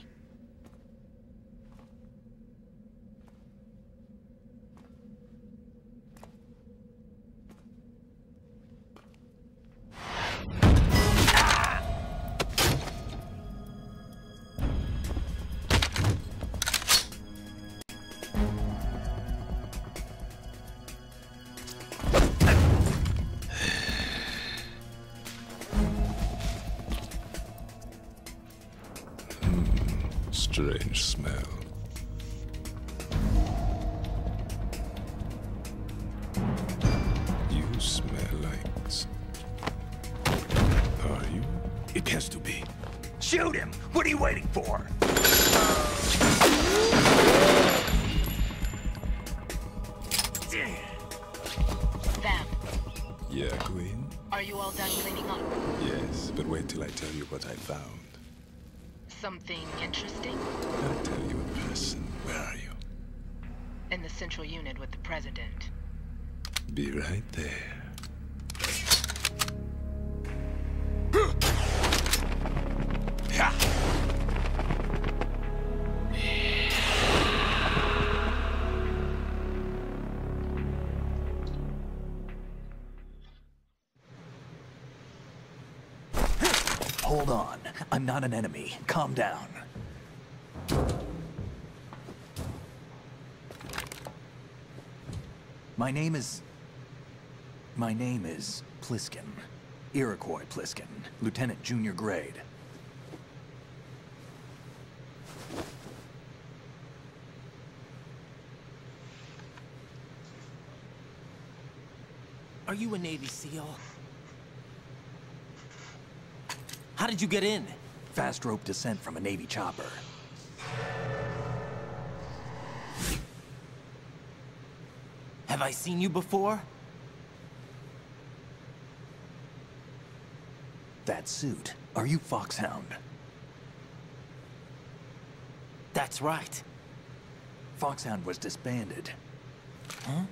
Strange smell. You smell like... Are you? It has to be. Shoot him! What are you waiting for? Vam, Yeah, Queen? are you all done cleaning up? Yes, but wait till I tell you what I found. Something interesting? I'll tell you in person. Where are you? In the central unit with the president. Be right there. Hold on. I'm not an enemy. Calm down. My name is Pliskin. Iroquois Pliskin. Lieutenant Junior Grade. Are you a Navy SEAL? How did you get in? Fast rope descent from a Navy chopper. Have I seen you before? That suit. Are you Foxhound? That's right. Foxhound was disbanded. Huh?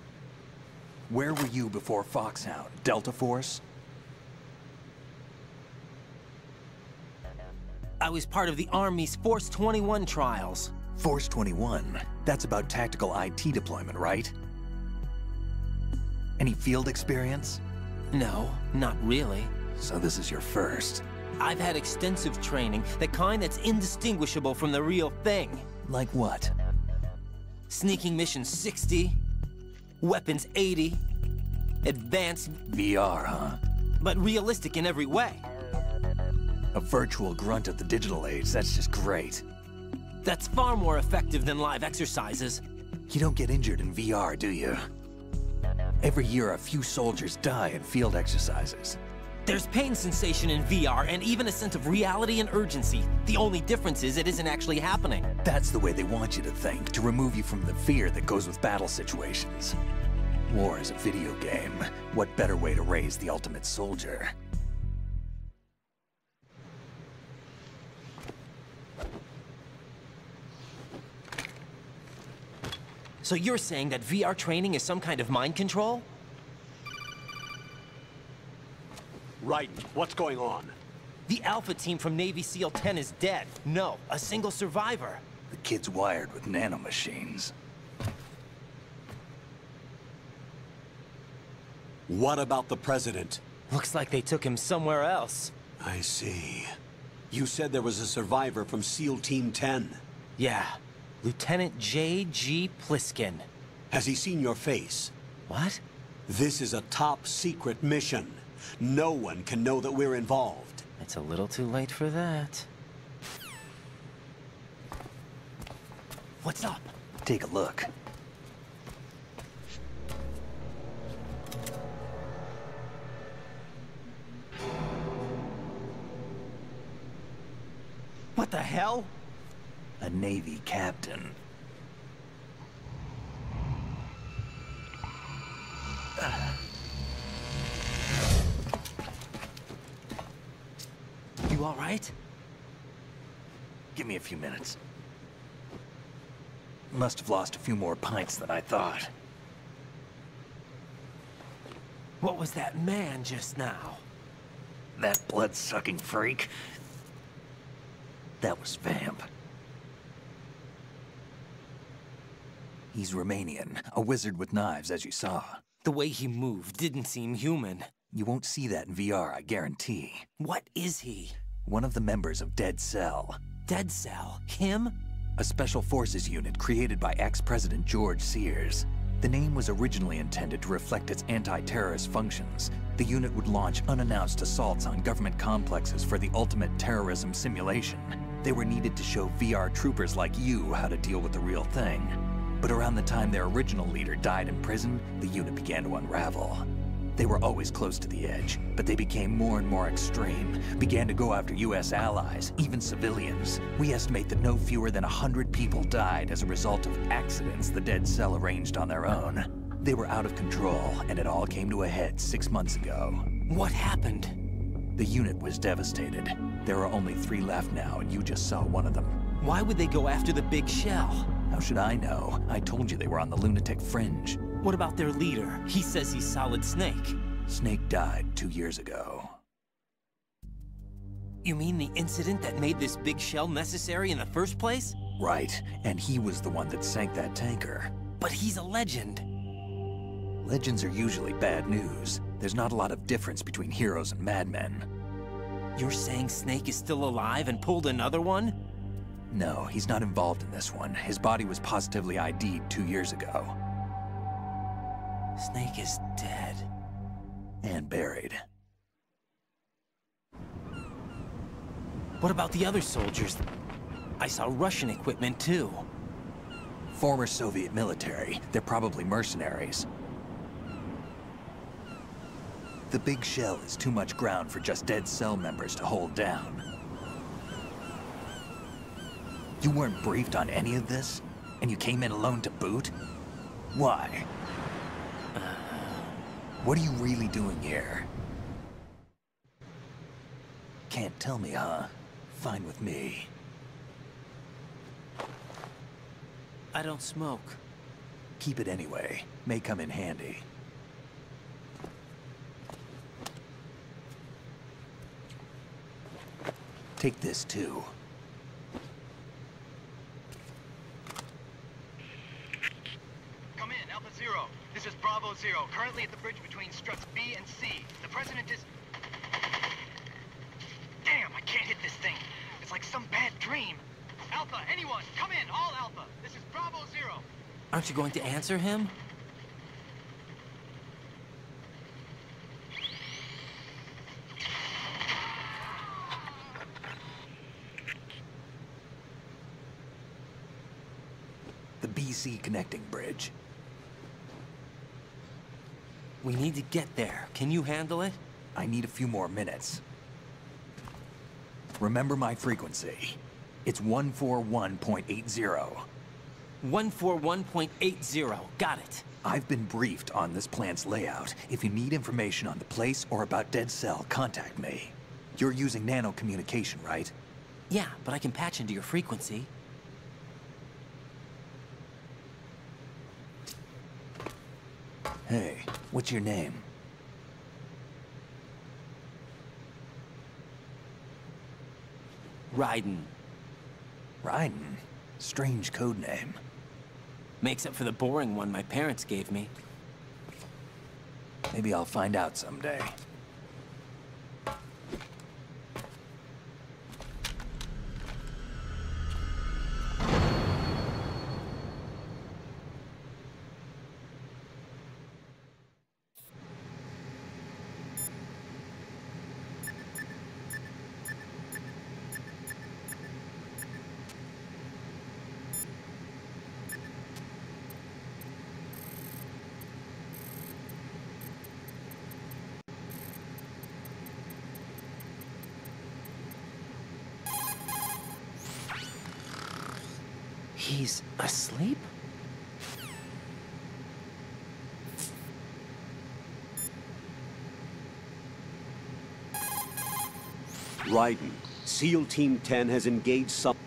Where were you before Foxhound? Delta Force? I was part of the Army's Force 21 trials. Force 21? That's about tactical IT deployment, right? Any field experience? No, not really. So this is your first. I've had extensive training, the kind that's indistinguishable from the real thing. Like what? Sneaking mission 60, weapons 80, advanced... VR, huh? But realistic in every way. A virtual grunt of the digital age, that's just great. That's far more effective than live exercises. You don't get injured in VR, do you? Every year, a few soldiers die in field exercises. There's pain sensation in VR, and even a sense of reality and urgency. The only difference is it isn't actually happening. That's the way they want you to think, to remove you from the fear that goes with battle situations. War is a video game. What better way to raise the ultimate soldier? So you're saying that VR training is some kind of mind control? Right. What's going on? The Alpha team from Navy SEAL 10 is dead. No, a single survivor. The kid's wired with nanomachines. What about the president? Looks like they took him somewhere else. I see. You said there was a survivor from SEAL Team 10. Yeah. Lieutenant J.G. Pliskin. Has he seen your face? What? This is a top-secret mission. No one can know that we're involved. It's a little too late for that. What's up? Take a look. What the hell? A Navy captain. You all right? Give me a few minutes. Must have lost a few more pints than I thought. What was that man just now? That blood-sucking freak? That was Vamp. He's Romanian, a wizard with knives, as you saw. The way he moved didn't seem human. You won't see that in VR, I guarantee. What is he? One of the members of Dead Cell. Dead Cell? Him? A special forces unit created by ex-President George Sears. The name was originally intended to reflect its anti-terrorist functions. The unit would launch unannounced assaults on government complexes for the ultimate terrorism simulation. They were needed to show VR troopers like you how to deal with the real thing. But around the time their original leader died in prison, the unit began to unravel. They were always close to the edge, but they became more and more extreme, began to go after US allies, even civilians. We estimate that no fewer than 100 people died as a result of accidents the Dead Cell arranged on their own. They were out of control, and it all came to a head 6 months ago. What happened? The unit was devastated. There are only 3 left now, and you just saw one of them. Why would they go after the big shell? How should I know? I told you they were on the lunatic fringe. What about their leader? He says he's Solid Snake. Snake died 2 years ago. You mean the incident that made this big shell necessary in the first place? Right, and he was the one that sank that tanker. But he's a legend. Legends are usually bad news. There's not a lot of difference between heroes and madmen. You're saying Snake is still alive and pulled another one? No, he's not involved in this one. His body was positively ID'd 2 years ago. Snake is dead. And buried. What about the other soldiers? I saw Russian equipment too. Former Soviet military. They're probably mercenaries. The big shell is too much ground for just Dead Cell members to hold down. You weren't briefed on any of this? And you came in alone to boot? Why? What are you really doing here? Can't tell me, huh? Fine with me. I don't smoke. Keep it anyway. May come in handy. Take this too. Come in, Alpha Zero. This is Bravo Zero, currently at the bridge between struts B and C. The President is... Damn, I can't hit this thing. It's like some bad dream. Alpha, anyone, come in, all Alpha. This is Bravo Zero. Aren't you going to answer him? The BC connecting bridge. We need to get there. Can you handle it? I need a few more minutes. Remember my frequency. It's 141.80. 141.80. Got it. I've been briefed on this plant's layout. If you need information on the place or about Dead Cell, contact me. You're using nano communication, right? Yeah, but I can patch into your frequency. Hey, what's your name? Ryzen. Ryzen? Strange code name. Makes up for the boring one my parents gave me. Maybe I'll find out someday. He's asleep? Raiden, SEAL Team 10 has engaged some...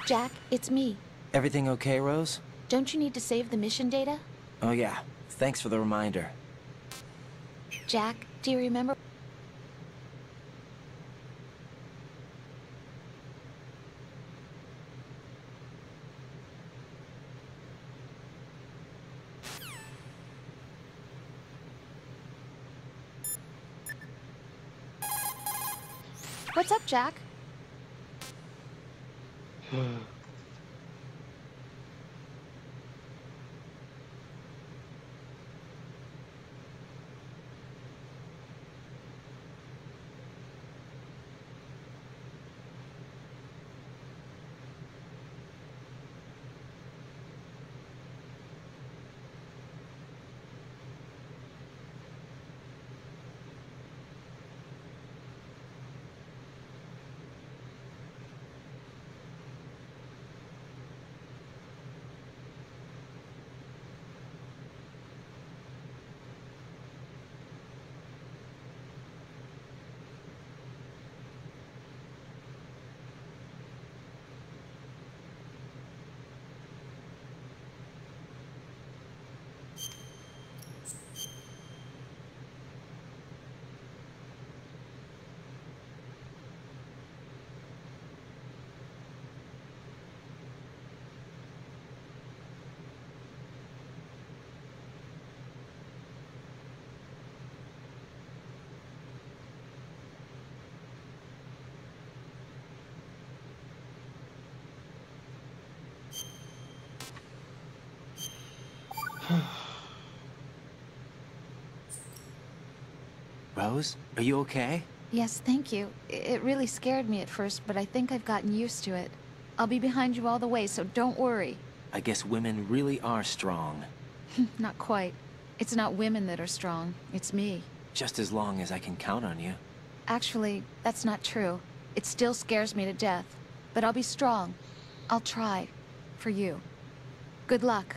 Jack, it's me. Everything okay, Rose? Don't you need to save the mission data? Oh yeah, thanks for the reminder. Jack, do you remember? What's up, Jack? Rose, are you okay? Yes, thank you. It really scared me at first, but I think I've gotten used to it. I'll be behind you all the way, so don't worry. I guess women really are strong. Not quite. It's not women that are strong, it's me. Just as long as I can count on you. Actually, that's not true. It still scares me to death. But I'll be strong. I'll try. For you. Good luck.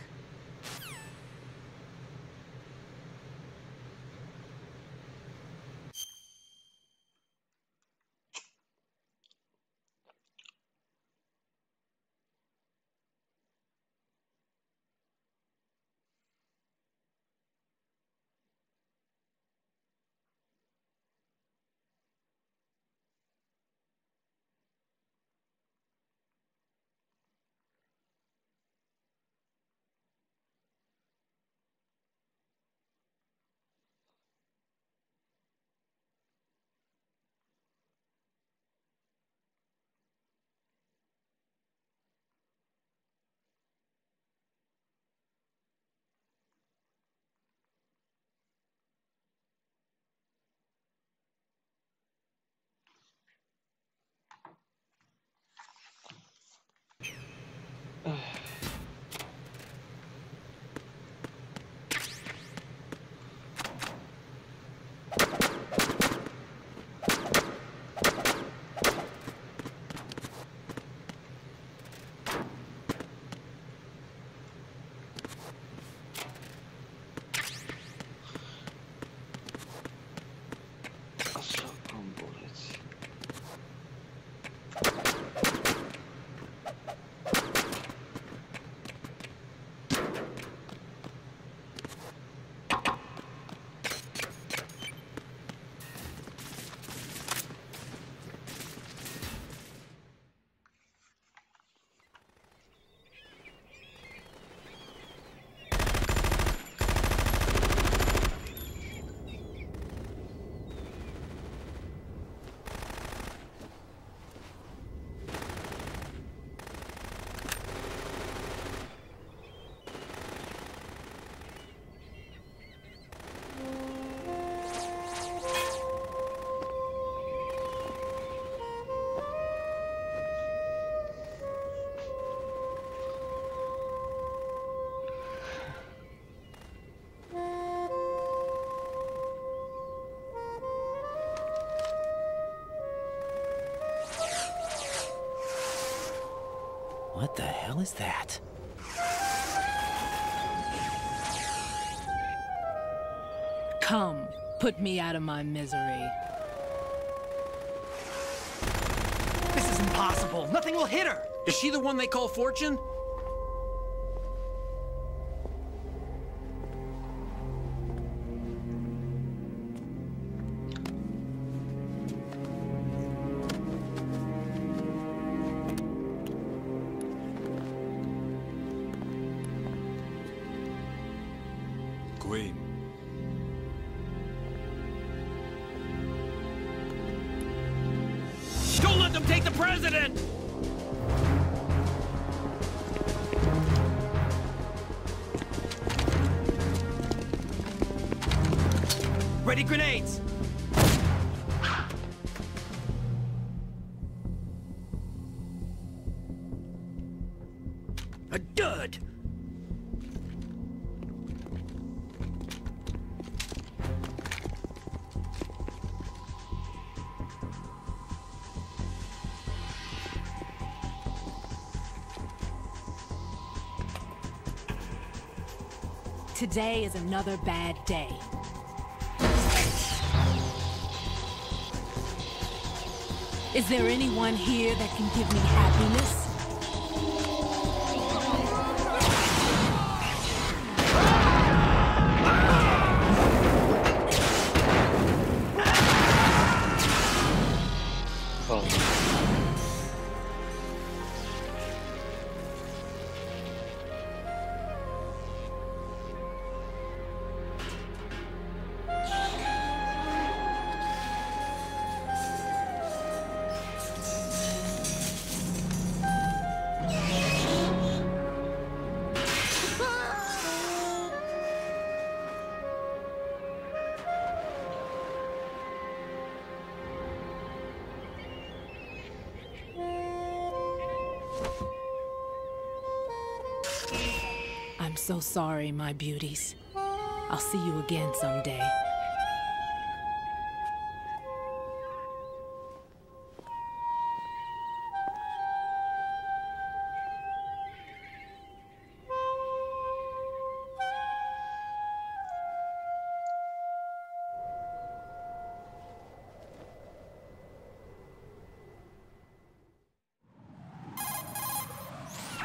hell is that? Come, put me out of my misery. This is impossible. Nothing will hit her. Is she the one they call Fortune? Queen. Don't let them take the president! Ready grenades! A dud! Today is another bad day. Is there anyone here that can give me happiness? I'm so sorry, my beauties. I'll see you again someday.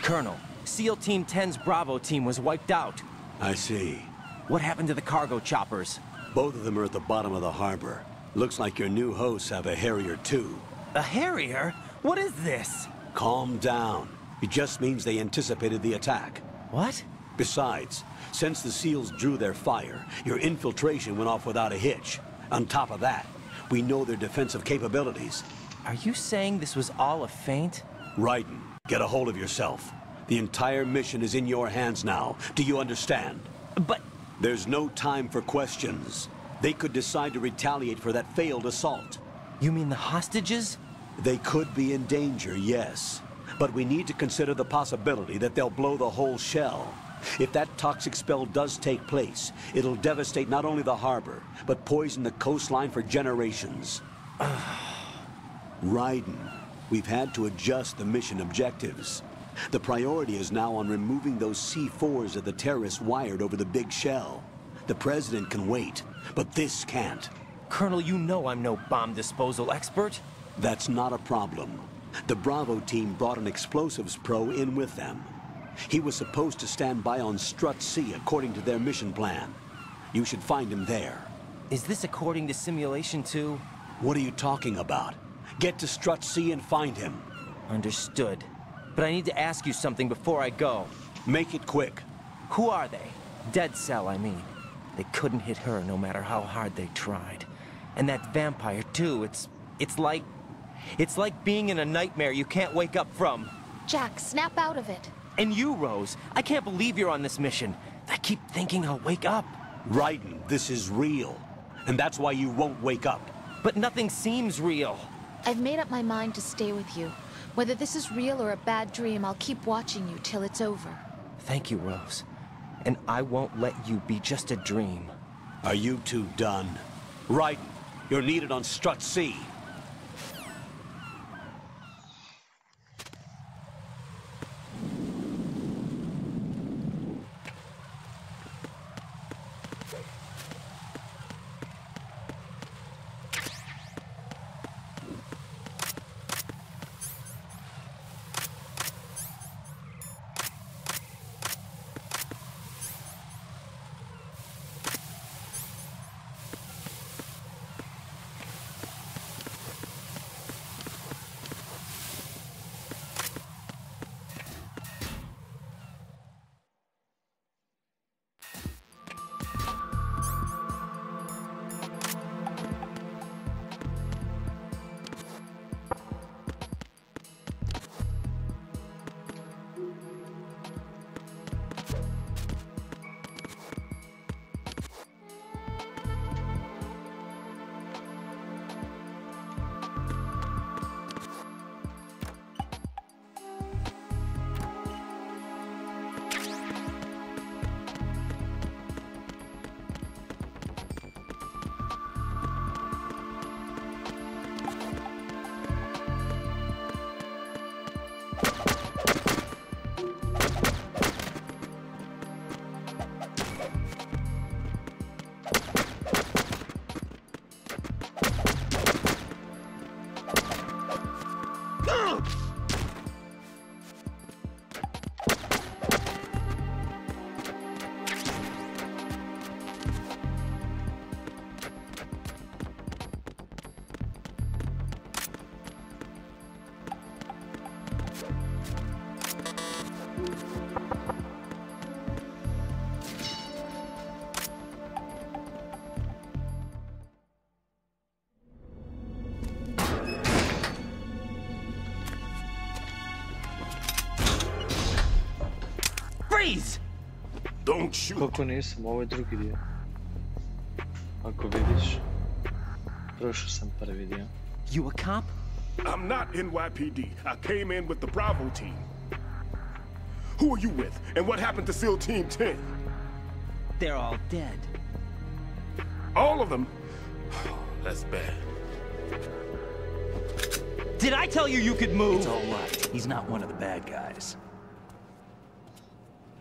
Colonel, SEAL Team 10's Bravo team was wiped out. I see. What happened to the cargo choppers? Both of them are at the bottom of the harbor. Looks like your new hosts have a Harrier too. A Harrier? What is this? Calm down. It just means they anticipated the attack. What? Besides, since the SEALs drew their fire, your infiltration went off without a hitch. On top of that, we know their defensive capabilities. Are you saying this was all a feint? Raiden, get a hold of yourself. The entire mission is in your hands now. Do you understand? But... There's no time for questions. They could decide to retaliate for that failed assault. You mean the hostages? They could be in danger, yes. But we need to consider the possibility that they'll blow the whole shell. If that toxic spell does take place, it'll devastate not only the harbor, but poison the coastline for generations. Raiden, we've had to adjust the mission objectives. The priority is now on removing those C4s that the terrorists wired over the big shell. The president can wait, but this can't. Colonel, you know I'm no bomb disposal expert. That's not a problem. The Bravo team brought an explosives pro in with them. He was supposed to stand by on Strut C according to their mission plan. You should find him there. Is this according to simulation too? What are you talking about? Get to Strut C and find him. Understood. But I need to ask you something before I go. Make it quick. Who are they? Dead Cell, I mean. They couldn't hit her no matter how hard they tried. And that vampire too, it's like being in a nightmare you can't wake up from. Jack, snap out of it. And you, Rose, I can't believe you're on this mission. I keep thinking I'll wake up. Raiden, this is real. And that's why you won't wake up. But nothing seems real. I've made up my mind to stay with you. Whether this is real or a bad dream, I'll keep watching you till it's over. Thank you, Rose. And I won't let you be just a dream. Are you two done? Raiden, you're needed on Strut C. Don't shoot. Kako nisam, ovo je drugi dio. Ako vidiš, prošao sam prvi dio. You a cop? I'm not NYPD. I came in with the Bravo team. Who are you with? And what happened to SEAL Team 10? They're all dead. All of them? That's bad. Did I tell you you could move? It's all right. He's not one of the bad guys.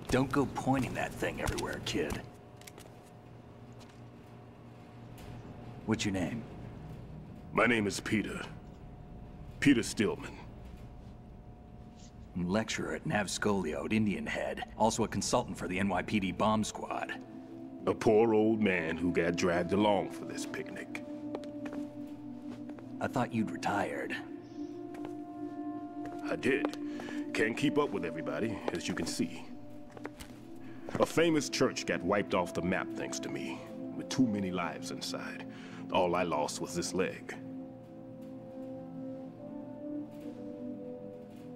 Don't go pointing that thing everywhere, kid. What's your name? My name is Peter. Peter Stillman. Lecturer at Nav Scolio at Indian Head. Also a consultant for the NYPD bomb squad. A poor old man who got dragged along for this picnic. I thought you'd retired. I did. Can't keep up with everybody, as you can see. A famous church got wiped off the map thanks to me, with too many lives inside. All I lost was this leg.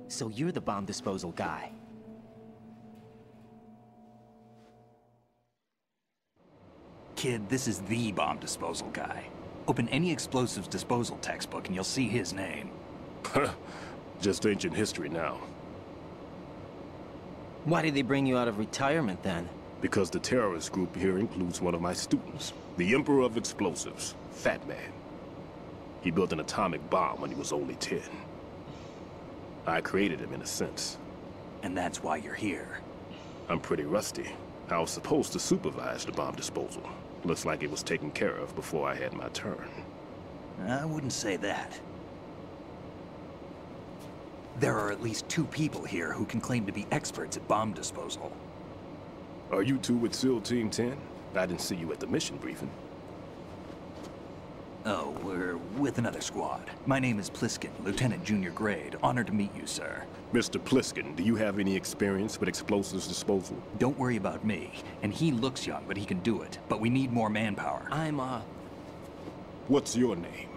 So you're the bomb disposal guy. Kid, this is the bomb disposal guy. Open any explosives disposal textbook and you'll see his name. Just ancient history now. Why did they bring you out of retirement then? Because the terrorist group here includes one of my students, the Emperor of Explosives, Fat Man. He built an atomic bomb when he was only 10. I created him in a sense. And that's why you're here. I'm pretty rusty. I was supposed to supervise the bomb disposal. Looks like it was taken care of before I had my turn. I wouldn't say that. There are at least 2 people here who can claim to be experts at bomb disposal. Are you 2 with SEAL Team 10? I didn't see you at the mission briefing. Oh, we're with another squad. My name is Pliskin, Lieutenant Junior Grade. Honored to meet you, sir. Mr. Pliskin, do you have any experience with explosives disposal? Don't worry about me. And he looks young, but he can do it. But we need more manpower. I'm, What's your name?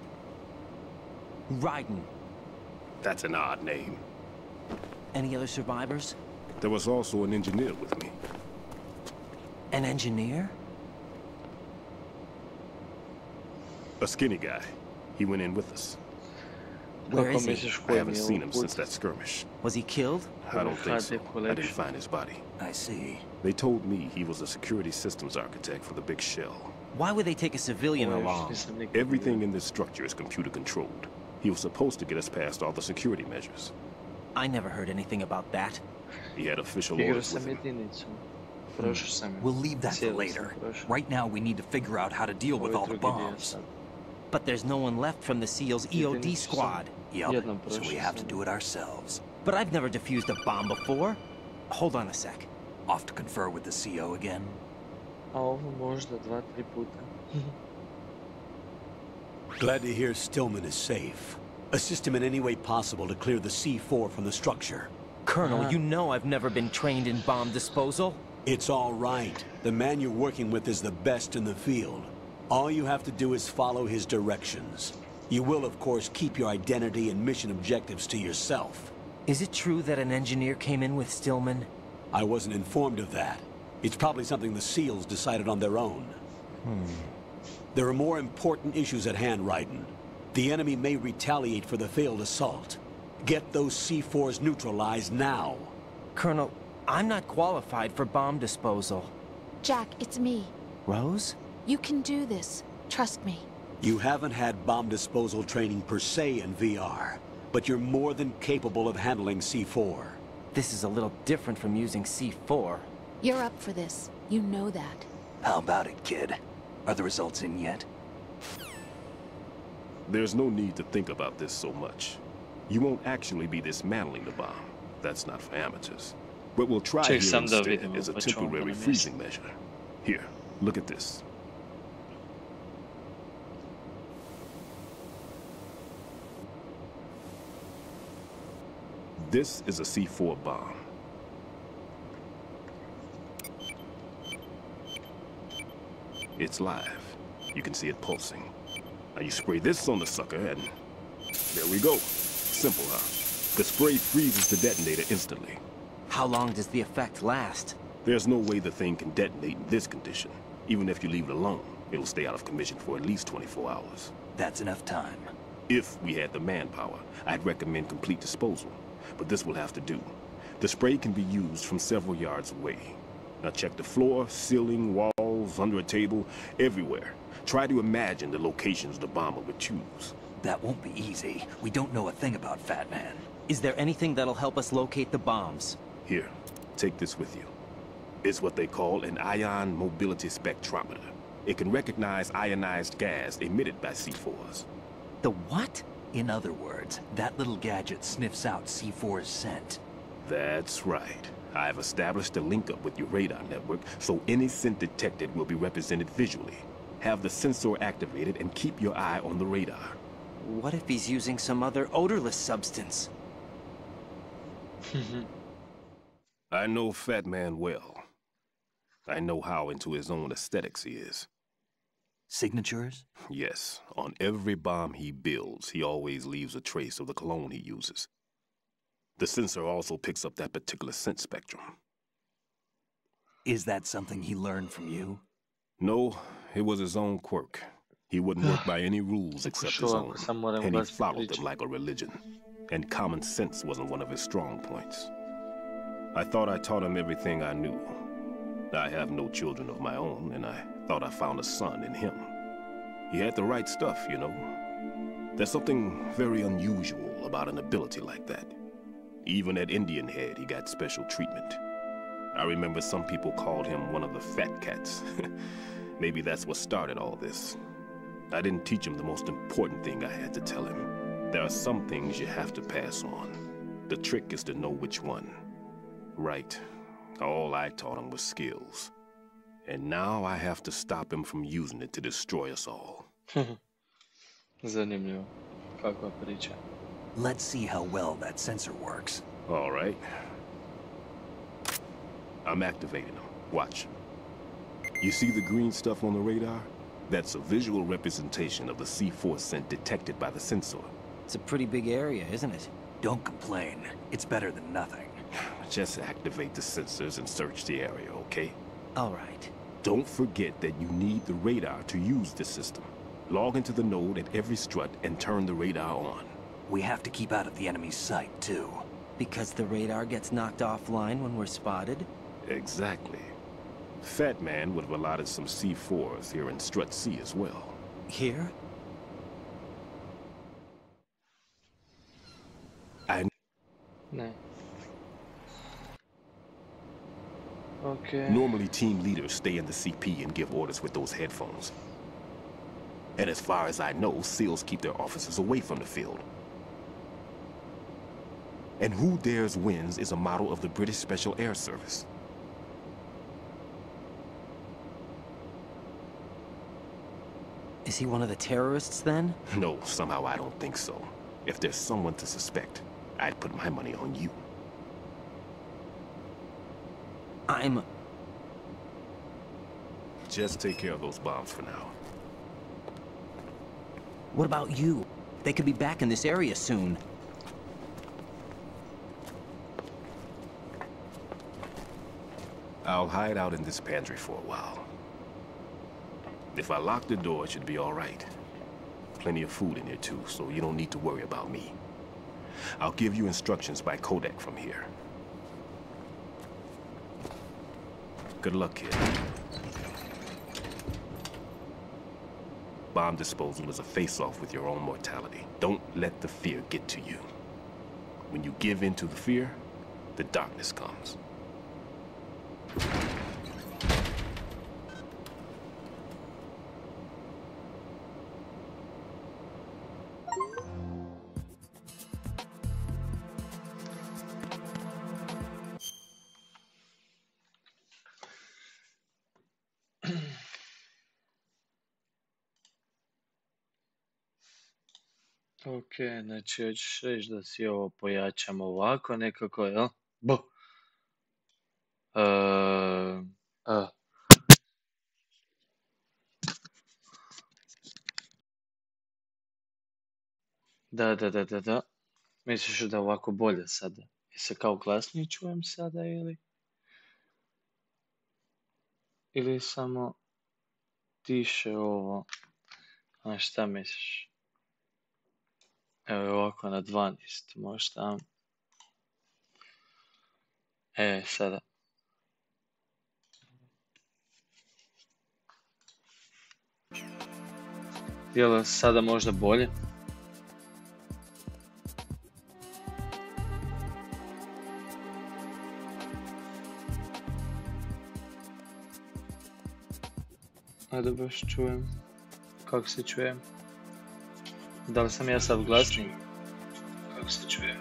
Ryzen. That's an odd name. Any other survivors? There was also an engineer with me. An engineer? A skinny guy. He went in with us. Where is he? I haven't seen him since that skirmish. Was he killed? I don't think so. I didn't find his body. I see. They told me he was a security systems architect for the big shell. Why would they take a civilian along? Everything in this structure is computer controlled. He was supposed to get us past all the security measures. I never heard anything about that. He had official orders with him. We'll leave that for later. Right now, we need to figure out how to deal with all the bombs. But there's no one left from the SEAL's EOD squad. Yep, so we have to do it ourselves. But I've never defused a bomb before. Hold on a sec. Off to confer with the CO again? A ovo možda 2-3 puta. Glad to hear Stillman is safe. Assist him in any way possible to clear the C4 from the structure. Colonel, you know I've never been trained in bomb disposal. It's all right. The man you're working with is the best in the field. All you have to do is follow his directions. You will, of course, keep your identity and mission objectives to yourself. Is it true that an engineer came in with Stillman? I wasn't informed of that. It's probably something the SEALs decided on their own. There are more important issues at hand, Ryzen. The enemy may retaliate for the failed assault. Get those C4s neutralized now. Colonel, I'm not qualified for bomb disposal. Jack, it's me. Rose? You can do this. Trust me. You haven't had bomb disposal training per se in VR, but you're more than capable of handling C4. This is a little different from using C4. You're up for this. You know that. How about it, kid? Are the results in yet? There's no need to think about this so much. You won't actually be dismantling the bomb. That's not for amateurs. What we'll try here instead is a temporary freezing measure. Here, look at this. This is a C4 bomb. It's live. You can see it pulsing. Now you spray this on the sucker and there we go. Simple, huh? The spray freezes the detonator instantly. How long does the effect last? There's no way the thing can detonate in this condition. Even if you leave it alone, it'll stay out of commission for at least 24 hours. That's enough time. If we had the manpower, I'd recommend complete disposal. But this will have to do. The spray can be used from several yards away. Now check the floor, ceiling, walls, under a table, everywhere. Try to imagine the locations the bomber would choose. That won't be easy. We don't know a thing about Fat Man. Is there anything that'll help us locate the bombs? Here, take this with you. It's what they call an ion mobility spectrometer. It can recognize ionized gas emitted by C4s. The what? In other words, that little gadget sniffs out C4's scent. That's right. I've established a link up with your radar network, so any scent detected will be represented visually. Have the sensor activated and keep your eye on the radar. What if he's using some other odorless substance? I know Fat Man well. I know how into his own aesthetics he is. Signatures? Yes. On every bomb he builds, he always leaves a trace of the cologne he uses. The sensor also picks up that particular scent spectrum. Is that something he learned from you? No, it was his own quirk. He wouldn't work by any rules except his own, and he followed them like a religion. And common sense wasn't one of his strong points. I thought I taught him everything I knew. I have no children of my own, and I thought I found a son in him. He had the right stuff, you know. There's something very unusual about an ability like that. Even at Indian Head, he got special treatment. I remember some people called him one of the fat cats. Maybe that's what started all this. I didn't teach him the most important thing I had to tell him. There are some things you have to pass on. The trick is to know which one. Right. All I taught him was skills. And now I have to stop him from using it to destroy us all. Zanimljivo. Kakva priča. Let's see how well that sensor works. All right. I'm activating them. Watch. You see the green stuff on the radar? That's a visual representation of the C4 scent detected by the sensor. It's a pretty big area, isn't it? Don't complain. It's better than nothing. Just activate the sensors and search the area, okay? All right. Don't forget that you need the radar to use this system. Log into the node at every strut and turn the radar on. We have to keep out of the enemy's sight, too. Because the radar gets knocked offline when we're spotted? Exactly. Fat Man would have allotted some C4s here in Strut C as well. Here? No. Okay. Normally, team leaders stay in the CP and give orders with those headphones. And as far as I know, SEALs keep their officers away from the field. And Who Dares Wins is a model of the British Special Air Service. Is he one of the terrorists, then? No, somehow I don't think so. If there's someone to suspect, I'd put my money on you. Just take care of those bombs for now. What about you? They could be back in this area soon. I'll hide out in this pantry for a while. If I lock the door, it should be all right. Plenty of food in here too, so you don't need to worry about me. I'll give you instructions by codec from here. Good luck, kid. Bomb disposal is a face-off with your own mortality. Don't let the fear get to you. When you give in to the fear, the darkness comes. Ok, znači hoćeš reći da si ovo pojačamo ovako nekako, jel? Bo. Da. Misliš da je ovako bolje sada? Je se kao glasnije čujem sada ili? ili samo tiše ovo? A šta misliš? Evo ovako na 12, možda. Sada. Je li sada možda bolje? Ajde baš čujem. Kako se čujem? Da li sam ja sad glasniji? Kako se čujem?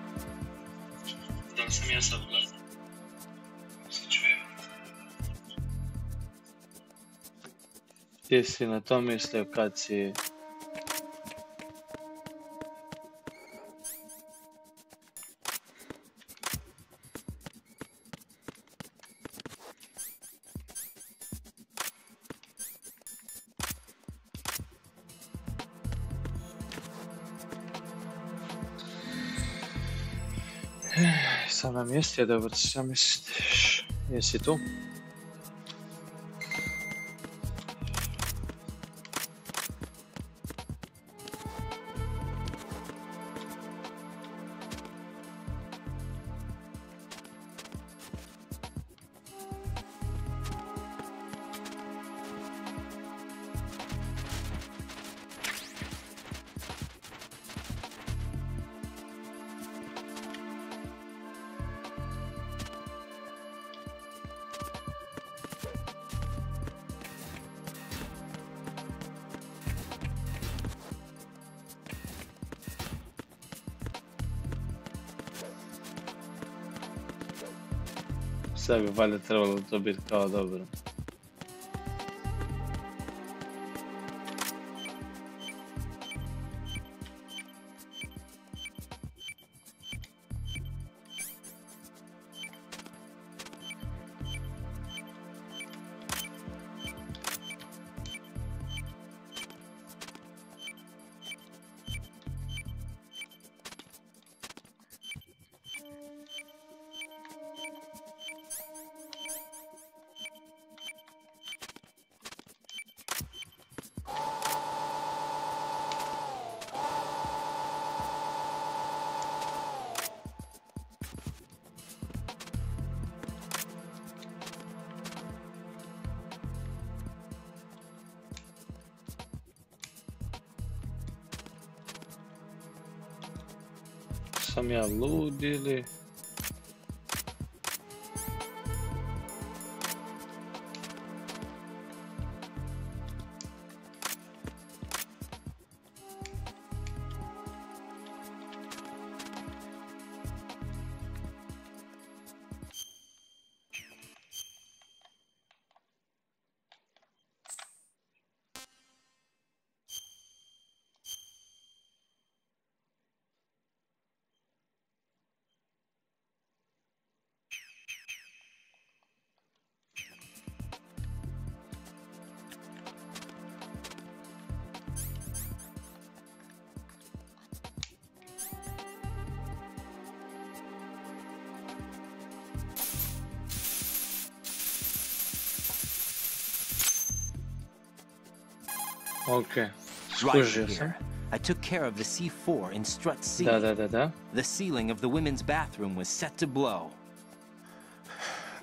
Da li sam ja sad glasniji? Kako se čujem? Jesi na to mislio kad si... Sam na mjestu je dobro, šta misliš? Jesi tu? Sad bi valjda trebalo to biti kao dobro. Sam ja lud ili... Okay. Right here. I took care of the C4 in strut C. Da. The ceiling of the women's bathroom was set to blow.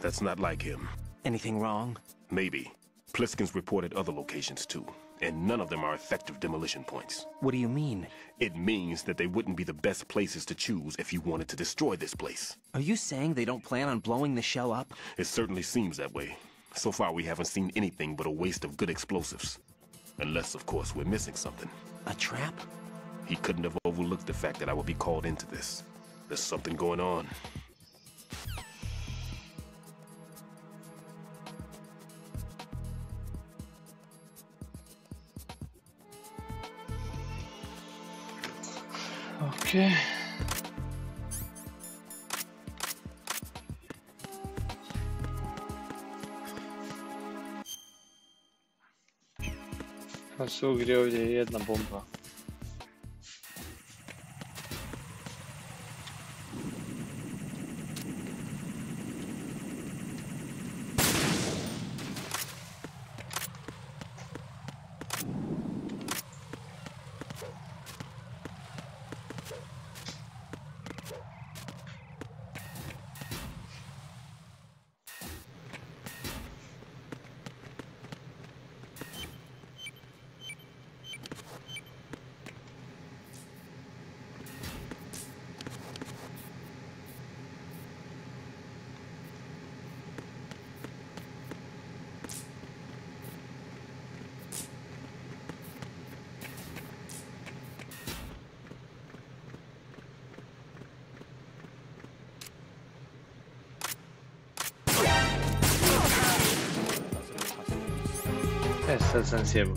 That's not like him. Anything wrong? Maybe. Pliskin's reported other locations too, and none of them are effective demolition points. What do you mean? It means that they wouldn't be the best places to choose if you wanted to destroy this place. Are you saying they don't plan on blowing the shell up? It certainly seems that way. So far we haven't seen anything but a waste of good explosives. Unless, of course, we're missing something. A trap? He couldn't have overlooked the fact that I would be called into this. There's something going on. Okay. Pa se ugri ovdje jedna bomba. Sad sam sjebao.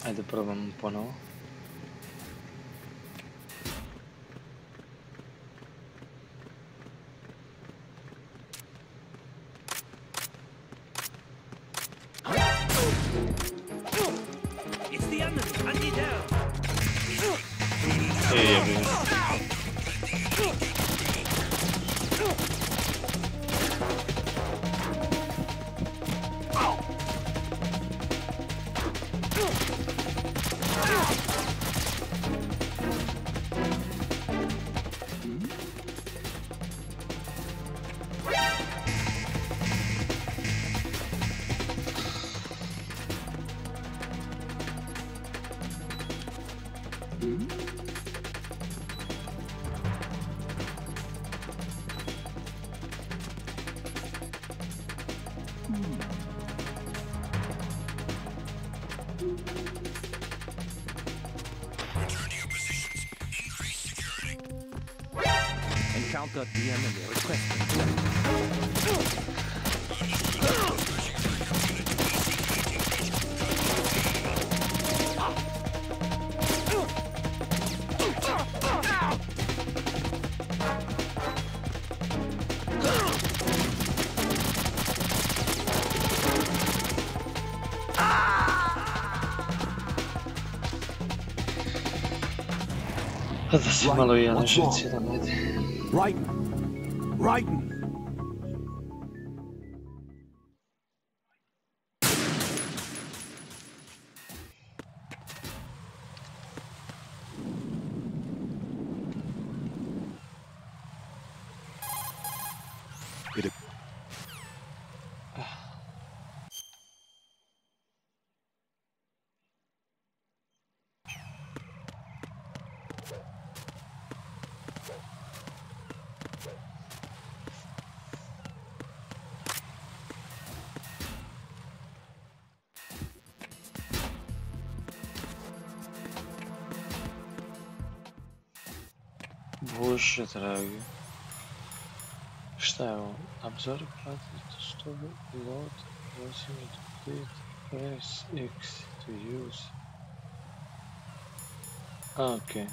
Ajde probam ponovo. It's the enemy. Andy down. Encounter the enemy. Requesting. Da se malo i ja na žici da mede. Ryzen! Bože dragi. Šta je ovo? Absorb platite stovu, load, using to complete, press X to use. Ok.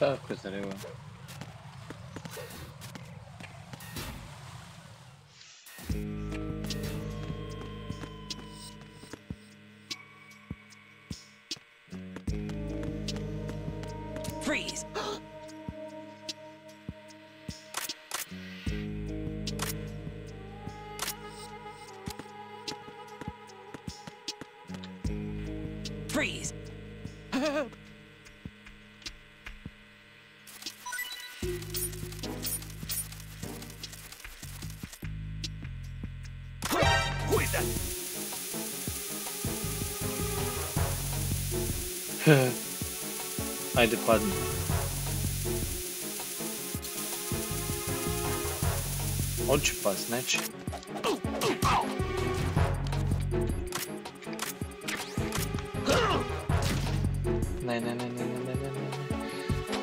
Tako treba. Freeze! Freeze! Who is that? Ajde, padni. Hoće pas, neće. Ne.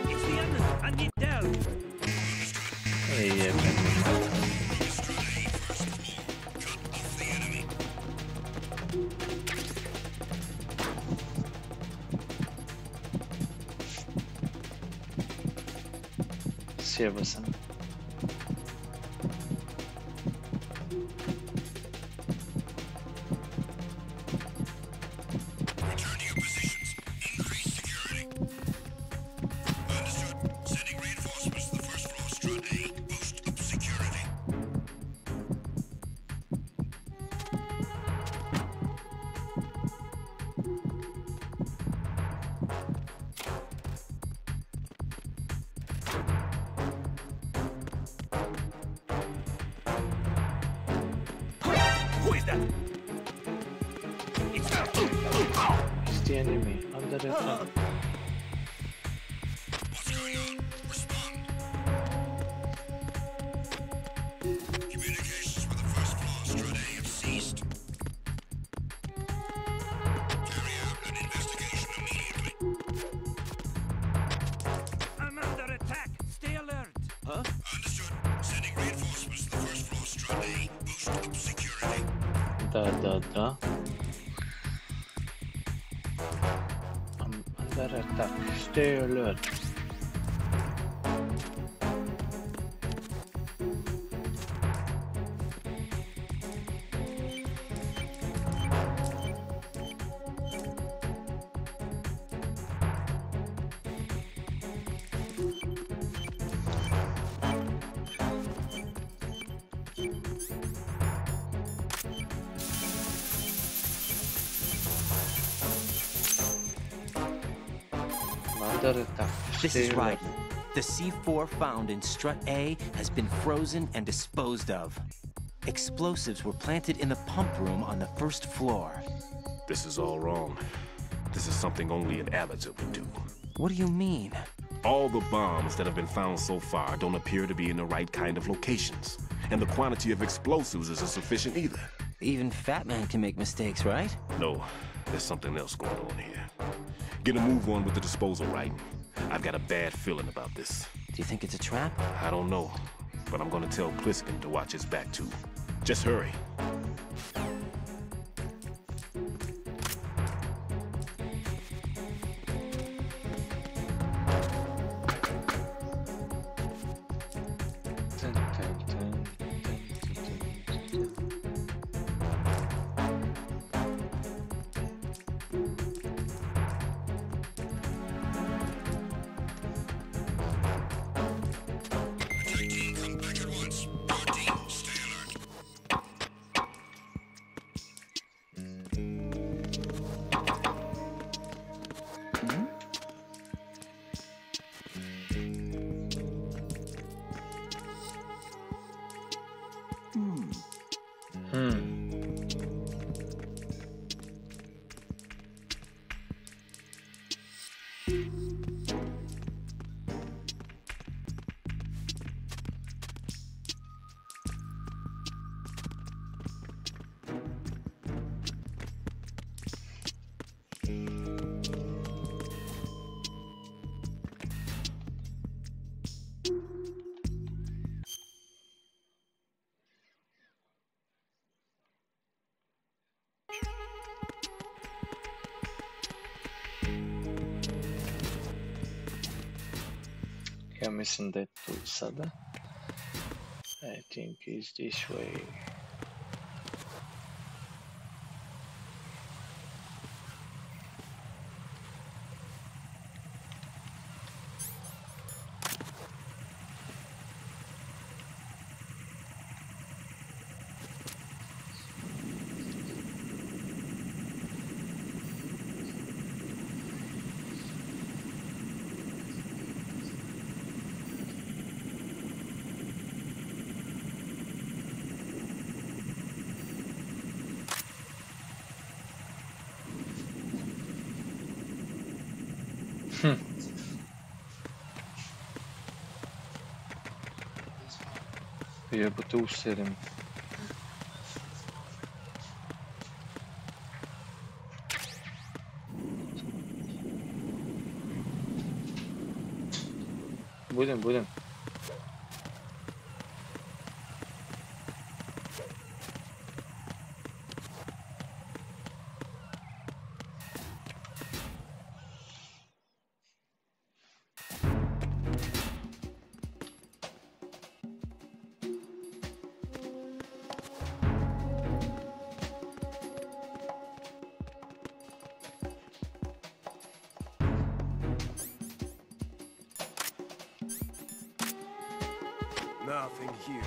It's the enemy. I need help. Ej, jebe. Sjebo sam. Who is that? It's the enemy. Under the front. What's going on? Respond. Communications with the first floor, Strut A, have ceased. Carry out an investigation immediately. I'm under attack. Stay alert. Huh? Understood. Sending reinforcements to the first floor, Strut A. Boost up security. Da. I'm under attack. Stay alert. This is right. The C4 found in Strut A has been frozen and disposed of. Explosives were planted in the pump room on the first floor. This is all wrong. This is something only an amateur would do. What do you mean? All the bombs that have been found so far don't appear to be in the right kind of locations. And the quantity of explosives isn't sufficient either. Even Fat Man can make mistakes, right? No, there's something else going on here. Get a move on with the disposal, right? I've got a bad feeling about this. Do you think it's a trap? I don't know, but I'm gonna tell Pliskin to watch his back too. Just hurry. Ja mislim da je tu sada. I think it's this way. Jebote, userim. Budem. Nothing here.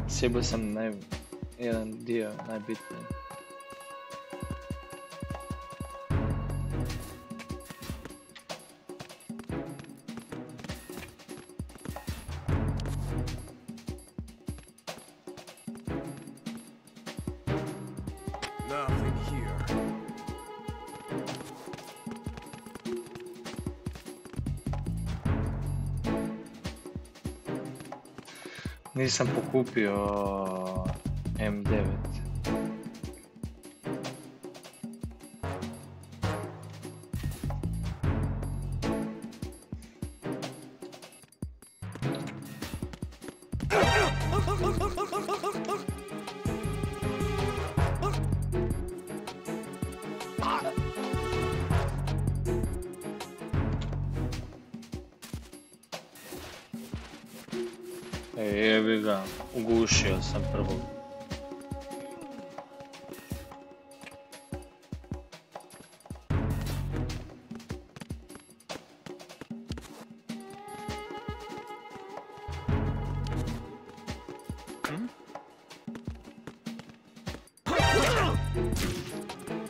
Sjebao sam jedan dio najbitniji. Nothing here. Nisam pokupio M9. Jebi ga, ugušio sam prvog.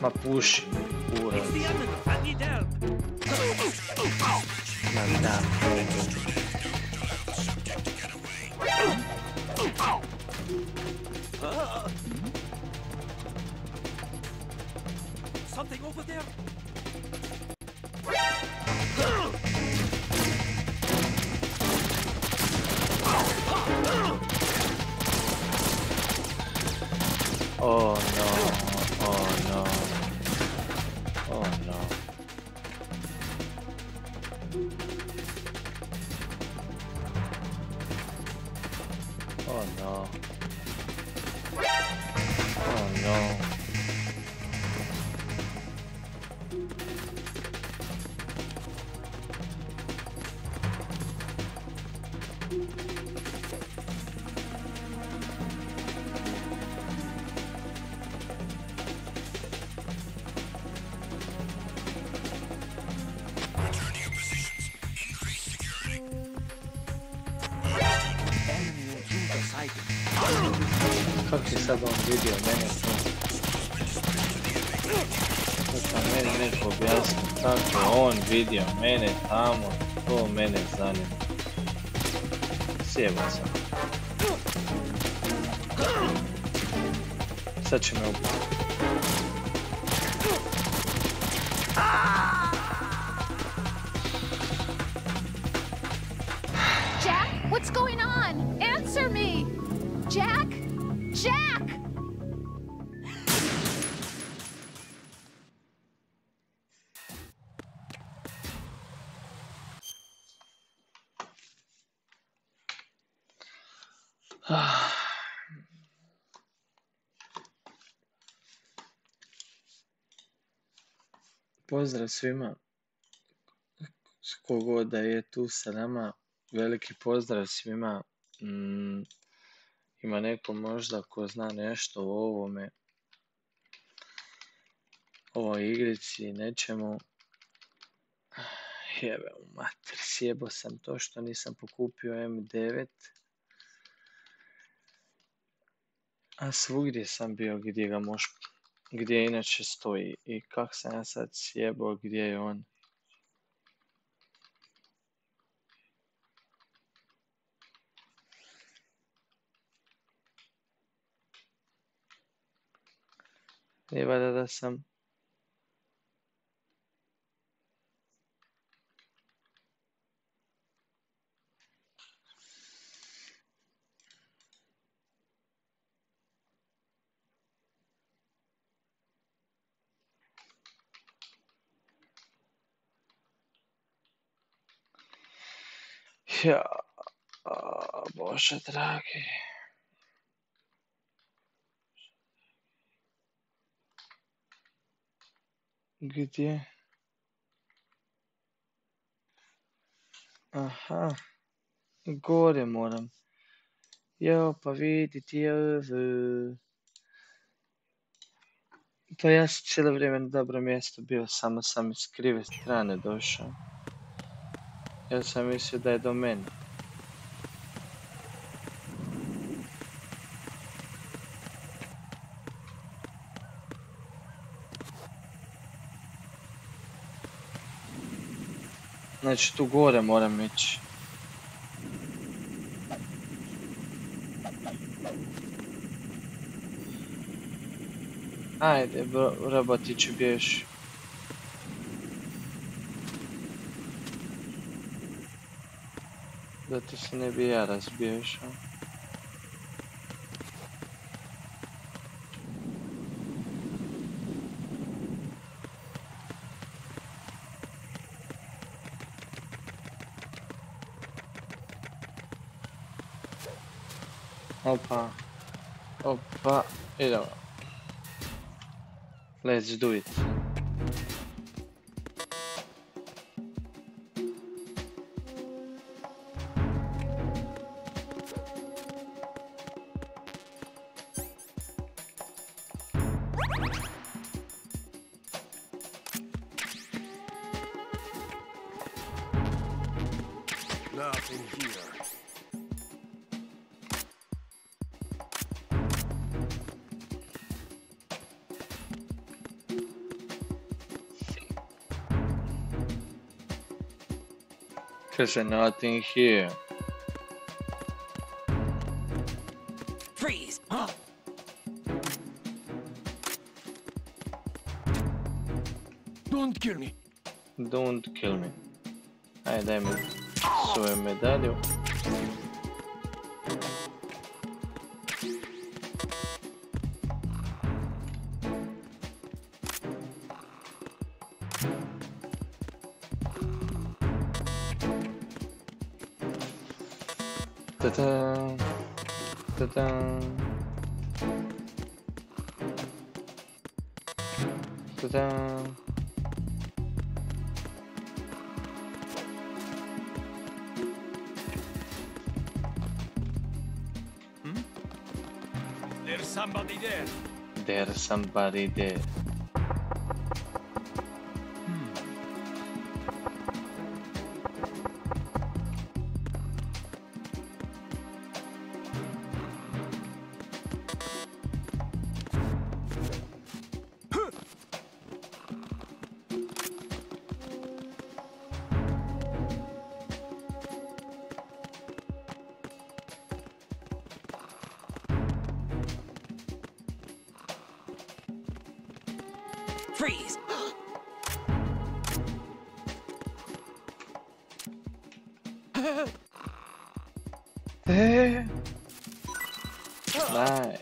Ma puši, kurac. Ma da, something over there? Oh no, oh no, oh no. Oh no. Oh no. Kako je sad on vidio mene to? Kako meni neko objasni kako je on vidio mene tamo, to mene zanima. Sjebao sam. Sad će me ubiti. Jack, what's going on? Answer me! Jack? Jack! Pozdrav svima, kogod da je tu sa nama, veliki pozdrav svima. Ima neko možda ko zna nešto o ovoj igrici, nečemu. Jebe u mater, sjebo sam to što nisam pokupio M9. A svugdje sam bio gdje ga gdje inače stoji. I kak sam ja sad sjebao gdje je on. I vada da sam... Ja, Bože dragi. Gdje? Aha, gore moram. Jo, pa vidite ovo. To ja sam cijelo vrijeme na dobro mjesto bio, samo sam iz krive strane došao. Ja sam mislio da je do mene. Znači tu gore moram ići. Ajde, robotiću bježi. Da ti se ne bi ja razbježao. Opa. Opa. Idemo. Let's do it. Nothing here. Cause there's nothing here. Freeze! Huh? kill me. Don't kill me. Ajde, daj mi svoju medalju. Ta-da! Ta-da! Ta-da! There's somebody there. There's somebody there. Freeze! Nice.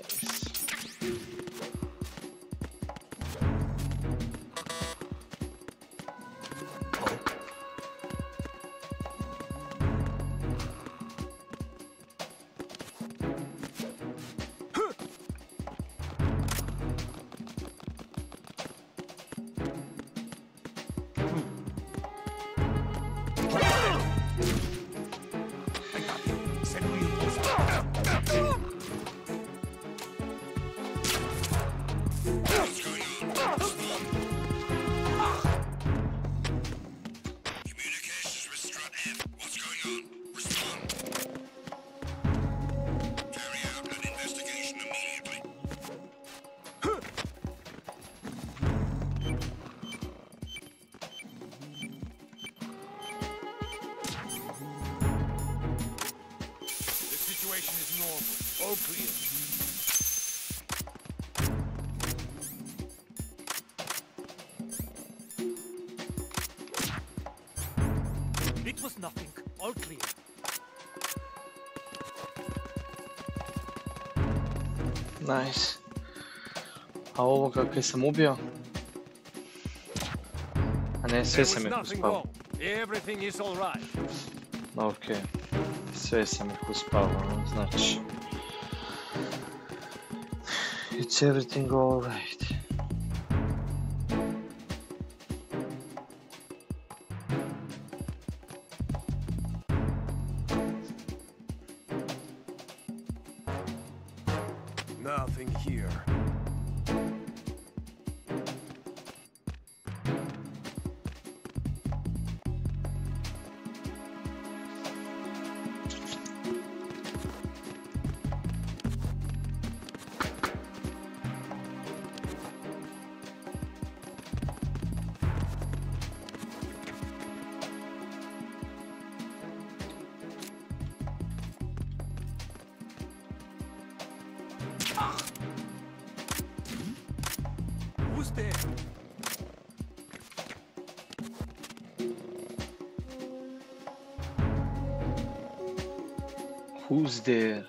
It was nothing. All clear. Nice. A ovoga kaj sam ubio? A ne, sve sam ih uspao. Everything is all right. Ok. Sve sam ih uspao, znači. It's everything all right. Nothing here. Who's there? Who's there?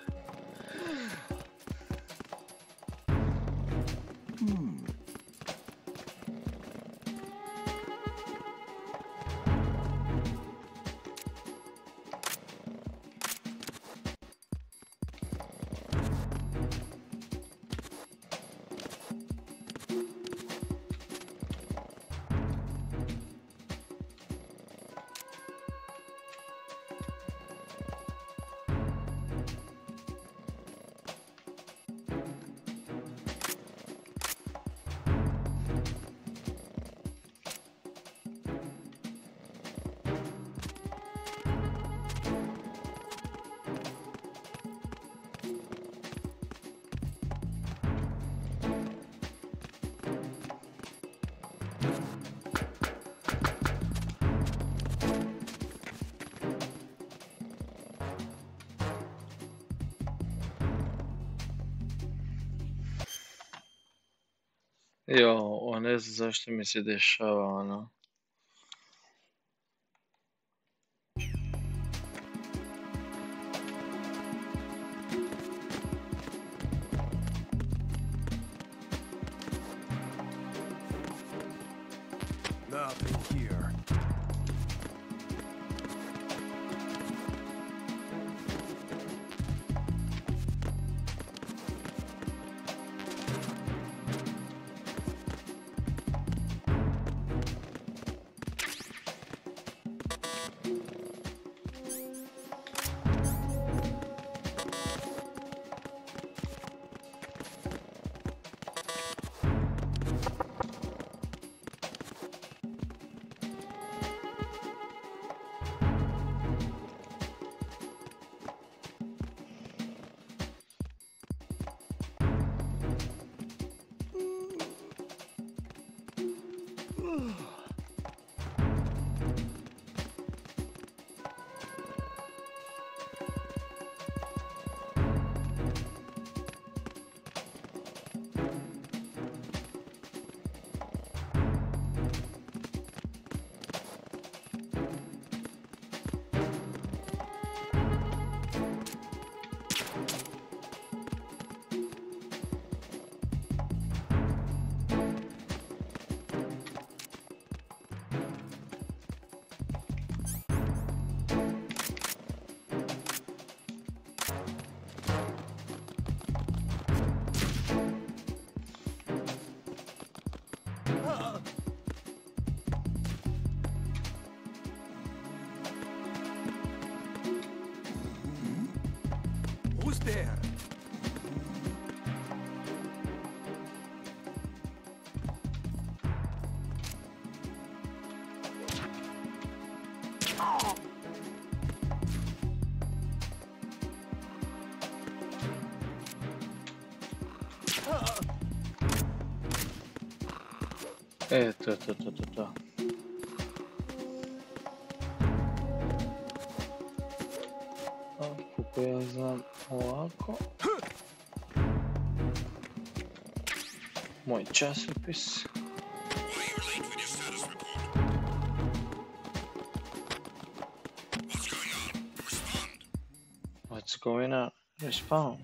Jo, ne znam zašto mi se dešava, ono. Nothing here. Who's there? To. Koliko ja znam ovako. Moj časopis. What's going on? Respond.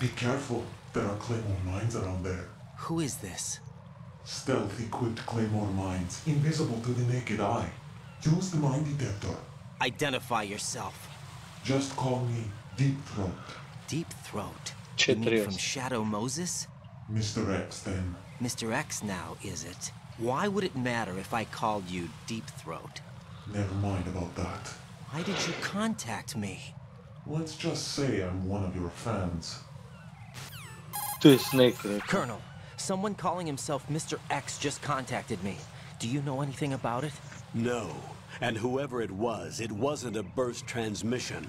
Be careful, there are claymore mines around there. Who is this? Stealth equipped claymore mines, invisible to the naked eye. Use the mine detector. Identify yourself. Just call me Deep Throat. Deep Throat? You mean from Shadow Moses? Mr. X, then. Mr. X now, is it? Why would it matter if I called you Deep Throat? Never mind about that. Why did you contact me? Let's just say I'm one of your fans. Colonel, someone calling himself Mr. X just contacted me. Do you know anything about it? No. And whoever it wasn't a burst transmission.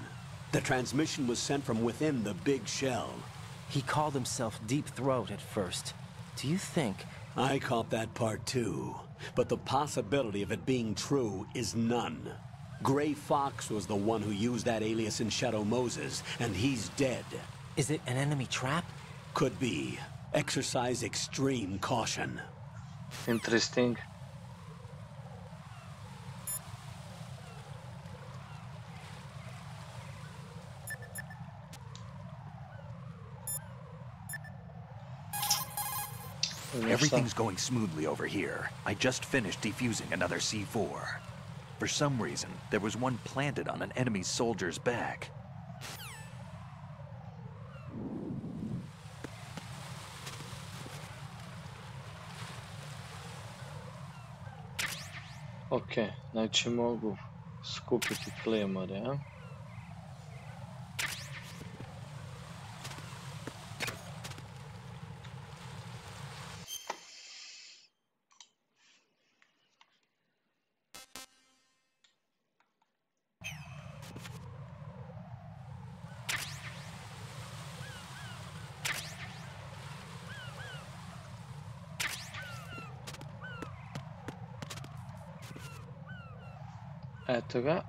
The transmission was sent from within the big shell. He called himself Deep Throat at first. Do you think... I caught that part too. But the possibility of it being true is none. Gray Fox was the one who used that alias in Shadow Moses, and he's dead. Is it an enemy trap? Could be. Exercise extreme caution. Interesting. Everything's going smoothly over here. I just finished defusing another C4. For some reason, there was one planted on an enemy soldier's back. Ok, znači mogu skupiti klemore, a? Eto ga.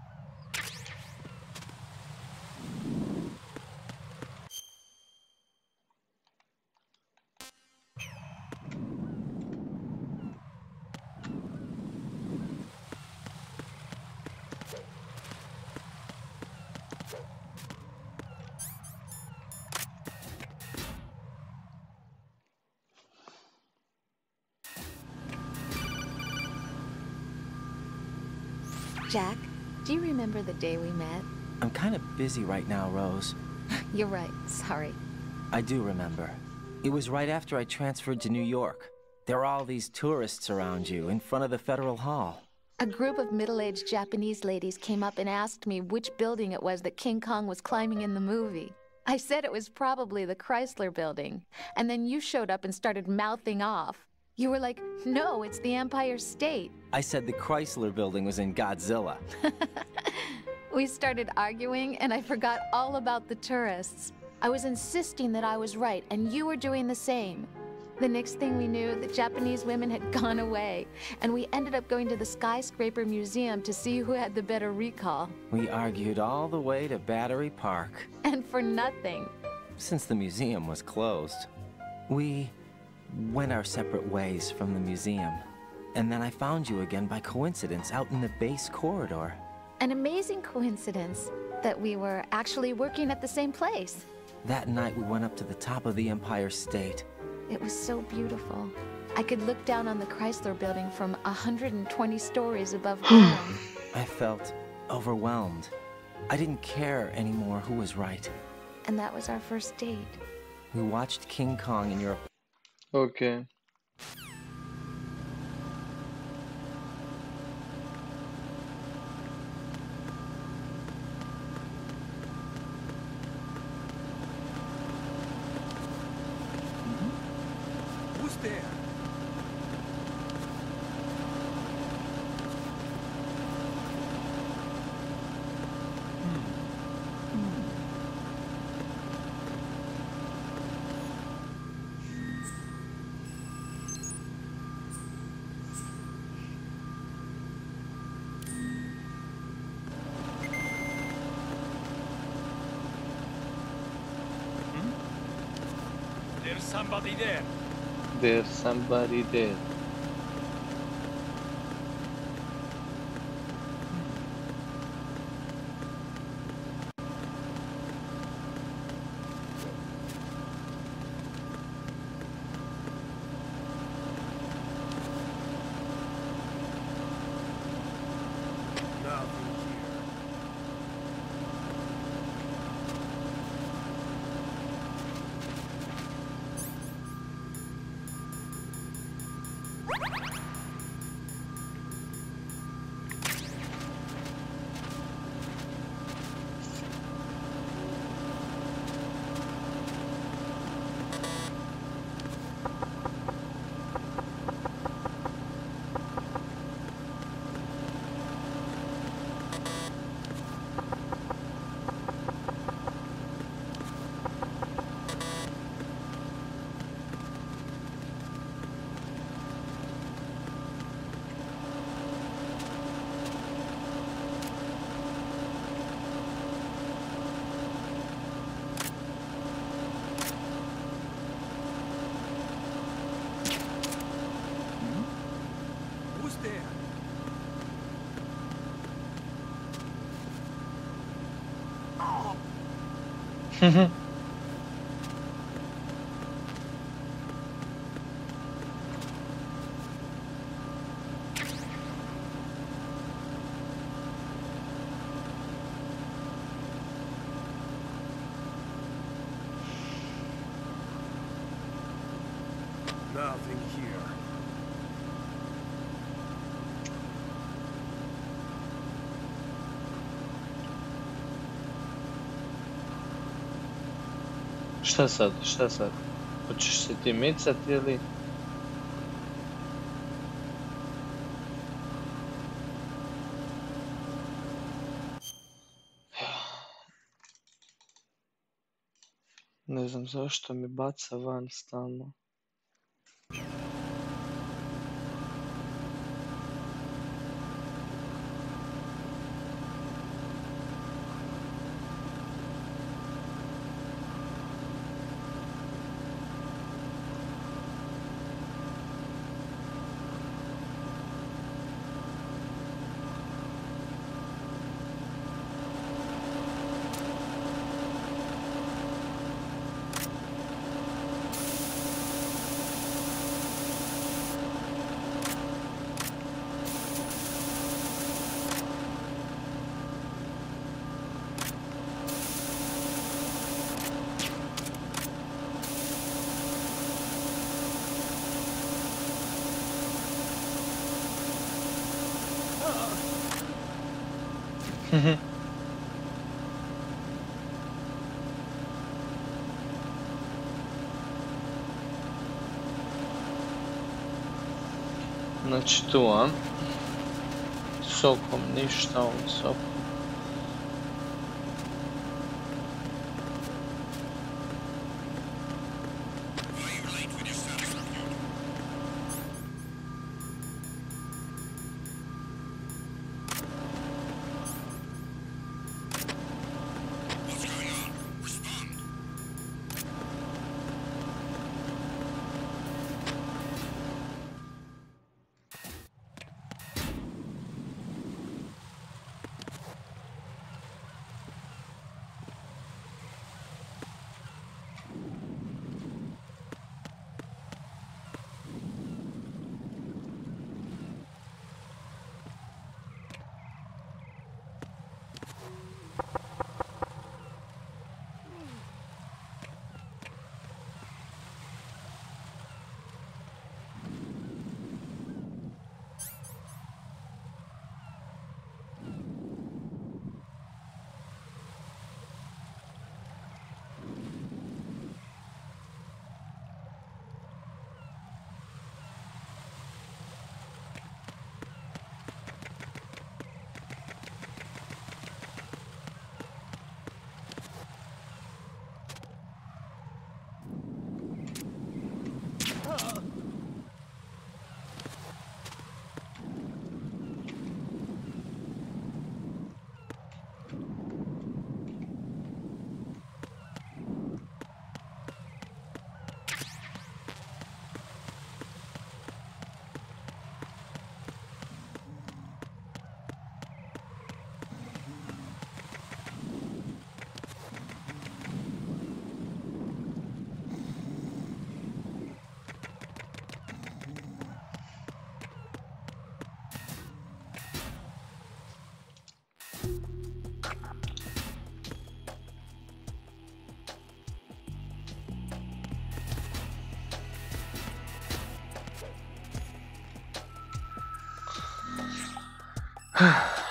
Jack, do you remember the day we met? I'm kind of busy right now, Rose. You're right, sorry. I do remember. It was right after I transferred to New York. There were all these tourists around you in front of the Federal Hall. A group of middle-aged Japanese ladies came up and asked me which building it was that King Kong was climbing in the movie. I said it was probably the Chrysler Building, and then you showed up and started mouthing off. You were like, no, it's the Empire State. I said the Chrysler Building was in Godzilla. We started arguing, and I forgot all about the tourists. I was insisting that I was right, and you were doing the same. The next thing we knew, the Japanese women had gone away, and we ended up going to the Skyscraper Museum to see who had the better recall. We argued all the way to Battery Park. And for nothing. Since the museum was closed, we went our separate ways from the museum. And then I found you again by coincidence out in the base corridor. An amazing coincidence that we were actually working at the same place. That night we went up to the top of the Empire State. It was so beautiful. I could look down on the Chrysler Building from 120 stories above ground. I felt overwhelmed. I didn't care anymore who was right. And that was our first date. We watched King Kong in your... Okay. Who's there? There's somebody there. There's somebody there. Who's there? Nothing here. Šta sad? Šta sad? Hoćeš se ti micati ili? Ne znam zašto mi baca van stalno. Znači tu, a? Sokom, ništa ovim sokom.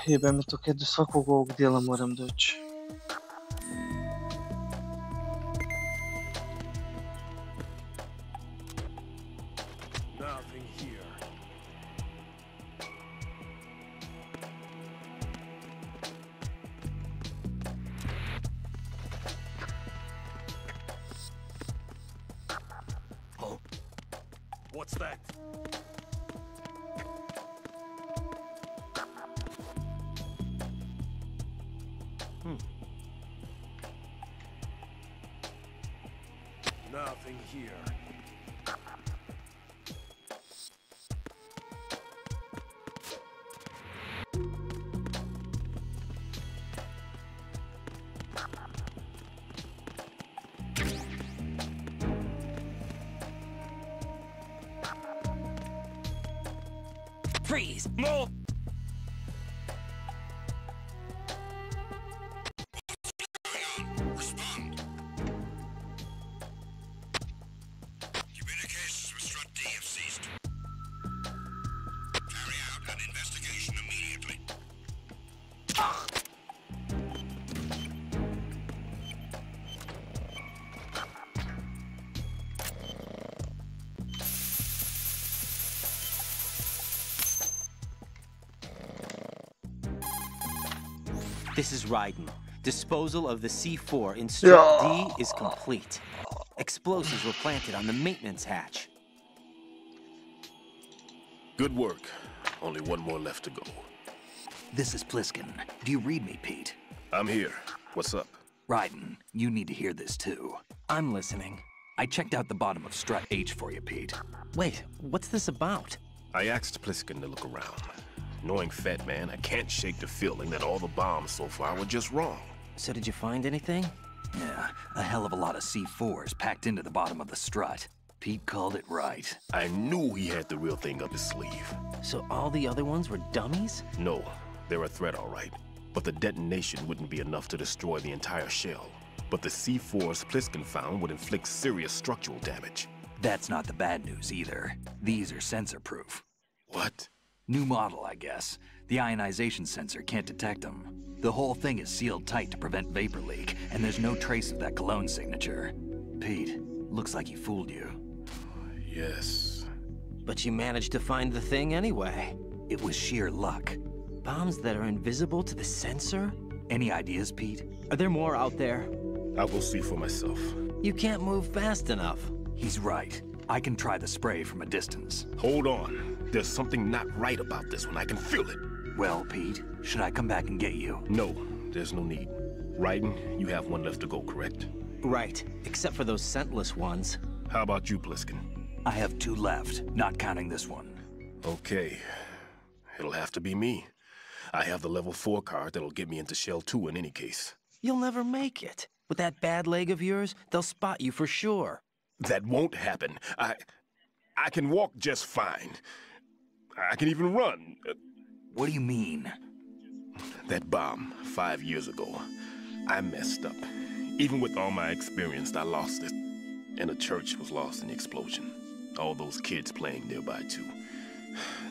Jebe me to kad do svakog ovog dijela moram doći. Nothing here. Oh. What's that? Nothing here. Freeze! More! This is Ryzen. Disposal of the C4 in Strip D is complete. Explosives were planted on the maintenance hatch. Good work. Only one more left to go. This is Pliskin. Do you read me, Pete? I'm here. What's up? Ryden, you need to hear this too. I'm listening. I checked out the bottom of Strut H for you, Pete. Wait, what's this about? I asked Pliskin to look around. Knowing Fat Man, I can't shake the feeling that all the bombs so far were just wrong. So did you find anything? Yeah, a hell of a lot of C4s packed into the bottom of the strut. Pete called it right. I knew he had the real thing up his sleeve. So all the other ones were dummies? No, they're a threat, all right. But the detonation wouldn't be enough to destroy the entire shell. But the C4s Pliskin found would inflict serious structural damage. That's not the bad news either. These are sensor-proof. What? New model, I guess. The ionization sensor can't detect them. The whole thing is sealed tight to prevent vapor leak, and there's no trace of that cologne signature. Pete, looks like he fooled you. Yes. But you managed to find the thing anyway. It was sheer luck. Bombs that are invisible to the sensor? Any ideas, Pete? Are there more out there? I'll go see for myself. You can't move fast enough. He's right. I can try the spray from a distance. Hold on. There's something not right about this one. I can feel it. Well, Pete, should I come back and get you? No, there's no need. Raiden, you have one left to go, correct? Right, except for those scentless ones. How about you, Pliskin? I have 2 left, not counting this one. Okay. It'll have to be me. I have the level 4 card that'll get me into Shell 2 in any case. You'll never make it. With that bad leg of yours, they'll spot you for sure. That won't happen. I can walk just fine. I can even run. What do you mean? That bomb, 5 years ago. I messed up. Even with all my experience, I lost it. And the church was lost in the explosion. All those kids playing nearby, too.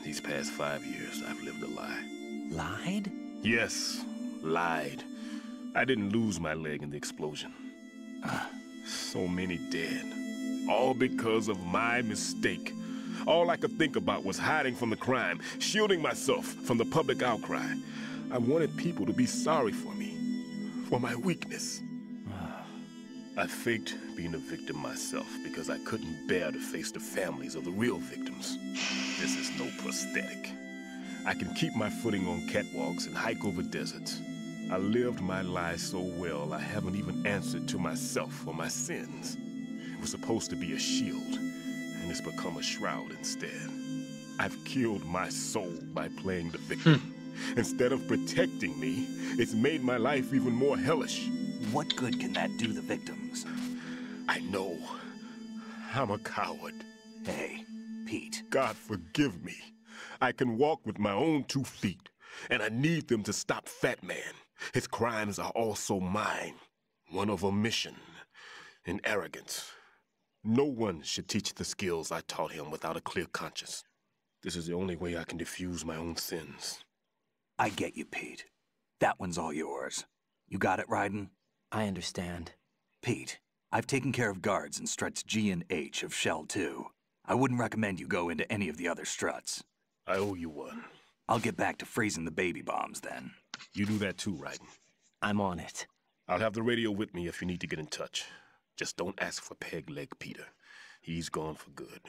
These past 5 years, I've lived a lie. Lied? Yes, lied. I didn't lose my leg in the explosion. So many dead. All because of my mistake. All I could think about was hiding from the crime, shielding myself from the public outcry. I wanted people to be sorry for me, for my weakness. I faked being a victim myself because I couldn't bear to face the families of the real victims. This is no prosthetic. I can keep my footing on catwalks and hike over deserts. I lived my lie so well I haven't even answered to myself for my sins. It was supposed to be a shield, and it's become a shroud instead. I've killed my soul by playing the victim. Instead of protecting me, it's made my life even more hellish. What good can that do the victims? I know. I'm a coward. Hey, Pete. God forgive me. I can walk with my own 2 feet, and I need them to stop Fat Man. His crimes are also mine. One of omission and arrogance. No one should teach the skills I taught him without a clear conscience. This is the only way I can diffuse my own sins. I get you, Pete. That one's all yours. You got it, Raiden? I understand. Pete, I've taken care of guards in struts G and H of Shell 2. I wouldn't recommend you go into any of the other struts. I owe you one. I'll get back to freezing the baby bombs then. You do that too, Raiden. I'm on it. I'll have the radio with me if you need to get in touch. Just don't ask for Peg Leg Peter. He's gone for good.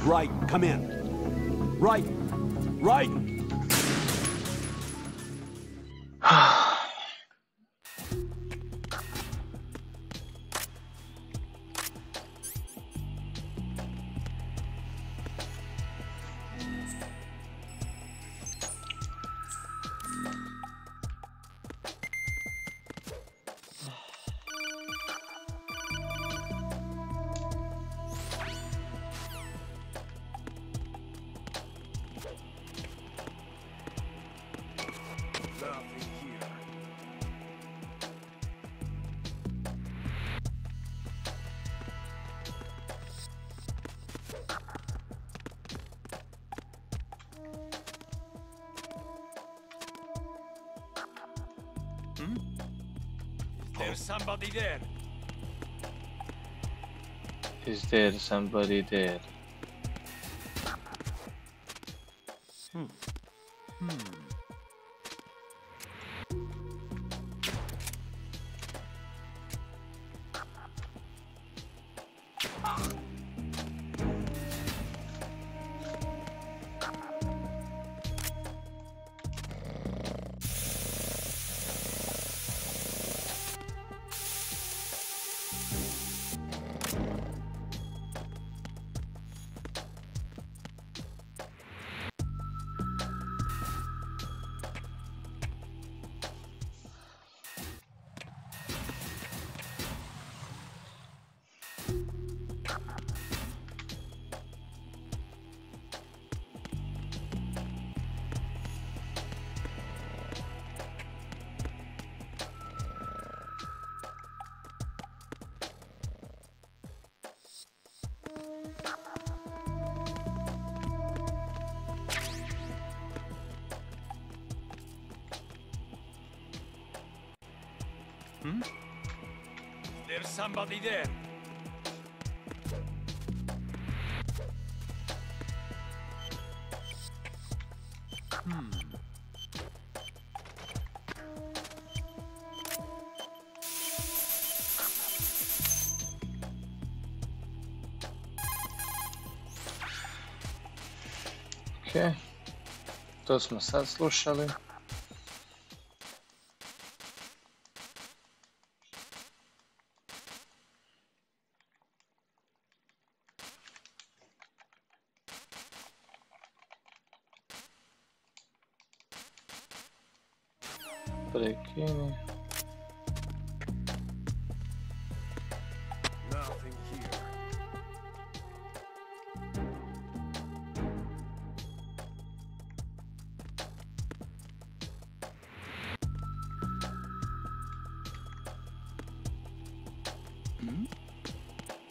Raiden, come in. Raiden! Raiden! There's somebody there. Is there somebody there? There's somebody there. Ok, to smo sad slušali. Prekini. Nothing here.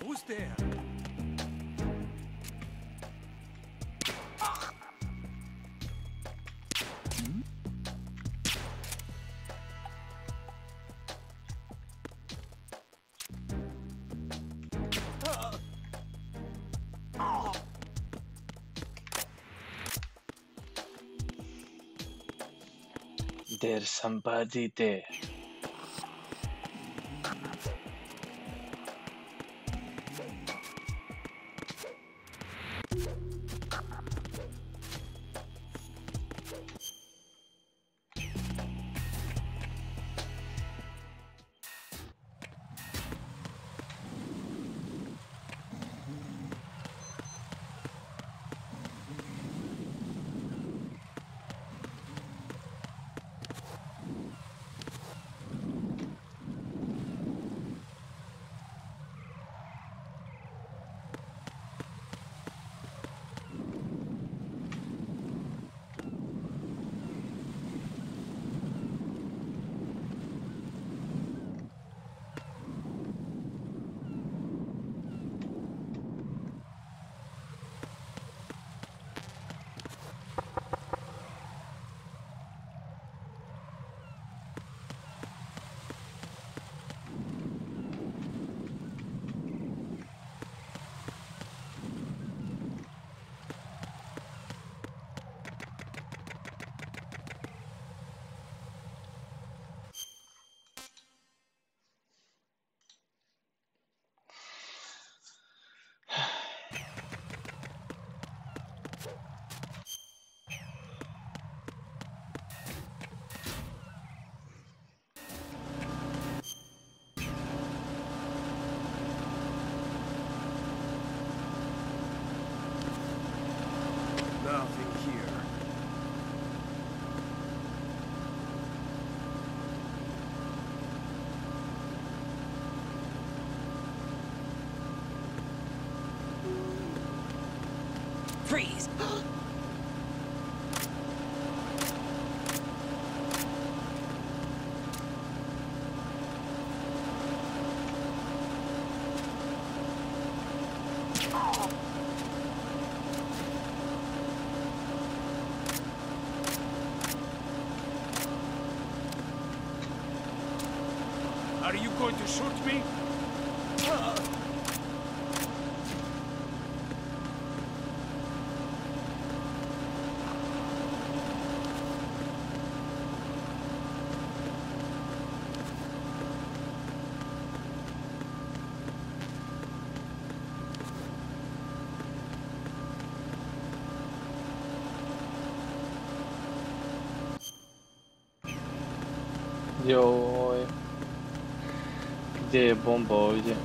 Who's there? There's somebody there. Nothing here. Freeze! Are you going to shoot me? Joj. Gdje je bomba ovdje?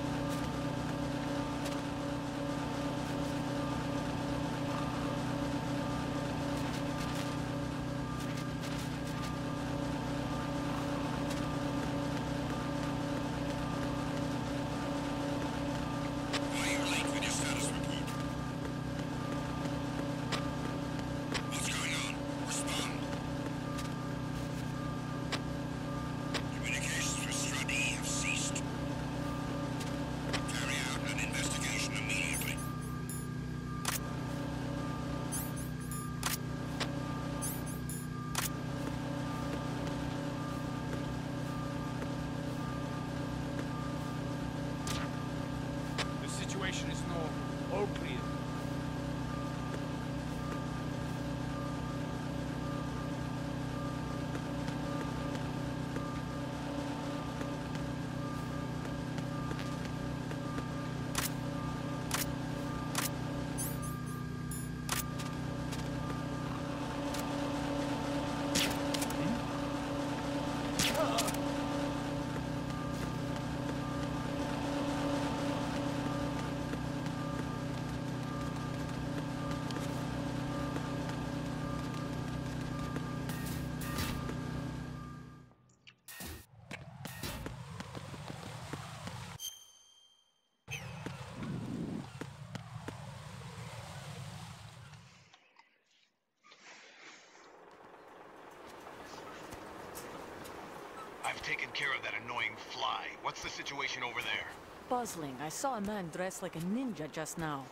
I've taken care of that annoying fly. What's the situation over there? Puzzling. I saw a man dressed like a ninja just now.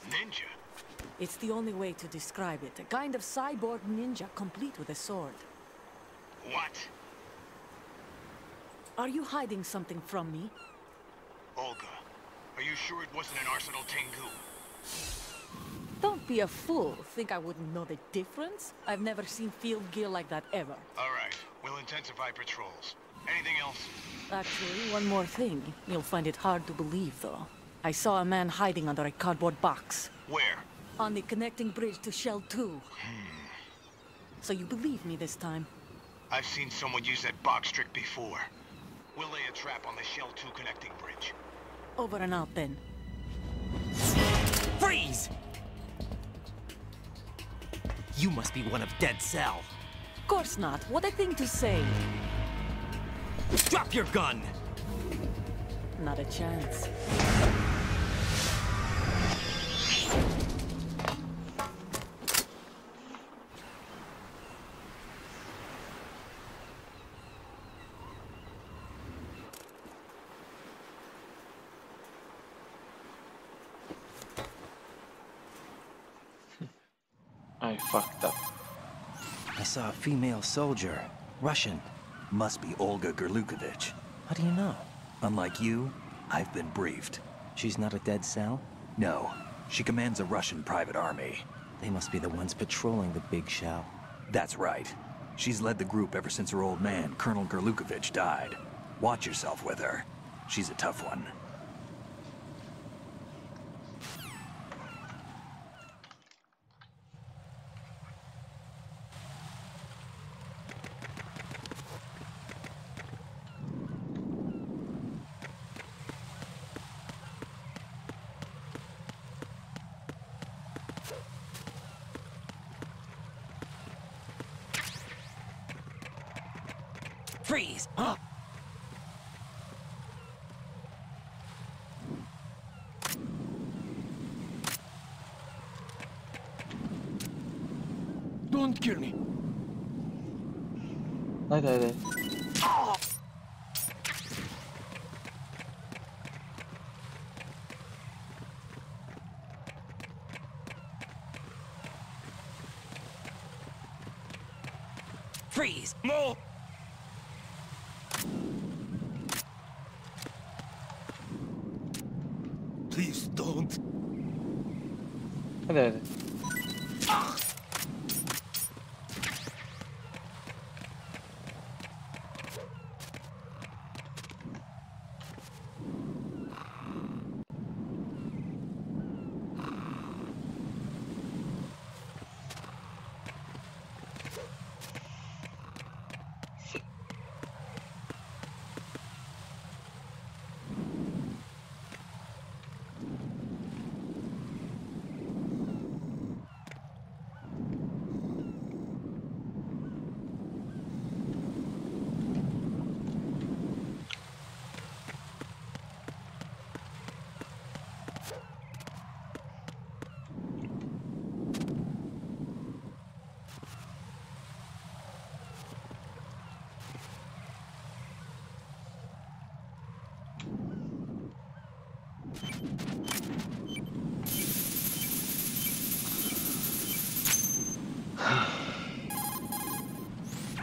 Ninja? It's the only way to describe it. A kind of cyborg ninja, complete with a sword. What? Are you hiding something from me? Olga, are you sure it wasn't an Arsenal Tengu? Don't be a fool. Think I wouldn't know the difference? I've never seen field gear like that ever. All right, we'll intensify patrols. Anything else? Actually, one more thing. You'll find it hard to believe, though. I saw a man hiding under a cardboard box. Where? On the connecting bridge to Shell 2. So you believe me this time? I've seen someone use that box trick before. We'll lay a trap on the Shell 2 connecting bridge. Over and out, then. Freeze! You must be one of Dead Cell. Of course not. What a thing to say. Drop your gun! Not a chance. I fucked up. I saw a female soldier. Russian. Must be Olga Gerlukovich. How do you know? Unlike you, I've been briefed. She's not a Dead Cell? No. She commands a Russian private army. They must be the ones patrolling the big shell. That's right. She's led the group ever since her old man, Colonel Gerlukovich, died. Watch yourself with her. She's a tough one. Freeze! Huh? Don't kill me. Haydi haydi. Freeze! More! Hadi hadi.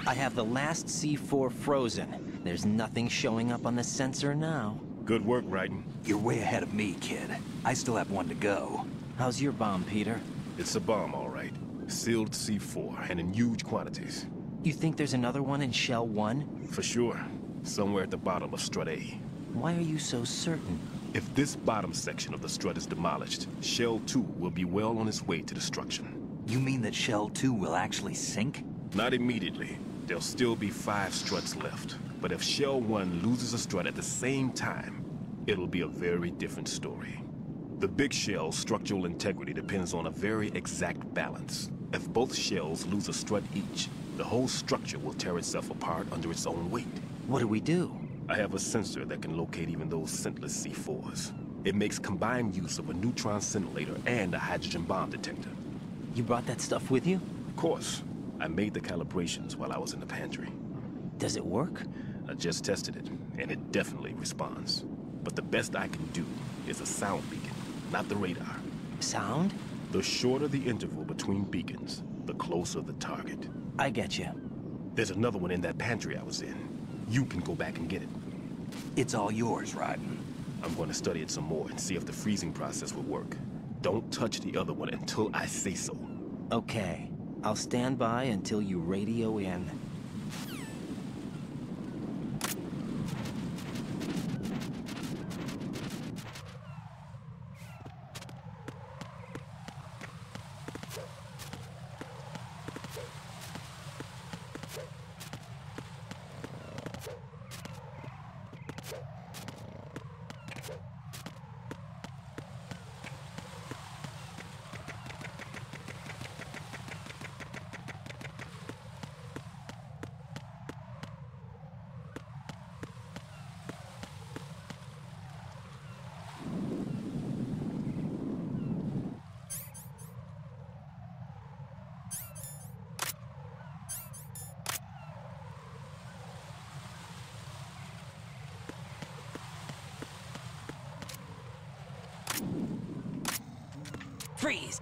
I have the last C4 frozen. There's nothing showing up on the sensor now. Good work, Ryzen. You're way ahead of me, kid. I still have one to go. How's your bomb, Peter? It's a bomb, all right. Sealed C4, and in huge quantities. You think there's another one in Shell 1? For sure. Somewhere at the bottom of Strut A. Why are you so certain? If this bottom section of the strut is demolished, Shell 2 will be well on its way to destruction. You mean that Shell 2 will actually sink? Not immediately. There'll still be 5 struts left. But if Shell 1 loses a strut at the same time, it'll be a very different story. The big shell's structural integrity depends on a very exact balance. If both shells lose a strut each, the whole structure will tear itself apart under its own weight. What do we do? I have a sensor that can locate even those scentless C4s. It makes combined use of a neutron scintillator and a hydrogen bomb detector. You brought that stuff with you? Of course. I made the calibrations while I was in the pantry. Does it work? I just tested it, and it definitely responds. But the best I can do is a sound beacon, not the radar. Sound? The shorter the interval between beacons, the closer the target. I get you. There's another one in that pantry I was in. You can go back and get it. It's all yours, Ryzen. I'm going to study it some more and see if the freezing process will work. Don't touch the other one until I say so. Okay. I'll stand by until you radio in. Freeze!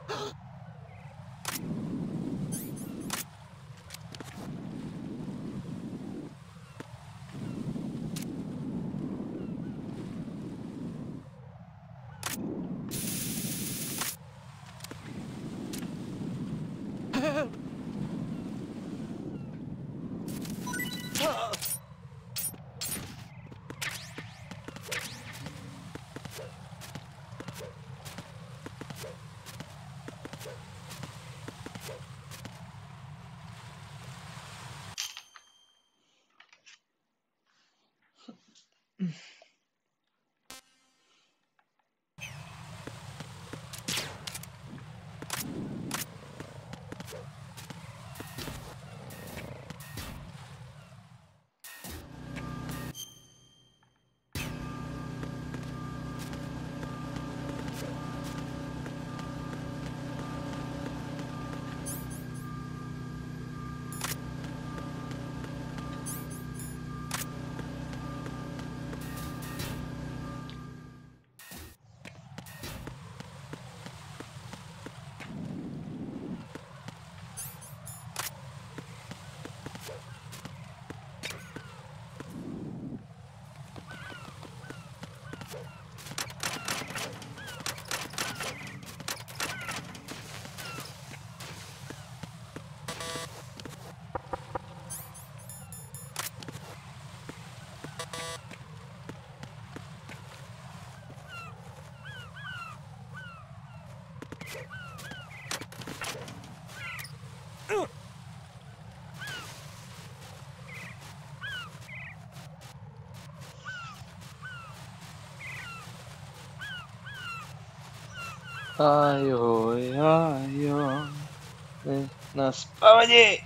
Ajoj, ajoj. Na spavanje!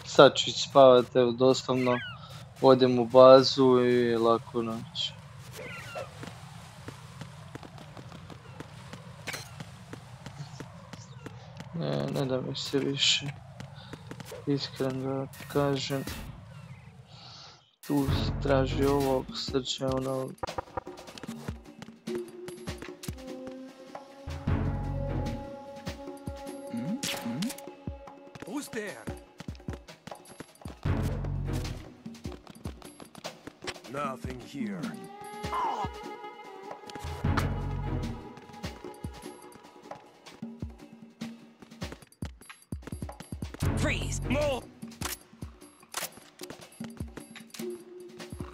Sad ću ići spavat, evo doslovno odem u bazu i laku noć. Ne da mi se više. Iskreno da kažem. Tu traži ovog, sad će ono... Who's there? Nothing here. Freeze! More!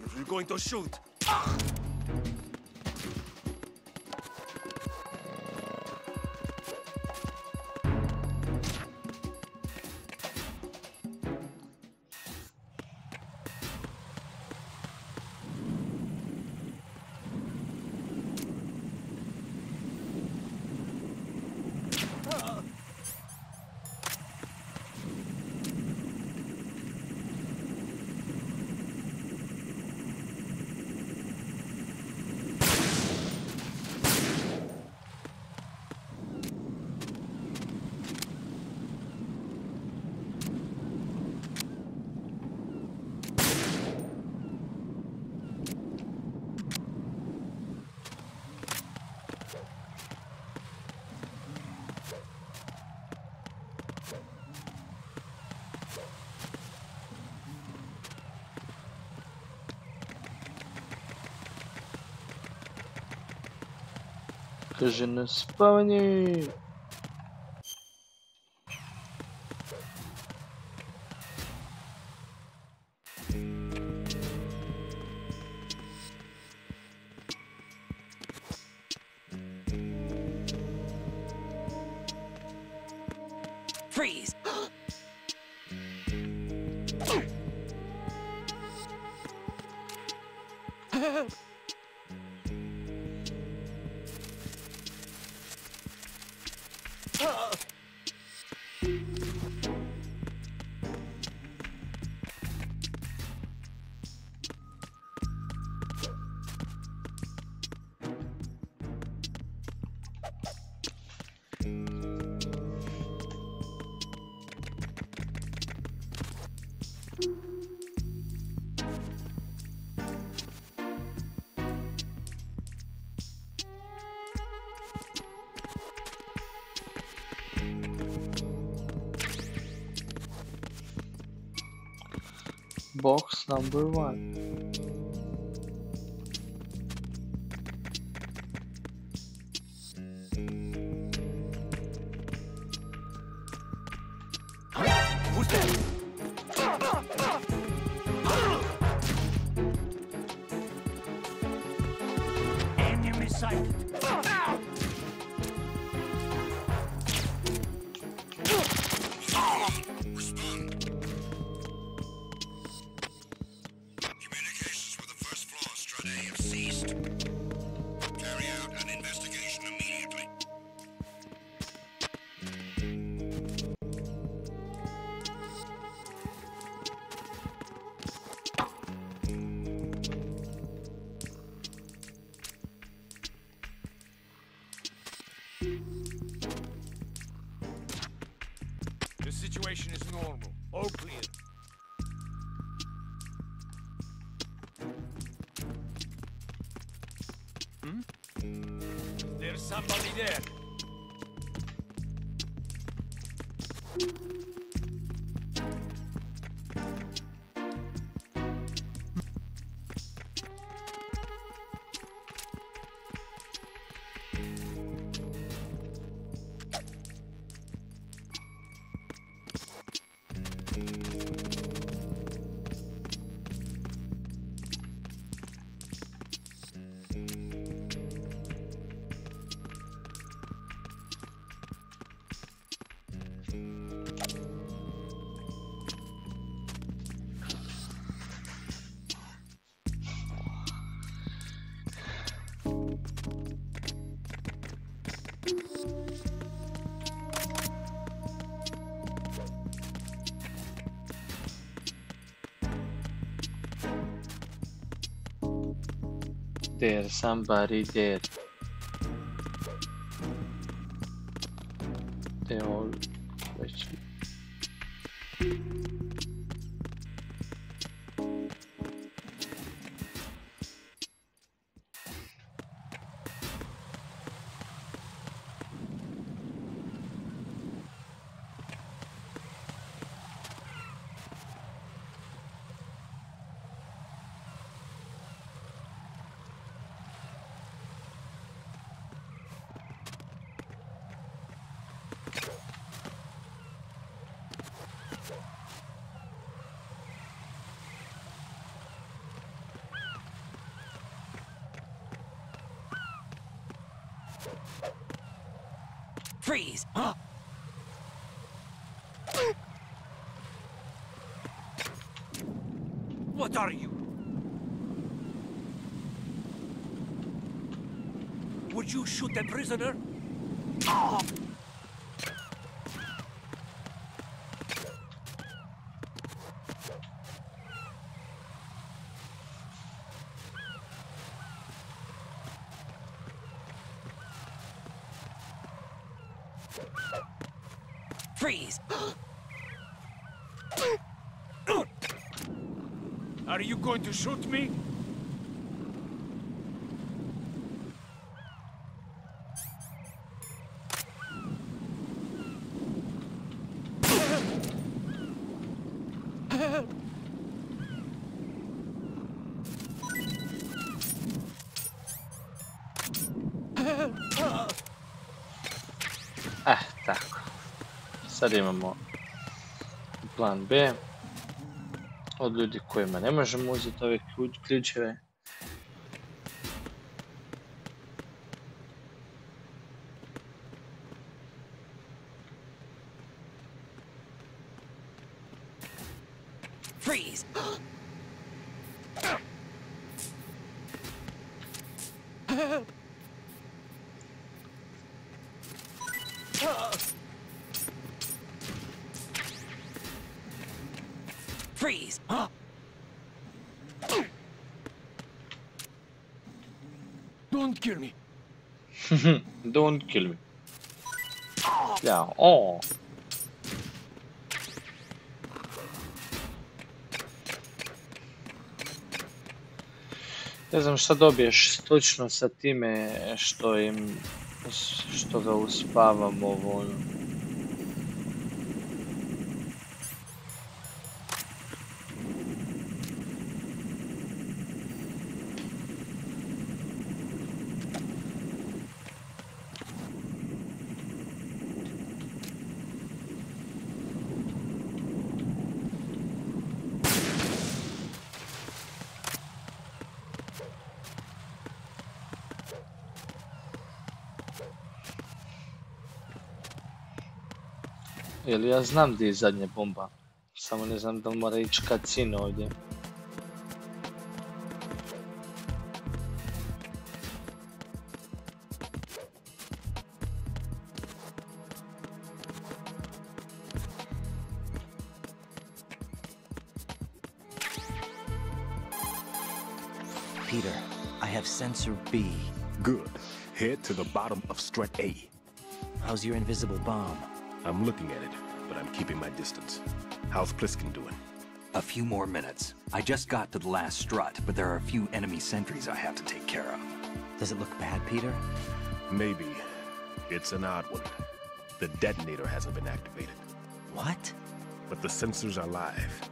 If you're going to shoot, Kaže na spavanje! freeze! Box number 1. Who's there? Enemy sighted. Communications with the first floor, Strut A, have ceased. Carry out an investigation immediately. The situation is normal. All clear. There's somebody there. There's somebody there. They all već. Freeze! Huh? What are you? Would you shoot a prisoner? Ah! Freeze! Are you going to shoot me? Tako. Sad imamo plan B. Od ljudi kojima ne možemo uzeti ove ključeve. Freeze! Freeze! Huh? Don't kill me. Don't kill me. Ja, o. Ne znam šta dobiješ točno sa time što ga uspavam ovo ono. Jel ja znam gdje je zadnja bomba, samo ne znam da li mora ići cutscene ovdje. Peter, I have sensor B. Good. Head to the bottom of strut A. How's your invisible bomb? I'm looking at it, but I'm keeping my distance. How's Pliskin doing? A few more minutes. I just got to the last strut, but there are a few enemy sentries I have to take care of. Does it look bad, Peter? Maybe. It's an odd one. The detonator hasn't been activated. What? But the sensors are live,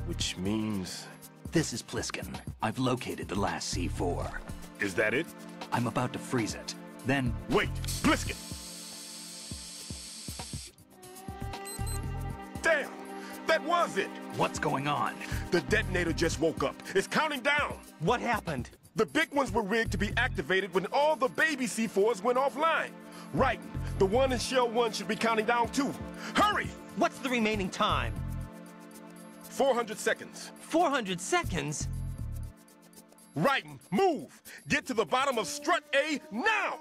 which means... This is Pliskin. I've located the last C4. Is that it? I'm about to freeze it. Then... Wait! Pliskin! Damn! That was it! What's going on? The detonator just woke up. It's counting down! What happened? The big ones were rigged to be activated when all the baby C4s went offline. Right. The one in Shell 1 should be counting down too. Hurry! What's the remaining time? 400 seconds. 400 seconds? Raiden, move! Get to the bottom of strut A now!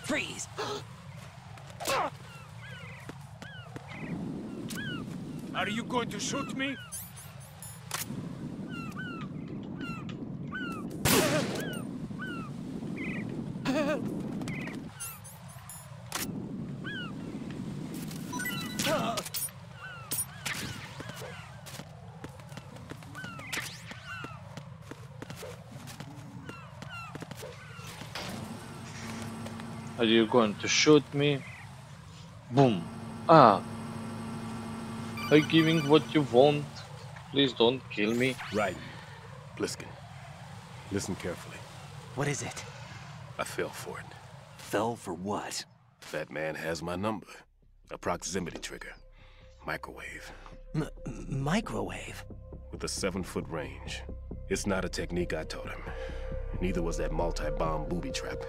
Freeze! Are you going to shoot me? Are you going to shoot me? Boom. Ah. I'm giving what you want. Please don't kill me. Right. Bliskin, listen carefully. What is it? I fell for it. Fell for what? That man has my number. A proximity trigger. Microwave. Microwave? With a 7-foot range. It's not a technique I taught him. Neither was that multi-bomb booby trap.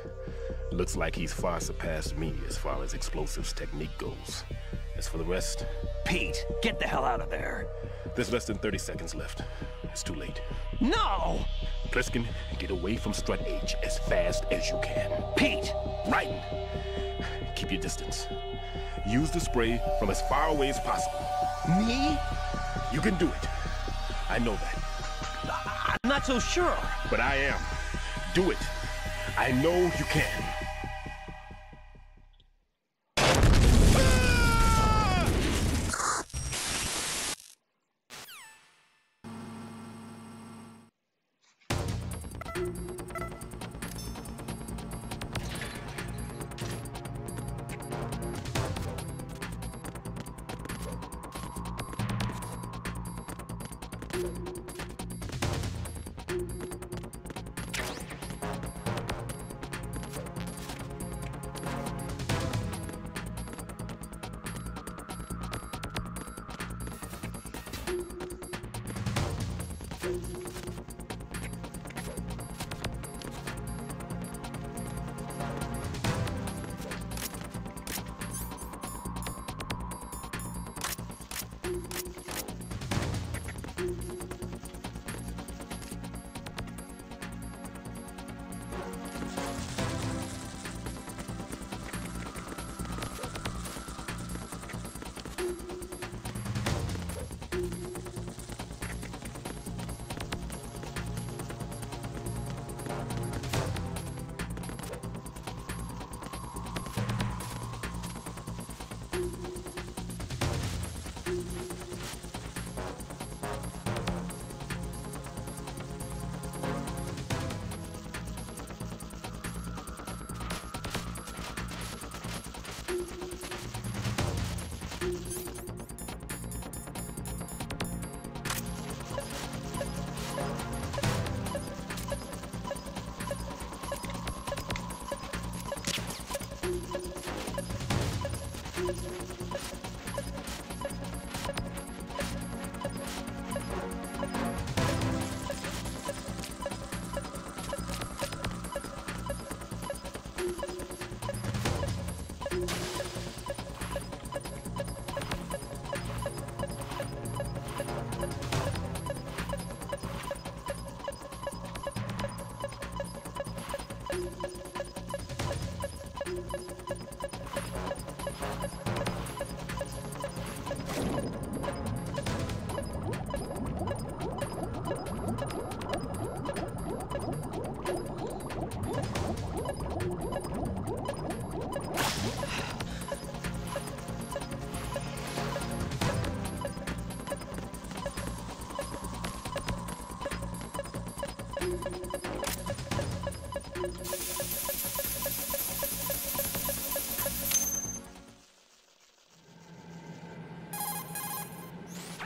Looks like he's far surpassed me as far as explosives technique goes. As for the rest... Pete, get the hell out of there. There's less than 30 seconds left. It's too late. No! Pliskin, get away from Strut H as fast as you can. Pete! Ryden! Keep your distance. Use the spray from as far away as possible. Me? You can do it. I know that. I'm not so sure. But I am. Do it. I know you can.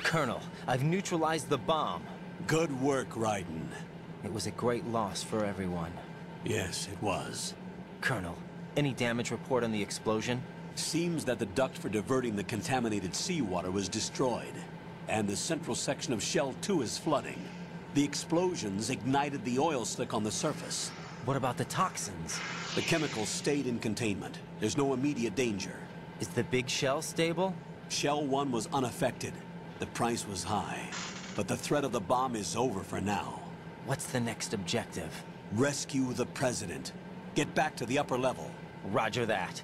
Colonel, I've neutralized the bomb. Good work, Ryden. It was a great loss for everyone. Yes, it was. Colonel, any damage report on the explosion? Seems that the duct for diverting the contaminated seawater was destroyed, and the central section of Shell 2 is flooding. The explosions ignited the oil slick on the surface. What about the toxins? The chemicals stayed in containment. There's no immediate danger. Is the big shell stable? Shell 1 was unaffected. The price was high, but the threat of the bomb is over for now. What's the next objective? Rescue the President. Get back to the upper level. Roger that.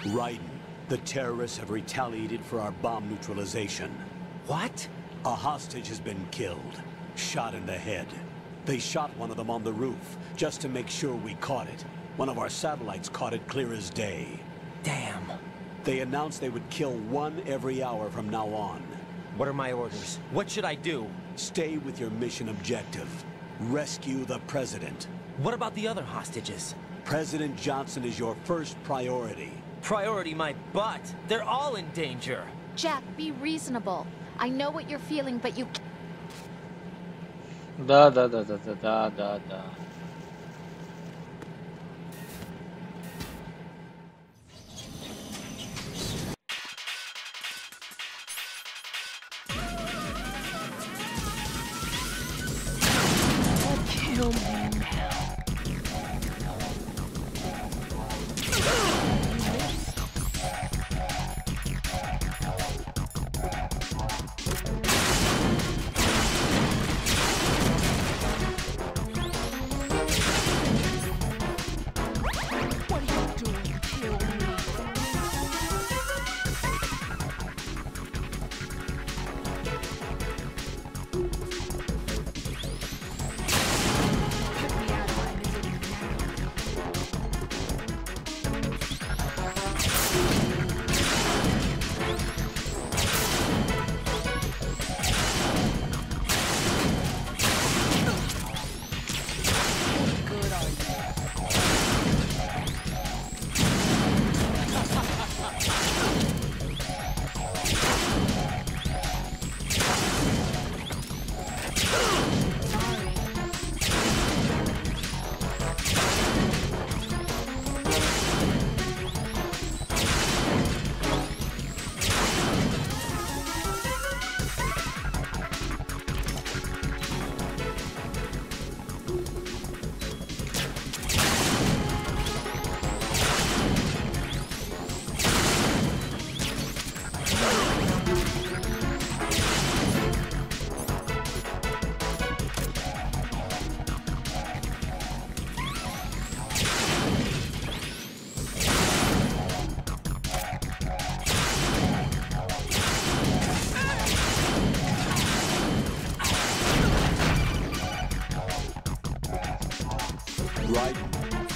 Raiden, the terrorists have retaliated for our bomb neutralization. What? A hostage has been killed, shot in the head. They shot one of them on the roof, just to make sure we caught it. One of our satellites caught it clear as day. Damn. They announced they would kill one every hour from now on. What are my orders? What should I do? Stay with your mission objective. Rescue the President. What about the other hostages? President Johnson is your first priority. Priority my butt. They're all in danger. Jack, be reasonable. I know what you're feeling, but you... Da. Kill me now.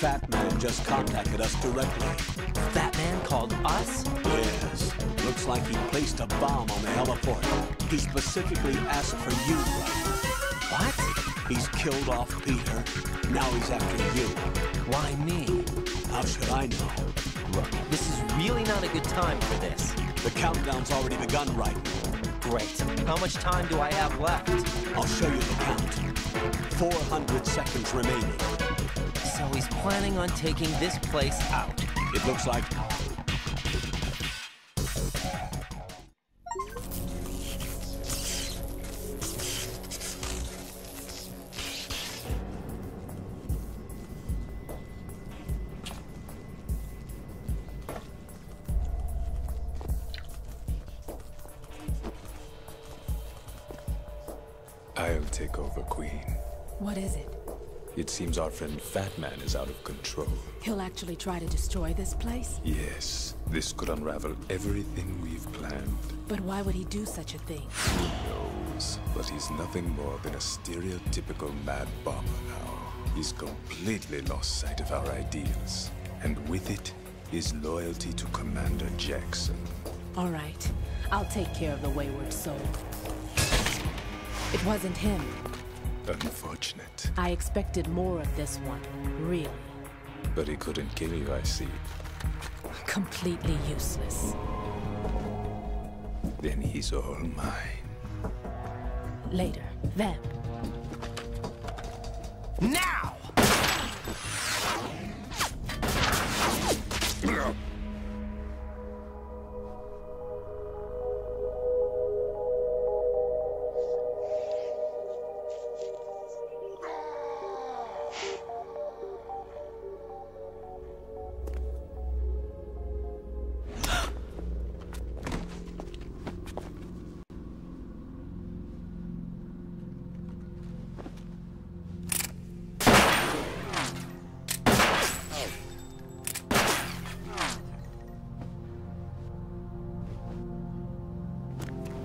Fat Man just contacted us directly. Fat Man called us? Yes. Looks like he placed a bomb on the heliport. He specifically asked for you, right? What? He's killed off Peter. Now he's after you. Why me? How should I know? Look, this is really not a good time for this. The countdown's already begun, right? Great. How much time do I have left? I'll show you the count. 400 seconds remaining. So he's planning on taking this place out. It looks like... I'll take over, Queen. What is it? It seems our friend Fat Man is out of control. He'll actually try to destroy this place? Yes, this could unravel everything we've planned. But why would he do such a thing? Who knows? But he's nothing more than a stereotypical mad bomber now. He's completely lost sight of our ideals. And with it, his loyalty to Commander Jackson. All right. I'll take care of the wayward soul. It wasn't him. Unfortunate. I expected more of this one, really. But he couldn't kill you, I see. Completely useless. Then he's all mine. Later, vamp. Now!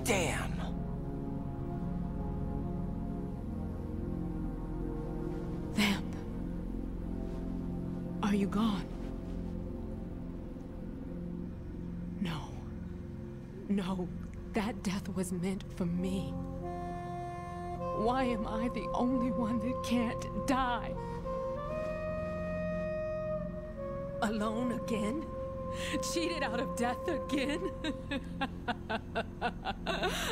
Damn. Vamp. Are you gone? No. No, that death was meant for me. Why am I the only one that can't die? Alone again? Cheated out of death again?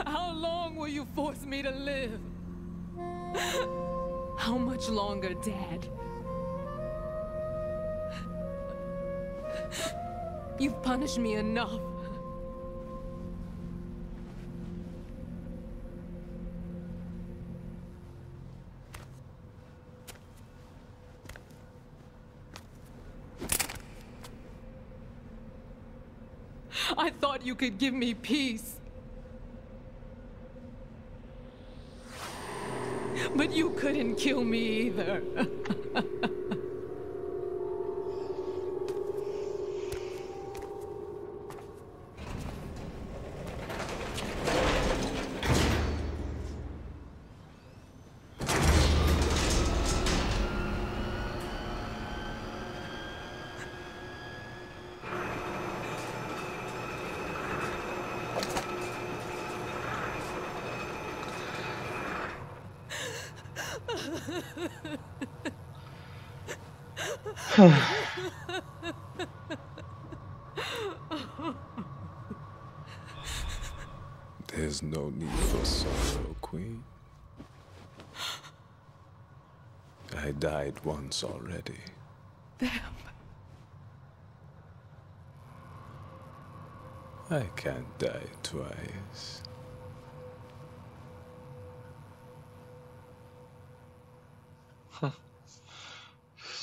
How long will you force me to live? How much longer, Dad? You've punished me enough. I thought you could give me peace. But you couldn't kill me either. There's no need for sorrow, Queen. I died once already. Vamp. I can't die twice.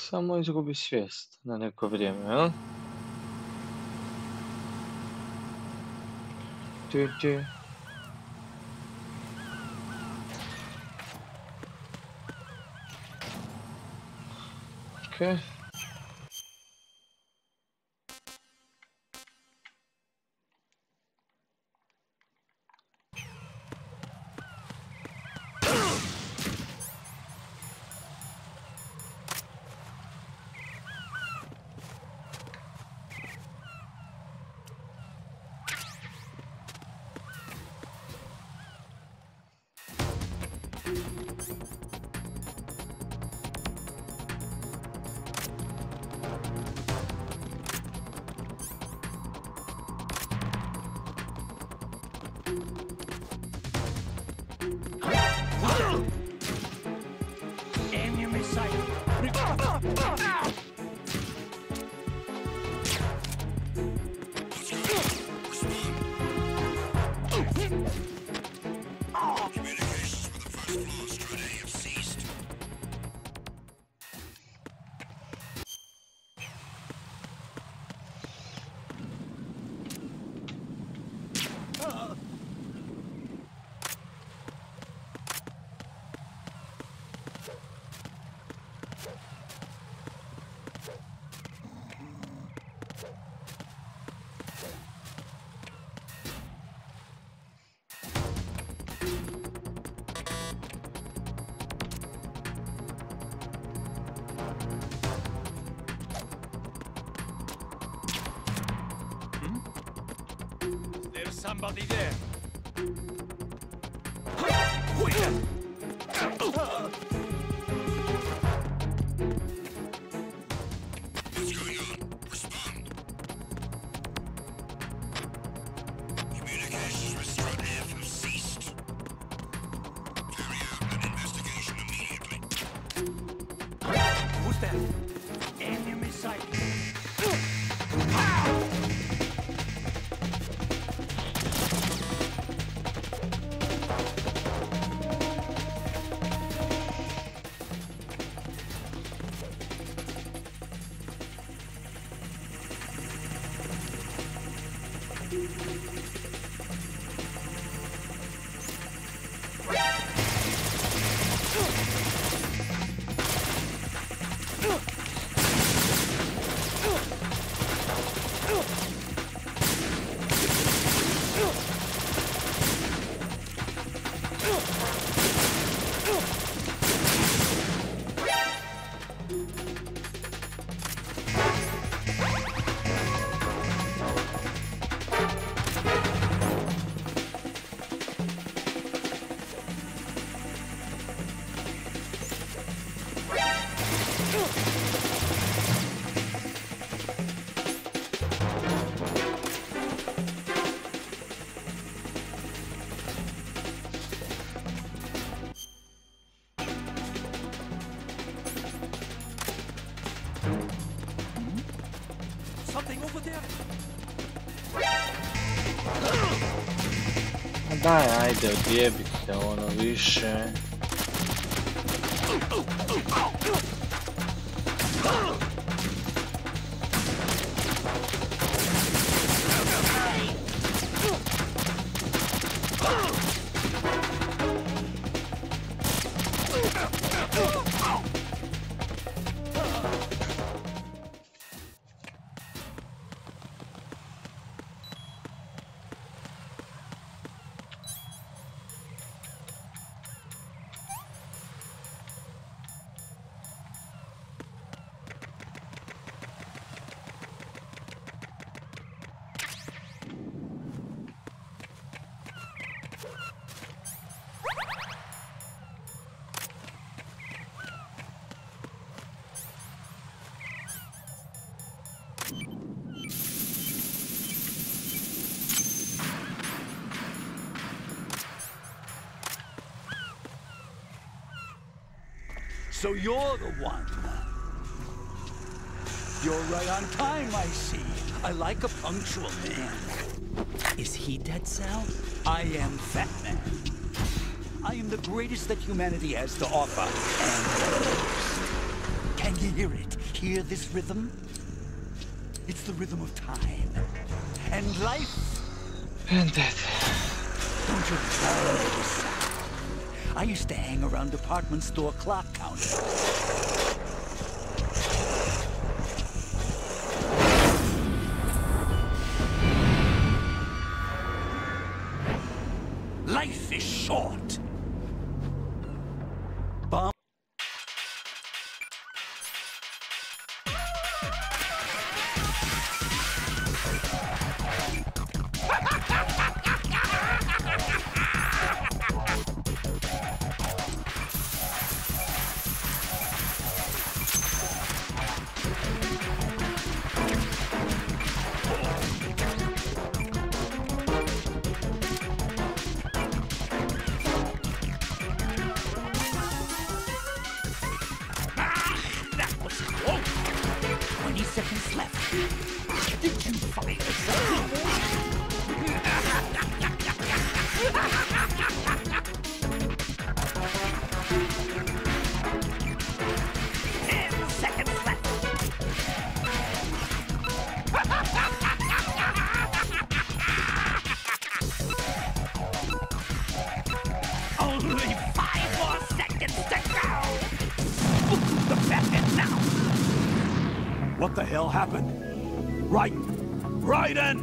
Samo izgubi svijest na neko vrijeme, jel? Tu. Okay. Aim your missile. Communications with the first floor strata have ceased. There's somebody there. What's going on? Respond. Communications restricted. Enemy sight. Something over there. Daj, ajde, odjebite ono više. So you're the one. You're right on time, I see. I like a punctual man. Is he Dead Cell? I am Fat Man. I am the greatest that humanity has to offer, and the first. Can you hear it? Hear this rhythm? It's the rhythm of time. And life. And death. Don't you love this sound? I used to hang around department store clock counters. Life is short. Bomb. Seconds left. Did you find something? 10 seconds left. Only 5 more seconds to go. The Batman now. What the hell happened? Raiden!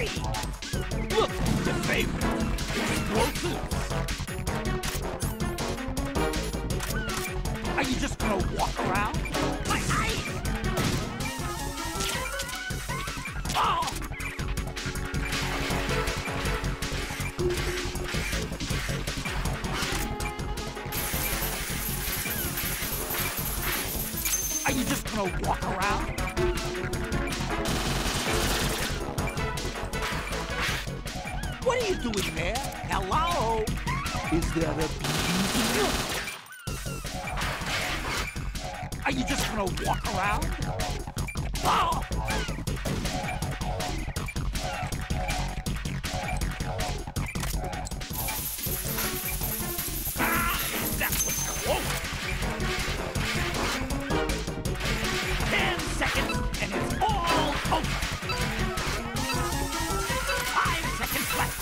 3. Look, the favorite. Explosives. Are you just gonna walk around? My eyes! Oh! Are you just gonna walk around? What are you doing there? Hello? Is there a beauty? Are you just gonna walk around? Oh! Ah, that was close! 10 seconds and it's all over! 5 seconds left!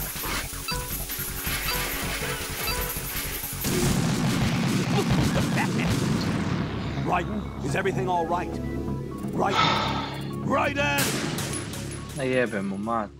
Look who's the Batman! Ryzen, is everything all right? Ryzen! Ryzen! Ne jebem mu mater.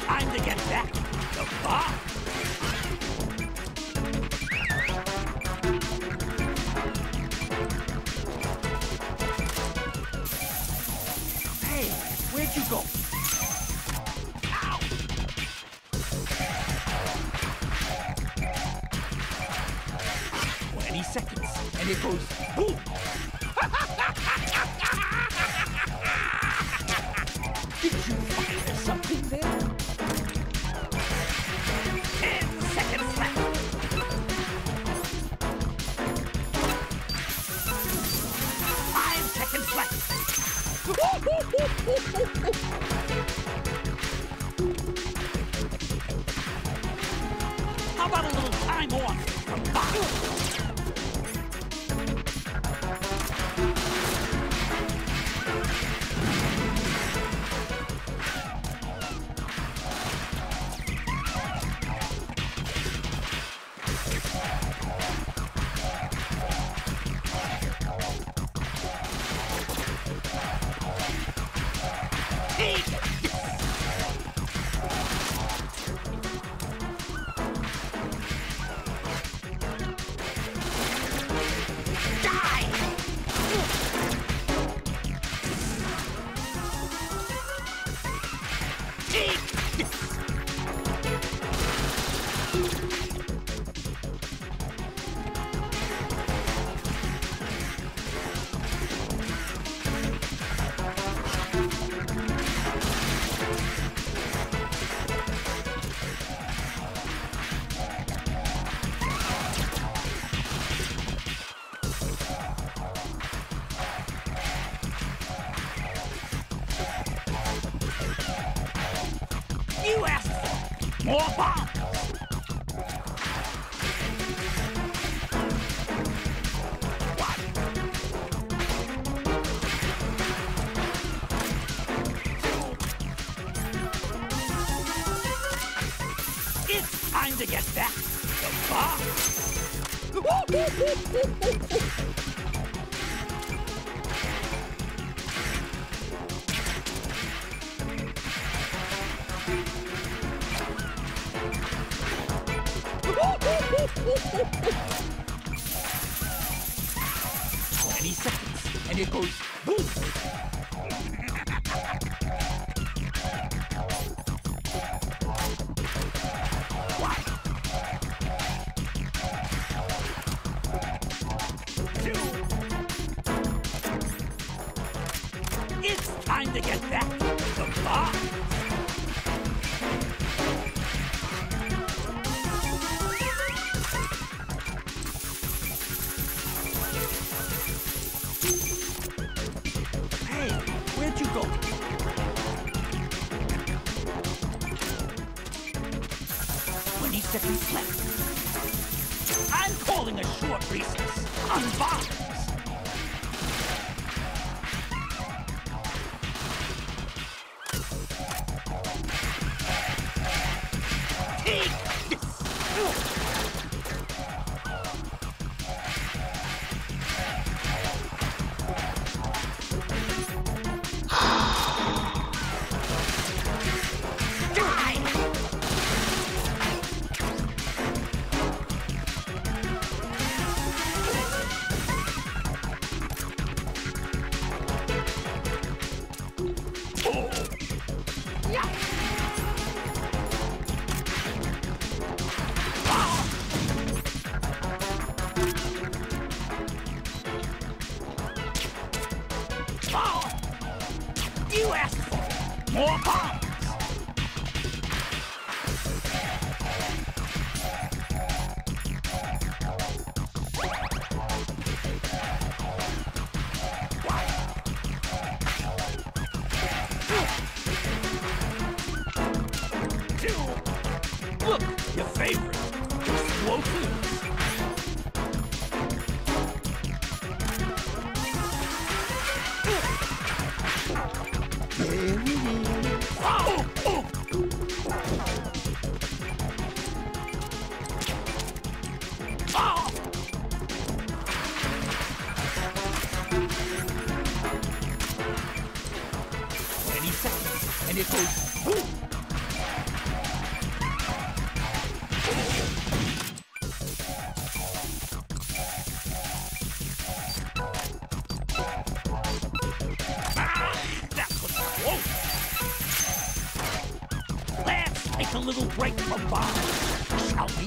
Time to get back to the bar. Hey, where'd you go? Ow! 20 seconds, and it goes boom! Did you find something there? 10 seconds left. 5 seconds left. How about a little time off from boxing? You asked for more bombs! What? It's time to get back to the bombs! 20 seconds, and it goes boom! One, 2. It's time to get back to the box! second left. I'm calling a short recess on bombs. Take this. You asked for more bombs! Look, your favorite, explosives. And it goes boom! That was close! Let's take a little break from bombs, shall we?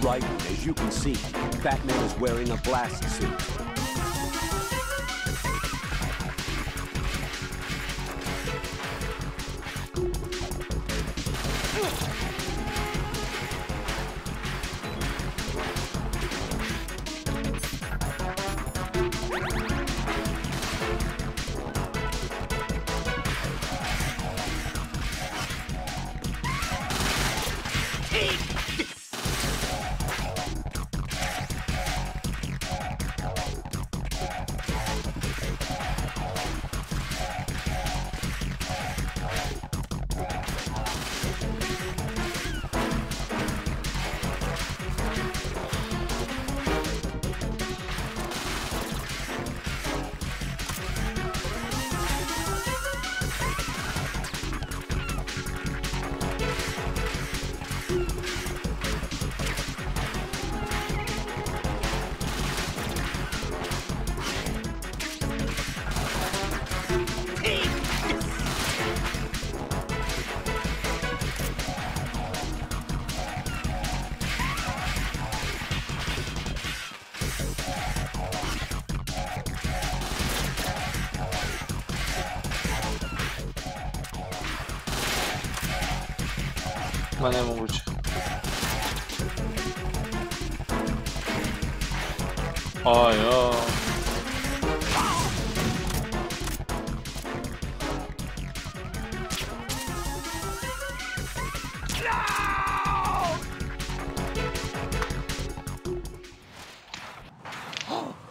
Right, as you can see, Batman is wearing a blast suit. Ma nemoguće. Aja.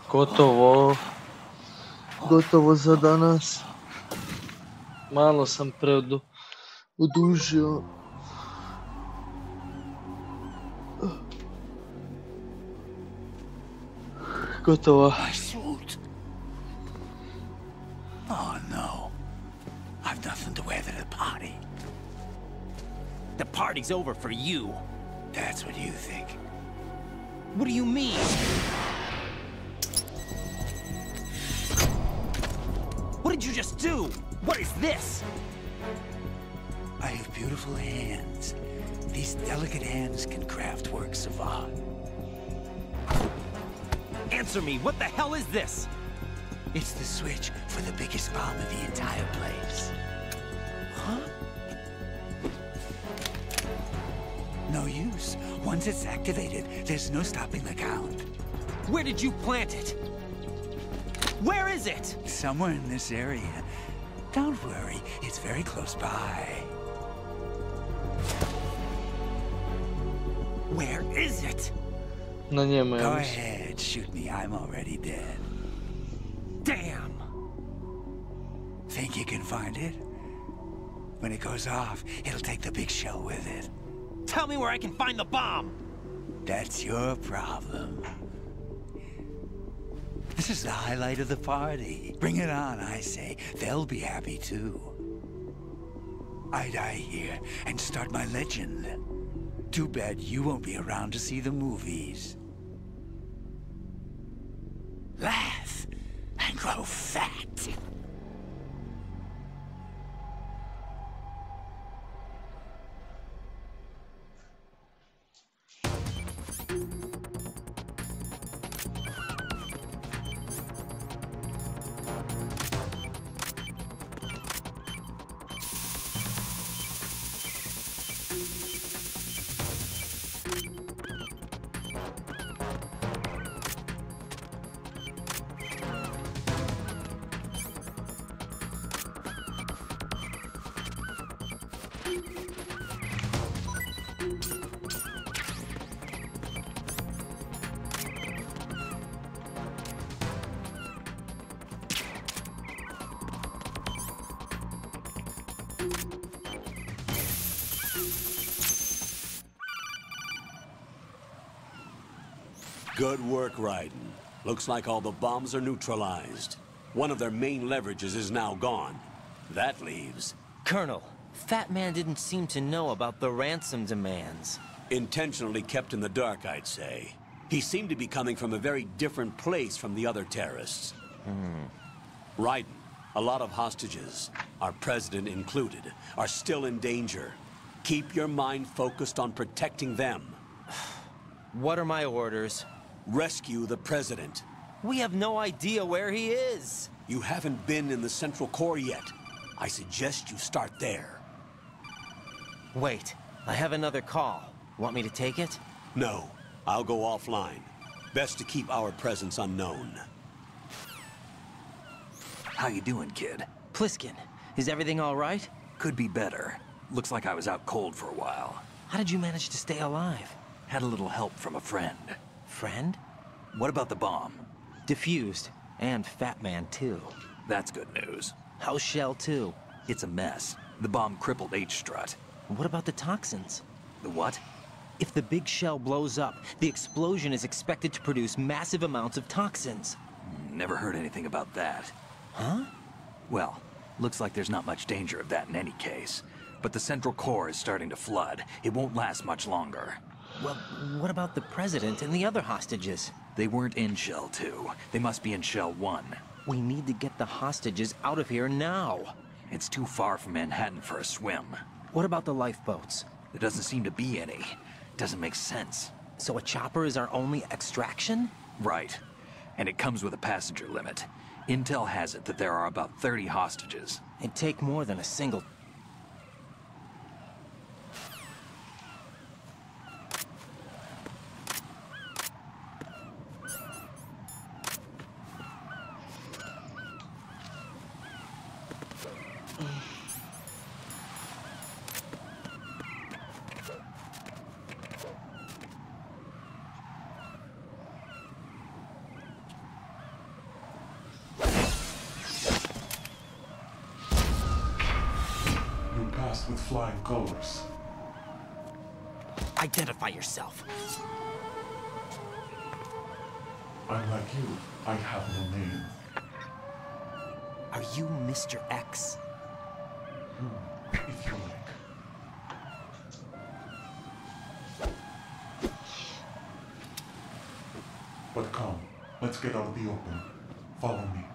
Gotovo. Gotovo za danas. Malo sam odužio. Gotovo. My suit. Oh no. I've nothing to wear to the party. The party's over for you. That's what you think. What do you mean? What did you just do? What is this? I have beautiful hands. These delicate hands can craft works of art. Answer me, what the hell is this? It's the switch for the biggest bomb in the entire place. Huh? No use. Once it's activated, there's no stopping the count. Where did you plant it? Where is it? Somewhere in this area. Don't worry, it's very close by. Where is it? Na njemu je. Go ahead, shoot me, I'm already dead. Damn! Think you can find it? When it goes off, it'll take the big shell with it. Tell me where I can find the bomb! That's your problem. This is the highlight of the party. Bring it on, I say. They'll be happy too. I die here and start my legend. Too bad you won't be around to see the movies. Laugh and grow fat. Good work, Ryzen. Looks like all the bombs are neutralized. One of their main leverages is now gone. That leaves... Colonel, Fat Man didn't seem to know about the ransom demands. Intentionally kept in the dark, I'd say. He seemed to be coming from a very different place from the other terrorists. Ryzen, a lot of hostages, our president included, are still in danger. Keep your mind focused on protecting them. What are my orders? Rescue the president. We have no idea where he is. You haven't been in the Central Core yet. I suggest you start there. Wait, I have another call. Want me to take it? No, I'll go offline. Best to keep our presence unknown. How you doing, kid? Pliskin, is everything all right? Could be better. Looks like I was out cold for a while. How did you manage to stay alive? Had a little help from a friend. Friend? What about the bomb? Diffused. And Fat Man, too. That's good news. How's Shell 2? It's a mess. The bomb crippled H-strut. What about the toxins? The what? If the big shell blows up, the explosion is expected to produce massive amounts of toxins. Never heard anything about that. Huh? Well, looks like there's not much danger of that in any case. But the Central Core is starting to flood. It won't last much longer. Well, what about the president and the other hostages? They weren't in Shell 2. They must be in Shell 1. We need to get the hostages out of here now. It's too far from Manhattan for a swim. What about the lifeboats? There doesn't seem to be any. Doesn't make sense. So a chopper is our only extraction? Right. And it comes with a passenger limit. Intel has it that there are about 30 hostages. It'd take more than a single... with flying colors. Identify yourself. Unlike you, I have no name. Are you Mr. X? If you like. But come, let's get out of the open. Follow me.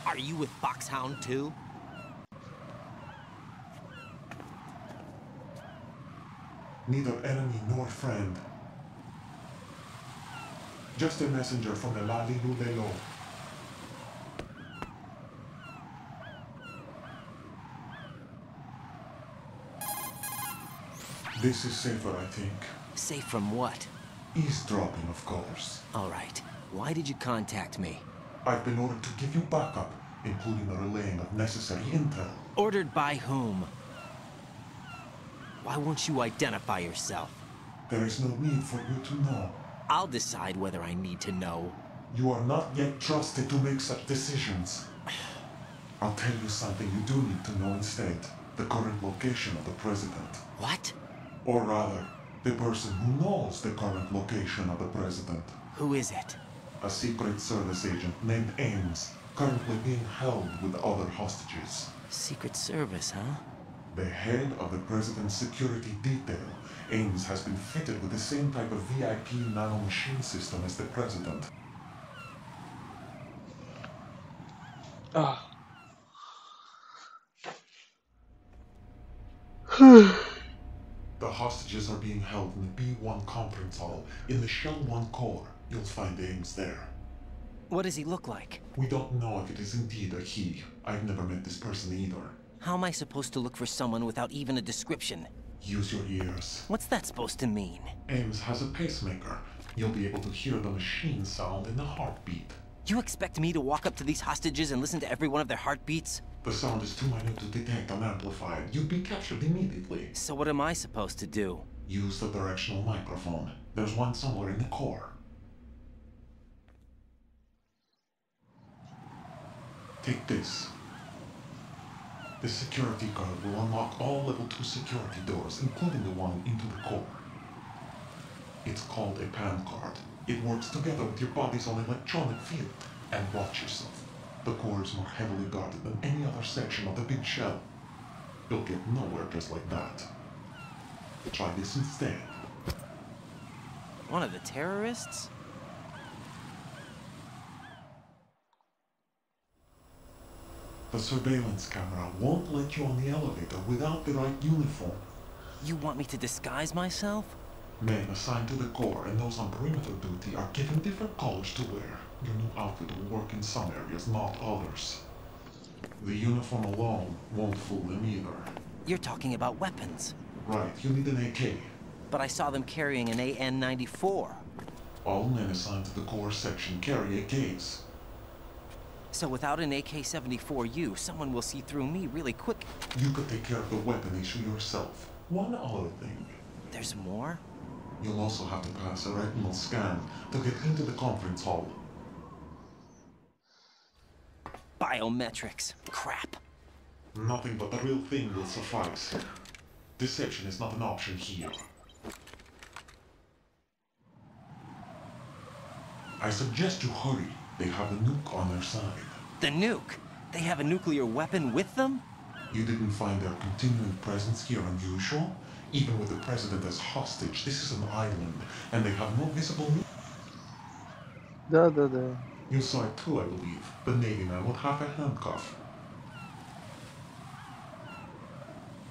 Are you with Foxhound too? Neither enemy nor friend. Just a messenger from the Lalo. This is safer, I think. Safe from what? Eavesdropping, of course. All right. Why did you contact me? I've been ordered to give you backup, including the relaying of necessary intel. Ordered by whom? Why won't you identify yourself? There is no need for you to know. I'll decide whether I need to know. You are not yet trusted to make such decisions. I'll tell you something you do need to know instead. The current location of the president. What? Or rather, the person who knows the current location of the president. Who is it? A Secret Service agent named Ames, currently being held with other hostages. Secret Service, huh? The head of the president's security detail, Ames has been fitted with the same type of VIP nanomachine system as the president. The hostages are being held in the B1 conference hall. In the Shell 1 core, you'll find Ames there. What does he look like? We don't know if it is indeed a he. I've never met this person either. How am I supposed to look for someone without even a description? Use your ears. What's that supposed to mean? Ames has a pacemaker. You'll be able to hear the machine sound in the heartbeat. You expect me to walk up to these hostages and listen to every one of their heartbeats? The sound is too minute to detect and amplify it. You'd be captured immediately. So what am I supposed to do? Use the directional microphone. There's one somewhere in the core. Take this. The security card will unlock all level 2 security doors, including the one into the core. It's called a PAN card. It works together with your body's own electronic field. And watch yourself. The core is more heavily guarded than any other section of the big shell. You'll get nowhere just like that. Try this instead. One of the terrorists? The surveillance camera won't let you on the elevator without the right uniform. You want me to disguise myself? Men assigned to the core and those on perimeter duty are given different colors to wear. Your new outfit will work in some areas, not others. The uniform alone won't fool them either. You're talking about weapons. Right, you need an AK. But I saw them carrying an AN-94. All men assigned to the core section carry AKs. So without an AK-74U, someone will see through me really quick. You could take care of the weapon issue yourself. One other thing. There's more? You'll also have to pass a retinal scan to get into the conference hall. Biometrics. Crap. Nothing but the real thing will suffice. Deception is not an option here. I suggest you hurry. They have the nuke on their side. The nuke? They have a nuclear weapon with them? You didn't find their continuing presence here unusual? Even with the president as hostage, this is an island, and they have no visible nuke. You saw it too, I believe. The Navy man with half a handcuff.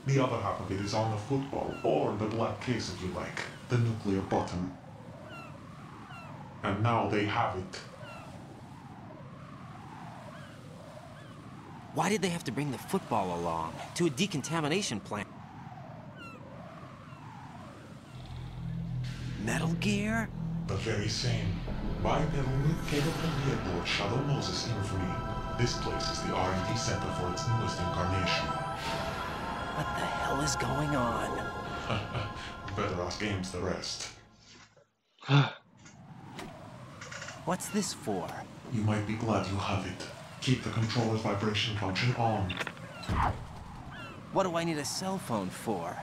The other half of it is on the football, or the black case if you like. The nuclear button. And now they have it. Why did they have to bring the football along? To a decontamination plant? Metal Gear? The very same. Bipedal nuke cable from the airport Shadow Moses Infamy. This place is the R&D center for its newest incarnation. What the hell is going on? Better ask Ames the rest. What's this for? You might be glad you have it. Keep the controller's vibration function on. What do I need a cell phone for?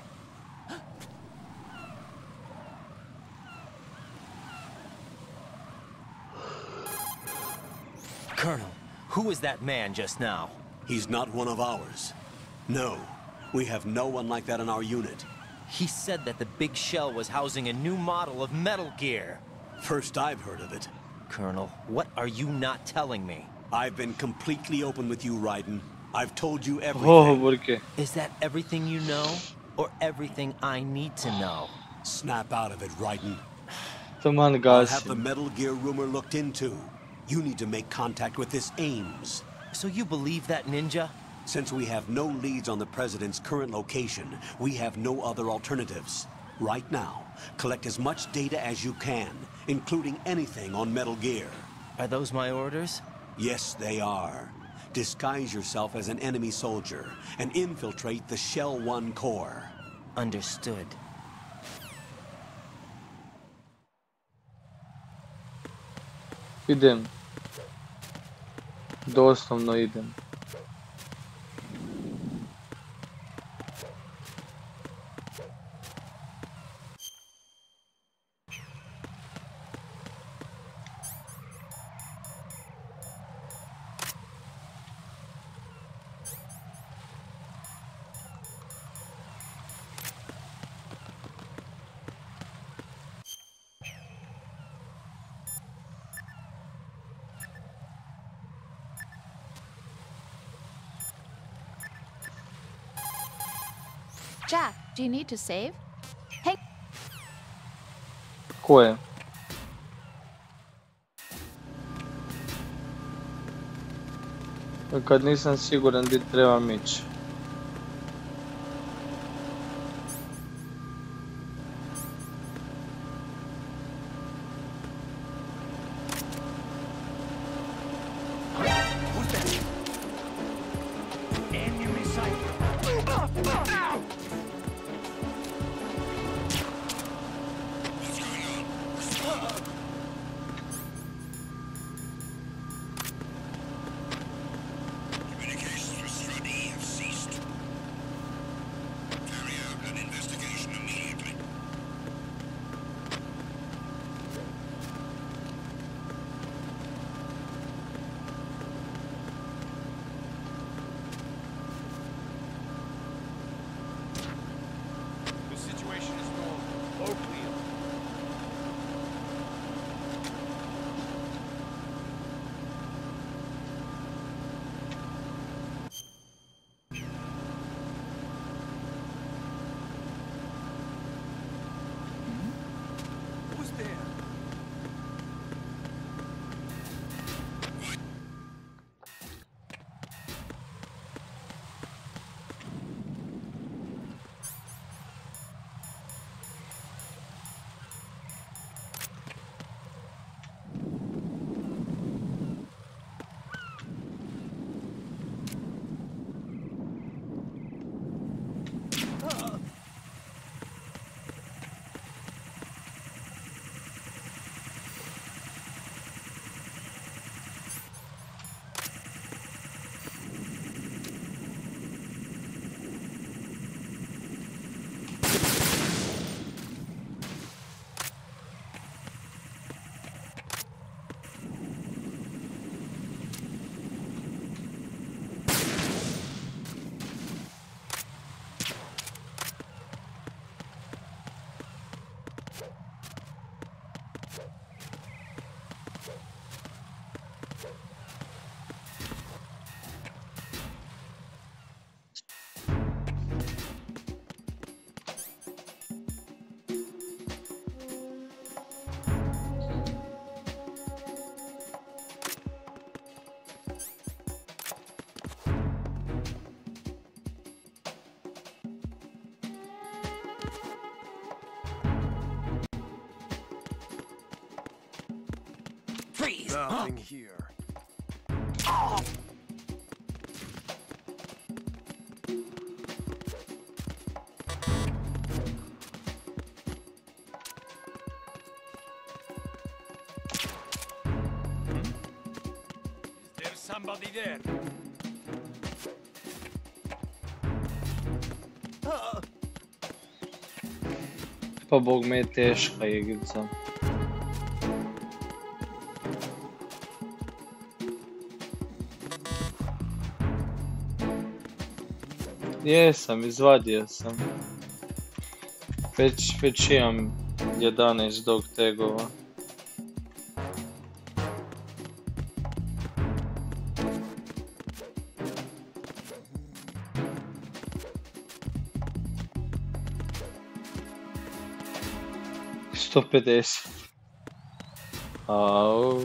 Colonel, who was that man just now? He's not one of ours. No, we have no one like that in our unit. He said that the big shell was housing a new model of Metal Gear. First I've heard of it. Colonel, what are you not telling me? I've been completely open with you, Raiden. I've told you everything. Oh, ¿por qué? Is that everything you know? Or everything I need to know? Snap out of it, Raiden. Taman I'll have gasi. the Metal Gear rumor looked into. You need to make contact with this Ames. So you believe that ninja? Since we have no leads on the President's current location, we have no other alternatives. Right now, collect as much data as you can, including anything on Metal Gear. Are those my orders? Yes, they are. Disguise yourself as an enemy soldier and infiltrate the Shell 1 core. Understood. Idem. Doslovno idem. Jack, do you need to save? Hey. Ko je? Kad nisam siguran gdje trebam ići. Freeze! Nothing here. Oh. somebody there. Pa bog me je teška igrica. Jesam, izvadio sam. Već imam 11 dog tagova. $150. Au.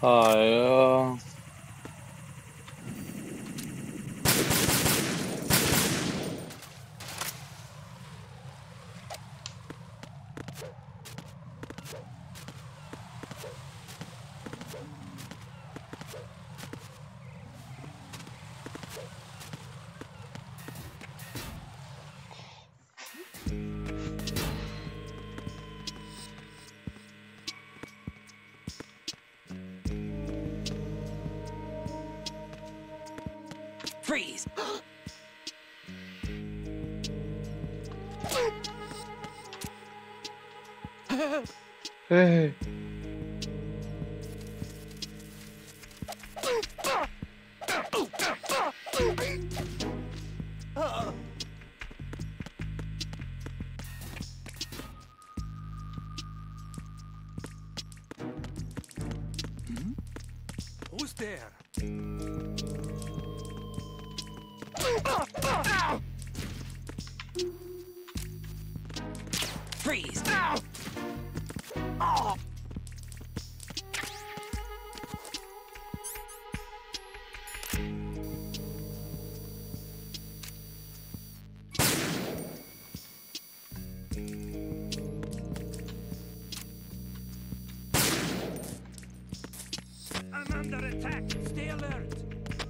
Ja. Freeze! Hey. Who's there? Freeze! Oh. I'm under attack. Stay alert.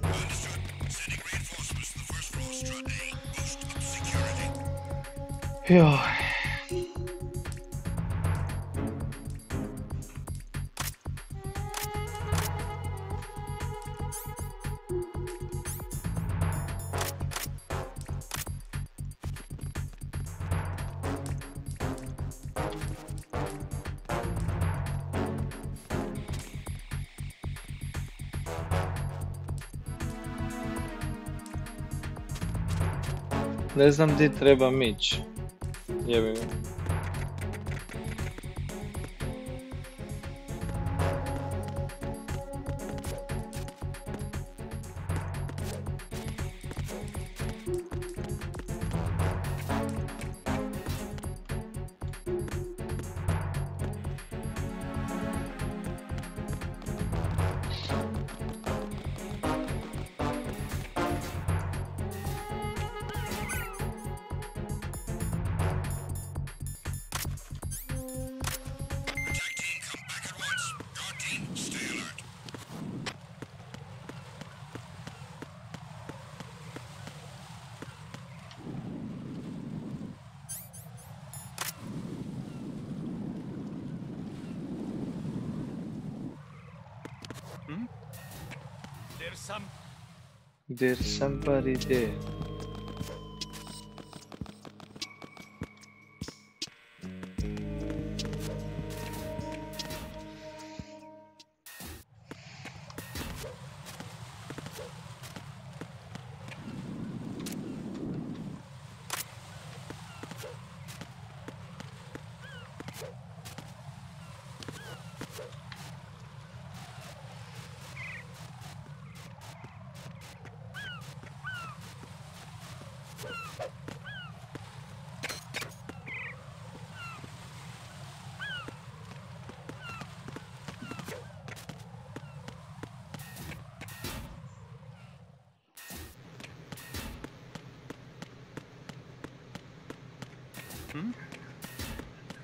Understood. Sending reinforcements to the first floor, strut A. Boost up security. Joj. Ne znam di trebam ići. Jebi me. There's somebody there.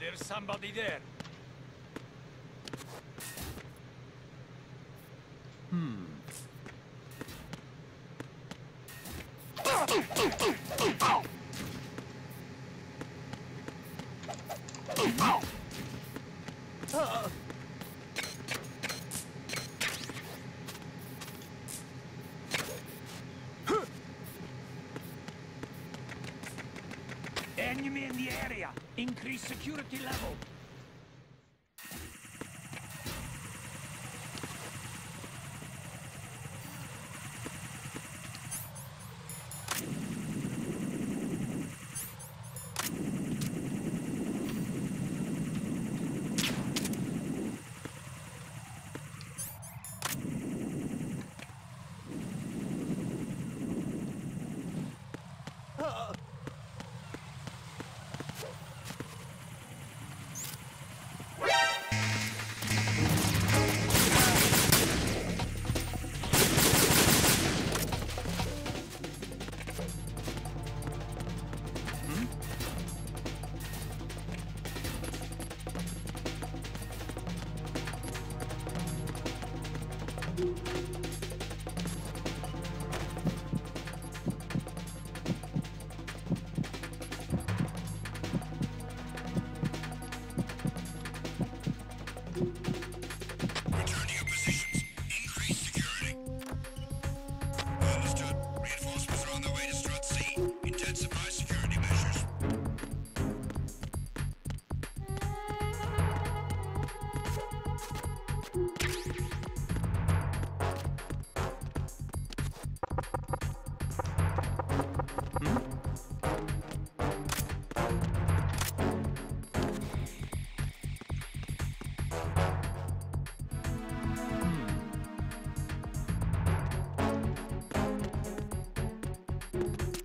There's somebody there. Enemy in the area. Increase security level.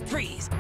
Freeze!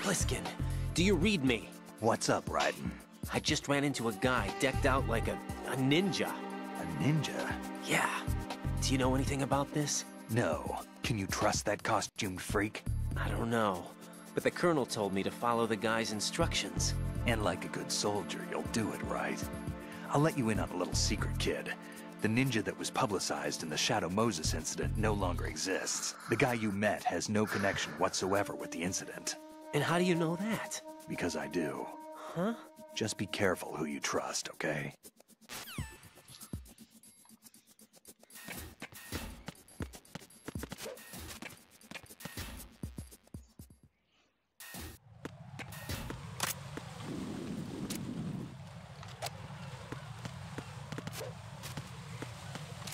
Pliskin, do you read me? What's up, Ryzen? I just ran into a guy decked out like a ninja. A ninja? Yeah. Do you know anything about this? No. Can you trust that costumed freak? I don't know. But the colonel told me to follow the guy's instructions. And like a good soldier, you'll do it, right? I'll let you in on a little secret, kid. The ninja that was publicized in the Shadow Moses incident no longer exists. The guy you met has no connection whatsoever with the incident. And how do you know that? Because I do. Huh? Just be careful who you trust, okay?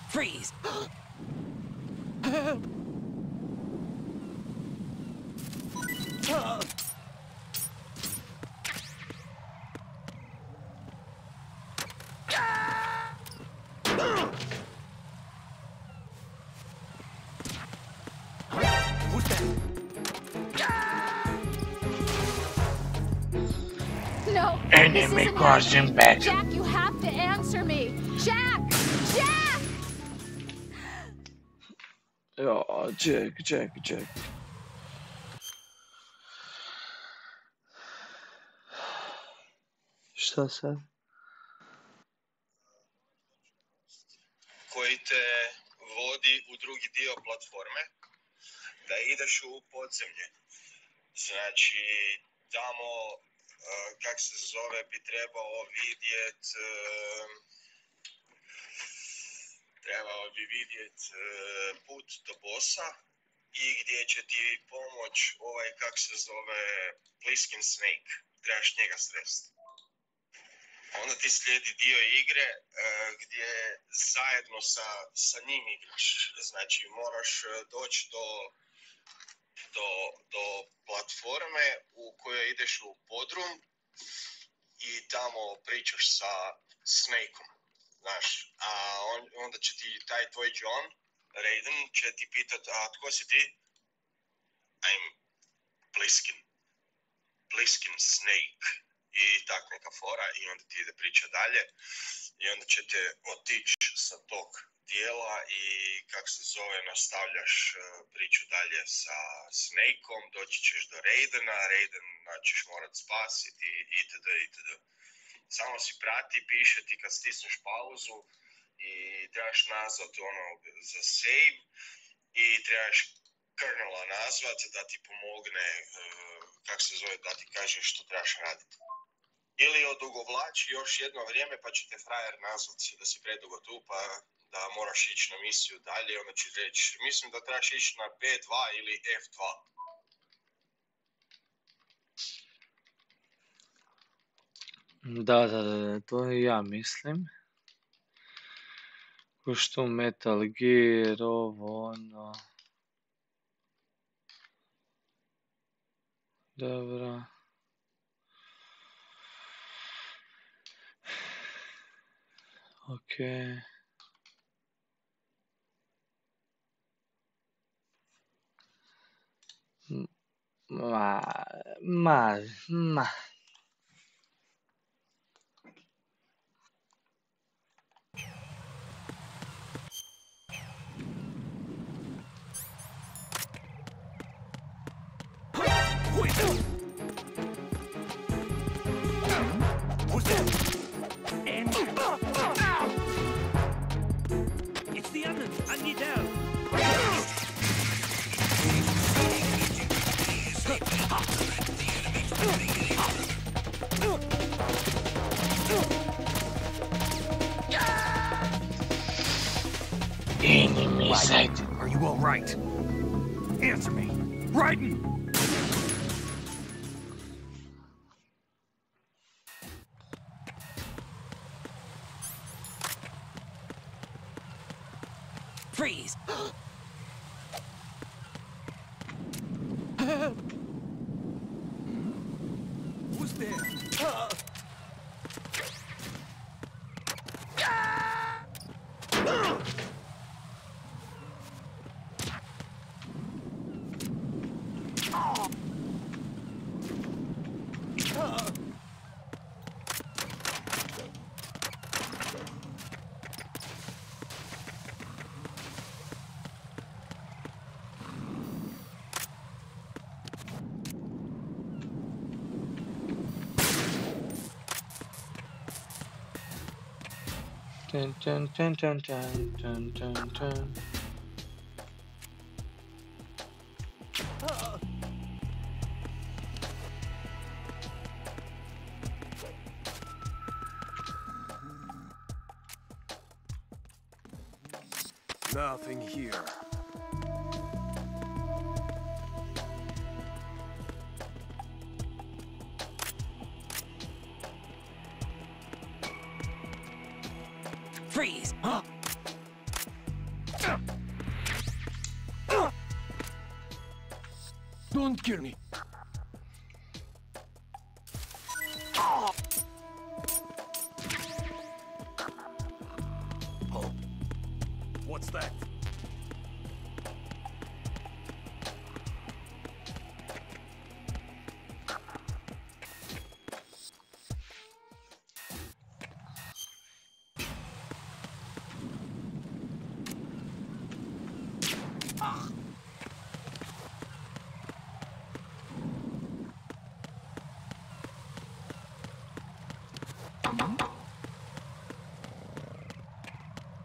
Freeze! Who's that? No, Enemy this isn't crossing happening. back. Jack, you have to answer me. Jack! Jack! Ja, Jack. Šta sad? Koji te vodi u drugi dio platforme, da ideš u podzemlje. Znači, tamo, kak se zove, bi trebao vidjet put do bossa i gdje će ti pomoć kak se zove, Pliskin Snake. Trebaš njega sresti. Onda ti slijedi dio igre gdje zajedno sa njim igraš. Znači, moraš doći do platforme u kojoj ideš u podrum i tamo pričaš sa Snakeom. Znaš, a onda će ti taj tvoj John, Raiden, će ti pitat, a tko si ti? I'm Pliskin Snake. I tak neka fora i onda ti ide priča dalje i onda ćete otići sa tog dijela i kak se zove, nastavljaš priču dalje sa Snakeom, doći ćeš do Raidena, Raiden ćeš morat spasiti itd. Samo si prati, piše ti kad stisneš pauzu i trebaš nazvat za save i trebaš kernela nazvat da ti pomogne, kak se zove, da ti kaže što trebaš raditi. Ili odugovlači još jedno vrijeme pa će te frajer nazvati da si predugo tu pa da moraš ići na misiju dalje i onda će reći mislim da trebaš ići na B2 ili F2. Da, to i ja mislim. Ko što Metal Gear, ovo, ono... Dobro. Okej. Ma. Who's that? And it's the onion. I need help. Enemy sight. Are you all right? Answer me. Raiden! Freeze! Who's there? Dun, dun, dun, dun, dun, dun, dun, dun. Nothing here. Freeze! Huh? Don't kill me. Oh, What's that?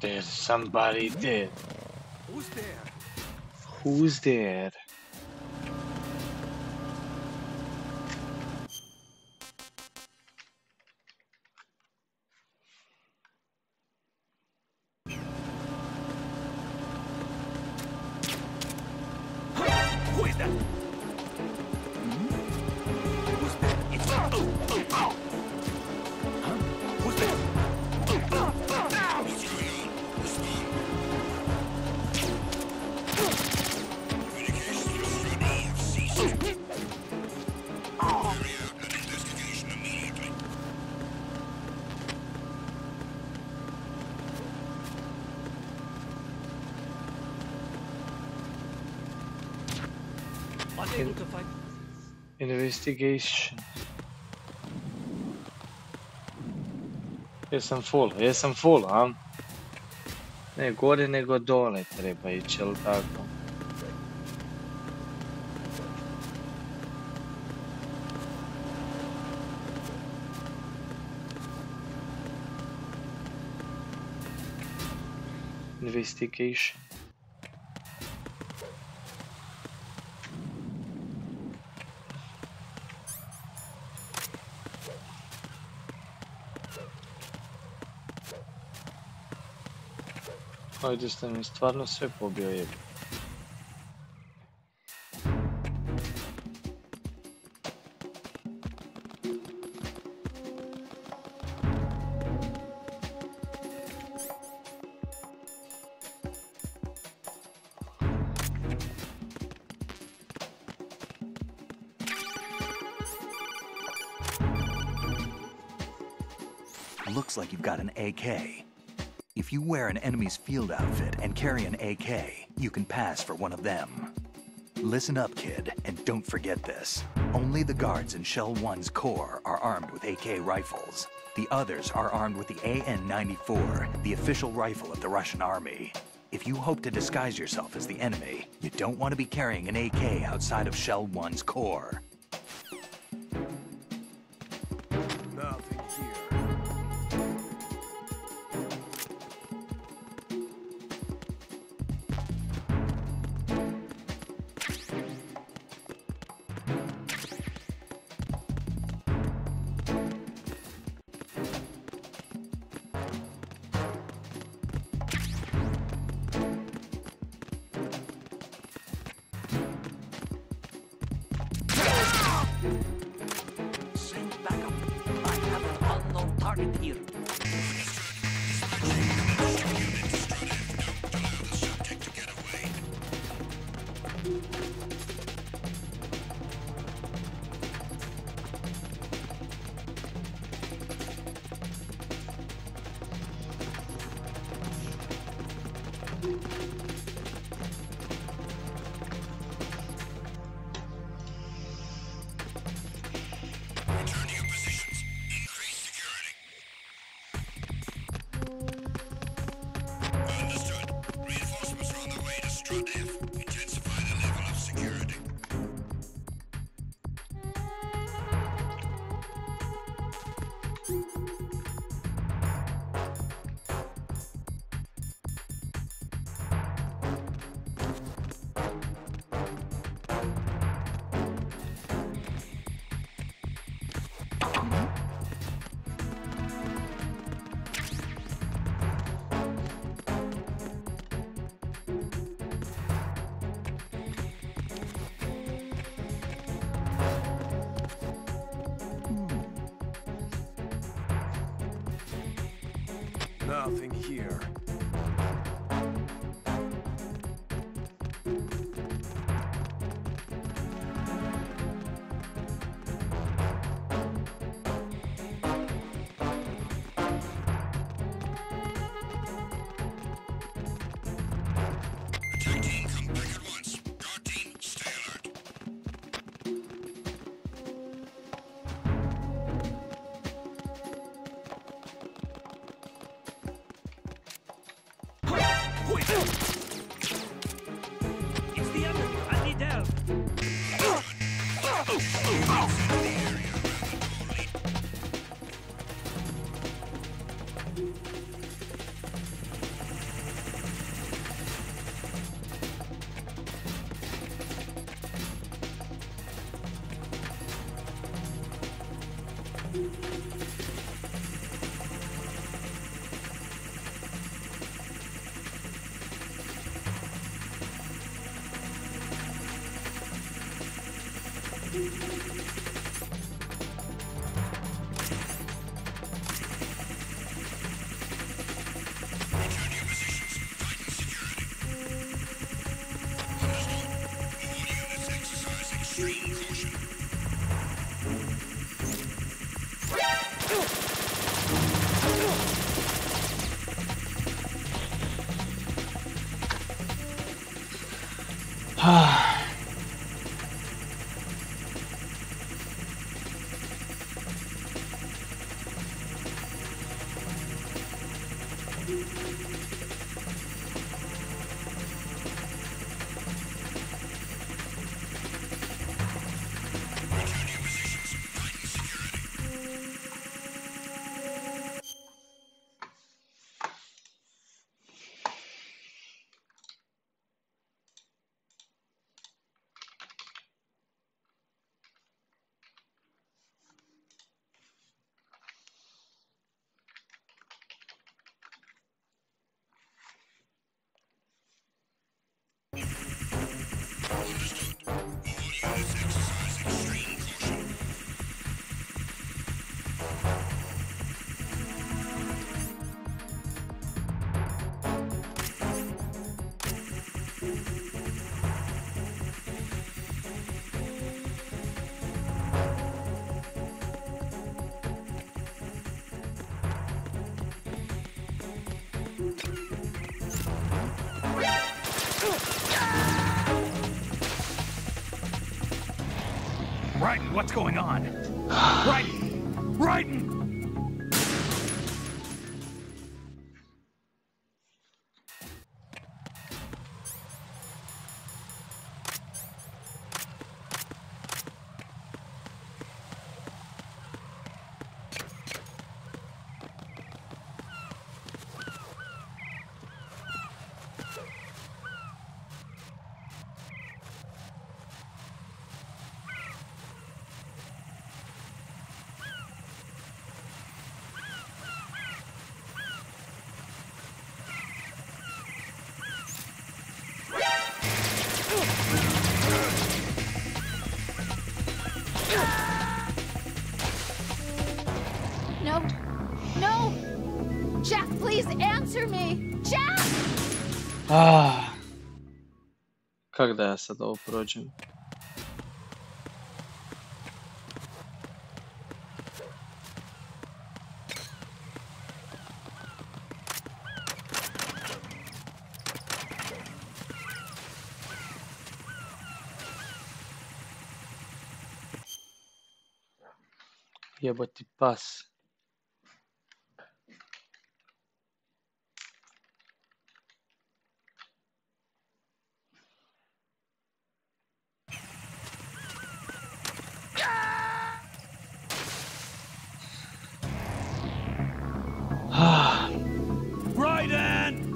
There's somebody there. Who's there? Who's there? Who is that? Who's there? It's Huh? Who's there? Investigation. Jesam full, a? Ne gore nego dole treba ići, jel tako? Investigation. Ovdje ste mi stvarno sve pobio jebi. Looks like you've got an AK. If you wear an enemy's field outfit and carry an AK, you can pass for one of them. Listen up, kid, and don't forget this. Only the guards in Shell 1's core are armed with AK rifles. The others are armed with the AN-94, the official rifle of the Russian army. If you hope to disguise yourself as the enemy, you don't want to be carrying an AK outside of Shell 1's core. Nothing here. Here. Nothing here. Attack team, come back at once. Guard team, stay alert. Ryden, what's going on? Ryden! Ryden! No. No! Jack, please answer me! Jack! Kak da ja sad ovo prođem? Jeboti pas. Ryden!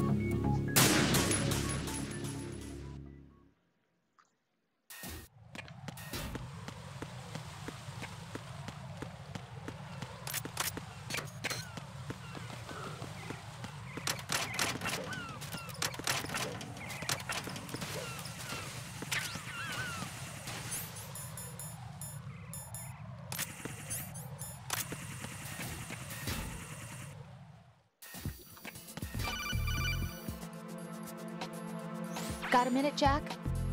Got a minute, Jack?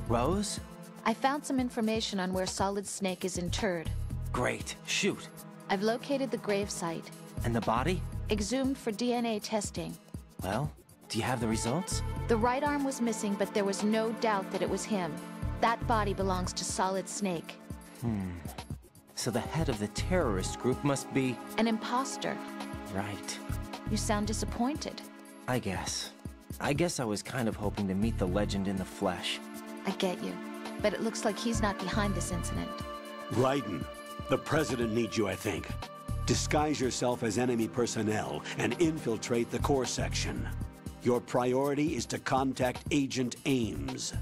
Rose? I found some information on where Solid Snake is interred. Great. Shoot. I've located the grave site. And the body? Exhumed for DNA testing. Well, do you have the results? The right arm was missing, but there was no doubt that it was him. That body belongs to Solid Snake. So the head of the terrorist group must be... An imposter. Right. You sound disappointed. I guess I was kind of hoping to meet the legend in the flesh. I get you. But it looks like he's not behind this incident. Ryden, the president needs you, I think. Disguise yourself as enemy personnel and infiltrate the core section. Your priority is to contact Agent Ames.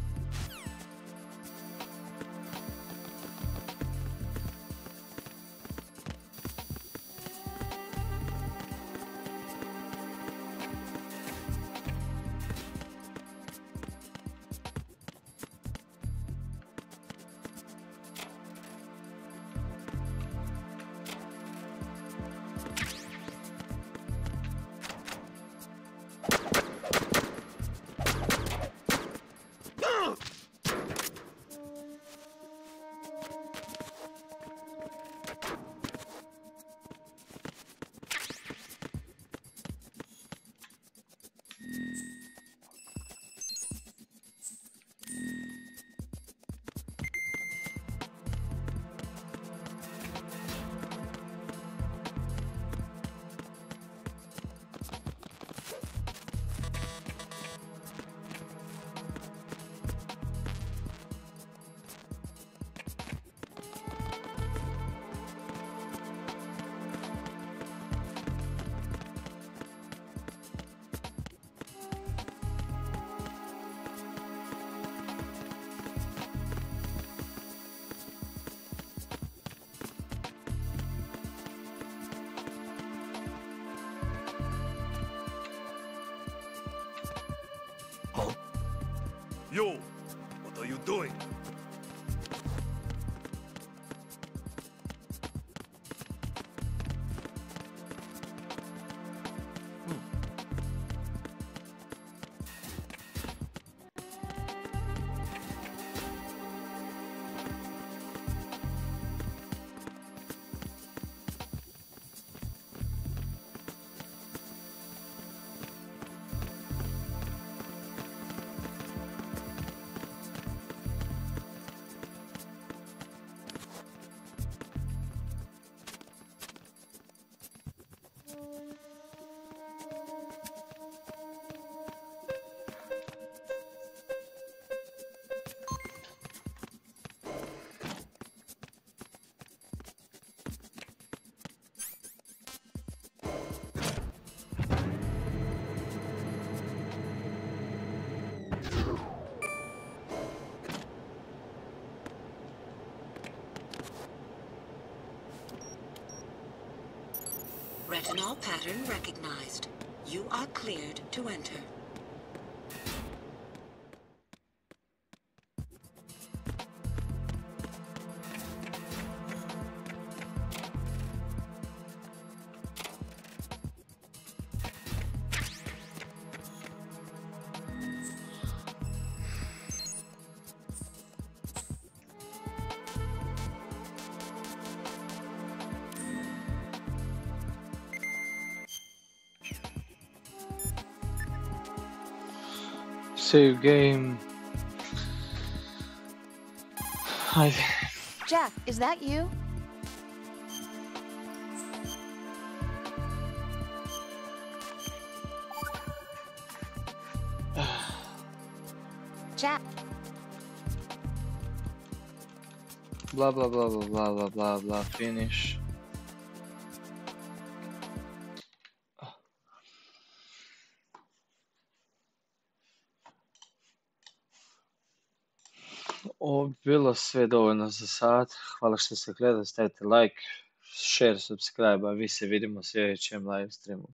Yo, what are you doing? Retinol pattern recognized. You are cleared to enter. Save game. Jack, is that you? Jack. Blah blah blah blah blah blah blah blah. Finish. Ovo bi bilo sve dovoljno za sad. Hvala što ste gledali, stavite like, share, subscribe, a vi se vidimo u sljedećem live streamu.